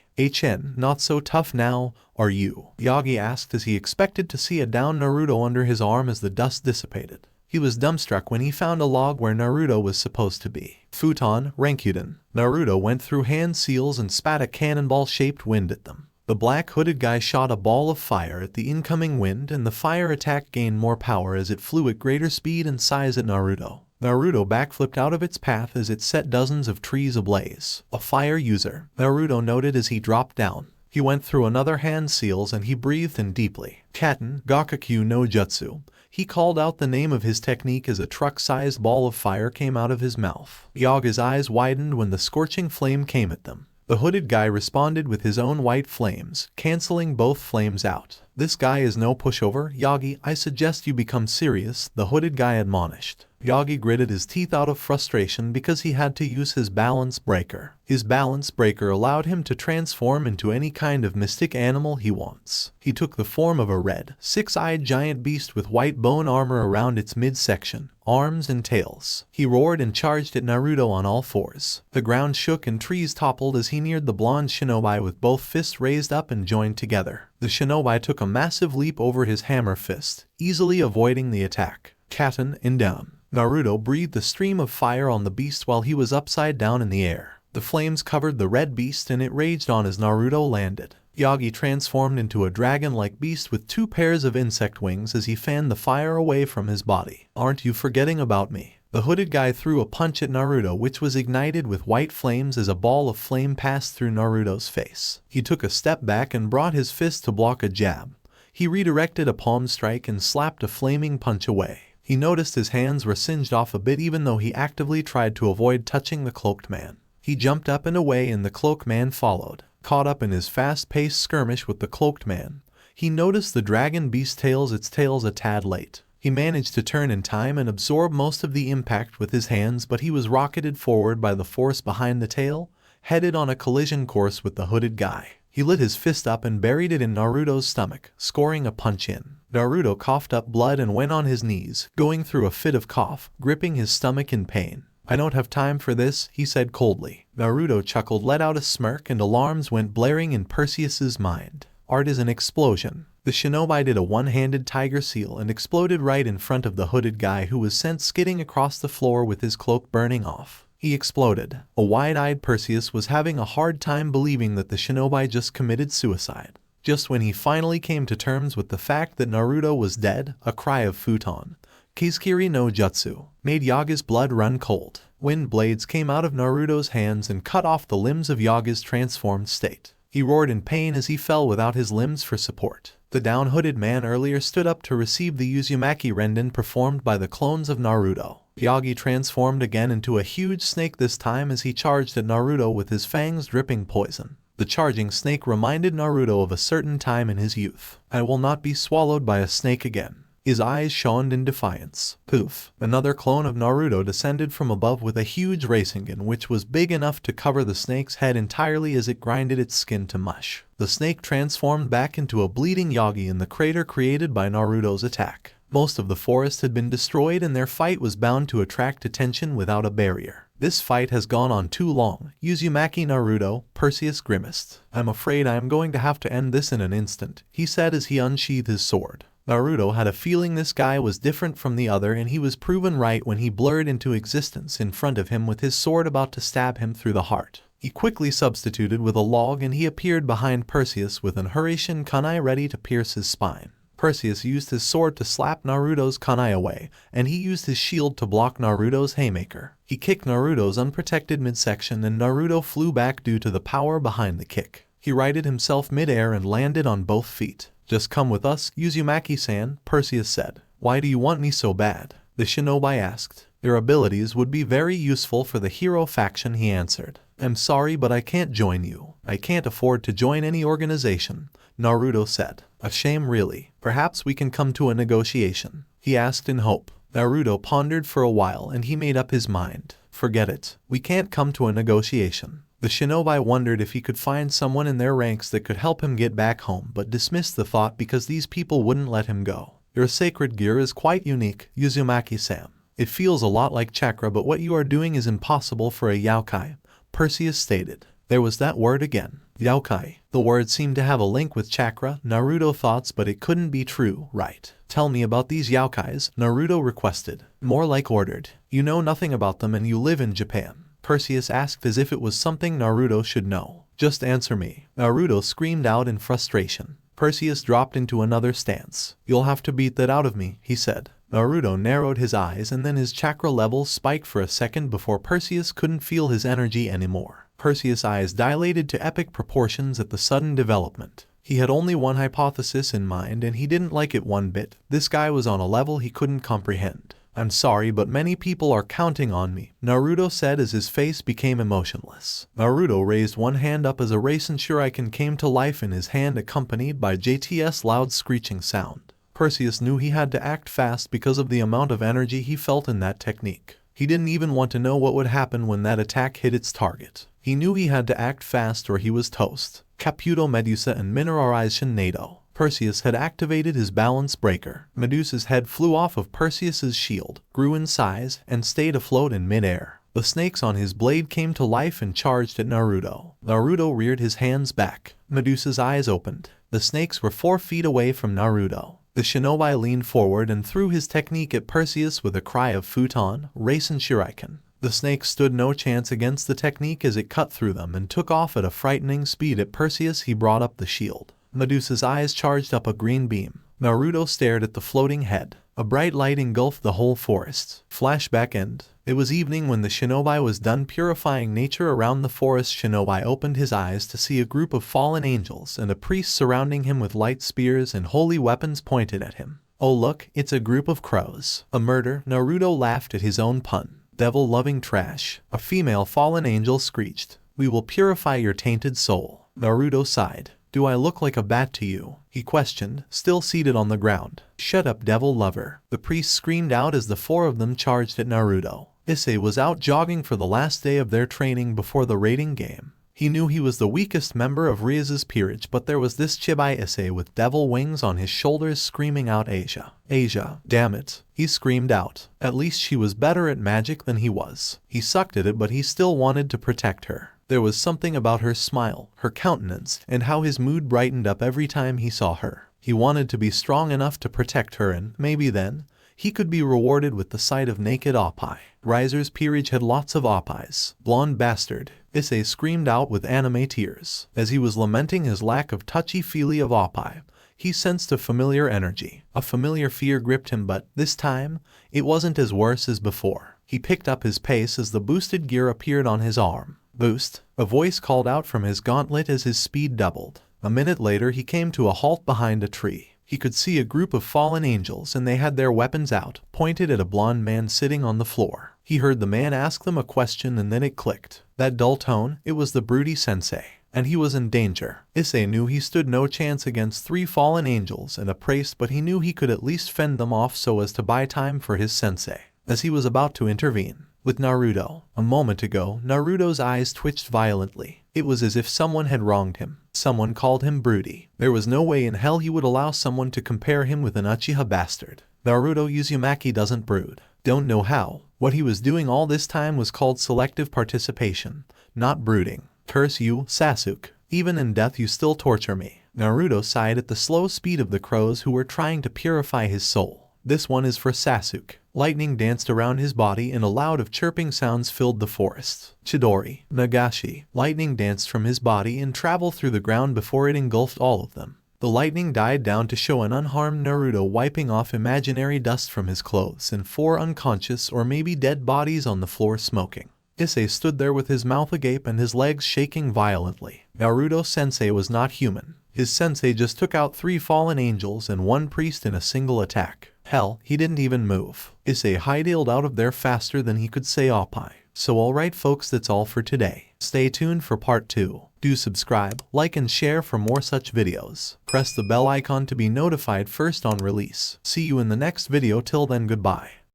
Not so tough now, are you? Yagi asked as he expected to see a down Naruto under his arm as the dust dissipated. He was dumbstruck when he found a log where Naruto was supposed to be. Futon, Renkuden. Naruto went through hand seals and spat a cannonball-shaped wind at them. The black-hooded guy shot a ball of fire at the incoming wind and the fire attack gained more power as it flew at greater speed and size at Naruto. Naruto backflipped out of its path as it set dozens of trees ablaze. A fire user, Naruto noted as he dropped down. He went through another hand seals and he breathed in deeply. Katen, Gakakyu no Jutsu. He called out the name of his technique as a truck-sized ball of fire came out of his mouth. Yaga's eyes widened when the scorching flame came at them. The hooded guy responded with his own white flames, canceling both flames out. This guy is no pushover, Yagi, I suggest you become serious, the hooded guy admonished. Yagi gritted his teeth out of frustration because he had to use his balance breaker. His balance breaker allowed him to transform into any kind of mystic animal he wants. He took the form of a red, 6-eyed giant beast with white bone armor around its midsection, arms and tails. He roared and charged at Naruto on all fours. The ground shook and trees toppled as he neared the blonde shinobi with both fists raised up and joined together. The shinobi took a massive leap over his hammer fist, easily avoiding the attack. Katen and down. Naruto breathed a stream of fire on the beast while he was upside down in the air. The flames covered the red beast and it raged on as Naruto landed. Yagi transformed into a dragon-like beast with 2 pairs of insect wings as he fanned the fire away from his body. Aren't you forgetting about me? The hooded guy threw a punch at Naruto which was ignited with white flames as a ball of flame passed through Naruto's face. He took a step back and brought his fist to block a jab. He redirected a palm strike and slapped a flaming punch away. He noticed his hands were singed off a bit even though he actively tried to avoid touching the cloaked man. He jumped up and away and the cloaked man followed. Caught up in his fast-paced skirmish with the cloaked man, he noticed the dragon beast tails its tails a tad late. He managed to turn in time and absorb most of the impact with his hands, but he was rocketed forward by the force behind the tail, headed on a collision course with the hooded guy. He lit his fist up and buried it in Naruto's stomach, scoring a punch in. Naruto coughed up blood and went on his knees, going through a fit of cough, gripping his stomach in pain. I don't have time for this, he said coldly. Naruto chuckled, let out a smirk, and alarms went blaring in Perseus's mind. Art is an explosion. The shinobi did a one-handed tiger seal and exploded right in front of the hooded guy who was sent skidding across the floor with his cloak burning off. He exploded. A wide-eyed Perseus was having a hard time believing that the shinobi just committed suicide. Just when he finally came to terms with the fact that Naruto was dead, a cry of futon, Kizukiri no Jutsu, made Yaga's blood run cold. Wind blades came out of Naruto's hands and cut off the limbs of Yaga's transformed state. He roared in pain as he fell without his limbs for support. The down-hooded man earlier stood up to receive the Uzumaki Renden performed by the clones of Naruto. Yagi transformed again into a huge snake, this time as he charged at Naruto with his fangs dripping poison. The charging snake reminded Naruto of a certain time in his youth. "I will not be swallowed by a snake again." His eyes shone in defiance. Poof! Another clone of Naruto descended from above with a huge Rasengan which was big enough to cover the snake's head entirely as it grinded its skin to mush. The snake transformed back into a bleeding Yagi in the crater created by Naruto's attack. Most of the forest had been destroyed and their fight was bound to attract attention without a barrier. "This fight has gone on too long, Uzumaki Naruto," Perseus grimaced. "I'm afraid I am going to have to end this in an instant," he said as he unsheathed his sword. Naruto had a feeling this guy was different from the other, and he was proven right when he blurred into existence in front of him with his sword about to stab him through the heart. He quickly substituted with a log and he appeared behind Perseus with an Hurricane kunai ready to pierce his spine. Perseus used his sword to slap Naruto's kunai away, and he used his shield to block Naruto's haymaker. He kicked Naruto's unprotected midsection and Naruto flew back due to the power behind the kick. He righted himself mid-air and landed on both feet. "Just come with us, Uzumaki-san," Perseus said. "Why do you want me so bad?" the shinobi asked. "Your abilities would be very useful for the hero faction," he answered. "I'm sorry, but I can't join you. I can't afford to join any organization," Naruto said. "A shame, really. Perhaps we can come to a negotiation," he asked in hope. Naruto pondered for a while and he made up his mind. "Forget it. We can't come to a negotiation." The shinobi wondered if he could find someone in their ranks that could help him get back home, but dismissed the thought because these people wouldn't let him go. "Your sacred gear is quite unique, Uzumaki-san. It feels a lot like chakra, but what you are doing is impossible for a yaokai," Perseus stated. There was that word again. Yaokai. The word seemed to have a link with chakra, Naruto thought, but it couldn't be true, right? "Tell me about these yaokais," Naruto requested. "More like ordered. You know nothing about them and you live in Japan," Perseus asked as if it was something Naruto should know. "Just answer me," Naruto screamed out in frustration. Perseus dropped into another stance. "You'll have to beat that out of me," he said. Naruto narrowed his eyes and then his chakra levels spiked for a second before Perseus couldn't feel his energy anymore. Perseus' eyes dilated to epic proportions at the sudden development. He had only one hypothesis in mind and he didn't like it one bit. This guy was on a level he couldn't comprehend. "I'm sorry, but many people are counting on me," Naruto said as his face became emotionless. Naruto raised one hand up as a Rasen Shuriken came to life in his hand, accompanied by JT's loud screeching sound. Perseus knew he had to act fast because of the amount of energy he felt in that technique. He didn't even want to know what would happen when that attack hit its target. He knew he had to act fast or he was toast. Caputo Medusa and Mineralization NATO. Perseus had activated his balance breaker. Medusa's head flew off of Perseus's shield, grew in size, and stayed afloat in mid-air. The snakes on his blade came to life and charged at Naruto. Naruto reared his hands back. Medusa's eyes opened. The snakes were 4 feet away from Naruto. The shinobi leaned forward and threw his technique at Perseus with a cry of "Futon, Rasen Shuriken." The snakes stood no chance against the technique as it cut through them and took off at a frightening speed at Perseus. He brought up the shield. Medusa's eyes charged up a green beam. Naruto stared at the floating head. A bright light engulfed the whole forest. Flashback end. It was evening when the shinobi was done purifying nature around the forest. Shinobi opened his eyes to see a group of fallen angels and a priest surrounding him with light spears and holy weapons pointed at him. "Oh look, it's a group of crows. A murder." Naruto laughed at his own pun. "Devil-loving trash." A female fallen angel screeched. "We will purify your tainted soul." Naruto sighed. "Do I look like a bat to you?" he questioned, still seated on the ground. "Shut up, devil lover," the priest screamed out as the 4 of them charged at Naruto. Issei was out jogging for the last day of their training before the raiding game. He knew he was the weakest member of Rias's peerage, but there was this Chibai Issei with devil wings on his shoulders screaming out Asia. Asia, damn it, he screamed out. At least she was better at magic than he was. He sucked at it, but he still wanted to protect her. There was something about her smile, her countenance, and how his mood brightened up every time he saw her. He wanted to be strong enough to protect her, and maybe then he could be rewarded with the sight of naked oppai. Riser's peerage had lots of oppais. "Blonde bastard," Issei screamed out with anime tears. As he was lamenting his lack of touchy-feely of oppai, he sensed a familiar energy. A familiar fear gripped him, but this time, it wasn't as worse as before. He picked up his pace as the boosted gear appeared on his arm. "Boost," a voice called out from his gauntlet as his speed doubled. A minute later he came to a halt behind a tree. He could see a group of fallen angels and they had their weapons out, pointed at a blonde man sitting on the floor. He heard the man ask them a question and then it clicked. That dull tone, it was the broody sensei. And he was in danger. Issei knew he stood no chance against 3 fallen angels and a priest, but he knew he could at least fend them off so as to buy time for his sensei. As he was about to intervene with Naruto, a moment ago, Naruto's eyes twitched violently. It was as if someone had wronged him. Someone called him broody. There was no way in hell he would allow someone to compare him with an Uchiha bastard. Naruto Uzumaki doesn't brood. Don't know how. What he was doing all this time was called selective participation, not brooding. Curse you, Sasuke. Even in death you still torture me. Naruto sighed at the slow speed of the crows who were trying to purify his soul. This one is for Sasuke. Lightning danced around his body and a loud of chirping sounds filled the forest. Chidori, Nagashi. Lightning danced from his body and traveled through the ground before it engulfed all of them. The lightning died down to show an unharmed Naruto wiping off imaginary dust from his clothes and 4 unconscious or maybe dead bodies on the floor smoking. Issei stood there with his mouth agape and his legs shaking violently. Naruto-sensei was not human. His sensei just took out 3 fallen angels and 1 priest in a single attack. Hell, he didn't even move. Issei hightailed out of there faster than he could say oppai. So alright folks, that's all for today. Stay tuned for part 2. Do subscribe, like and share for more such videos. Press the bell icon to be notified first on release. See you in the next video. Till then, goodbye.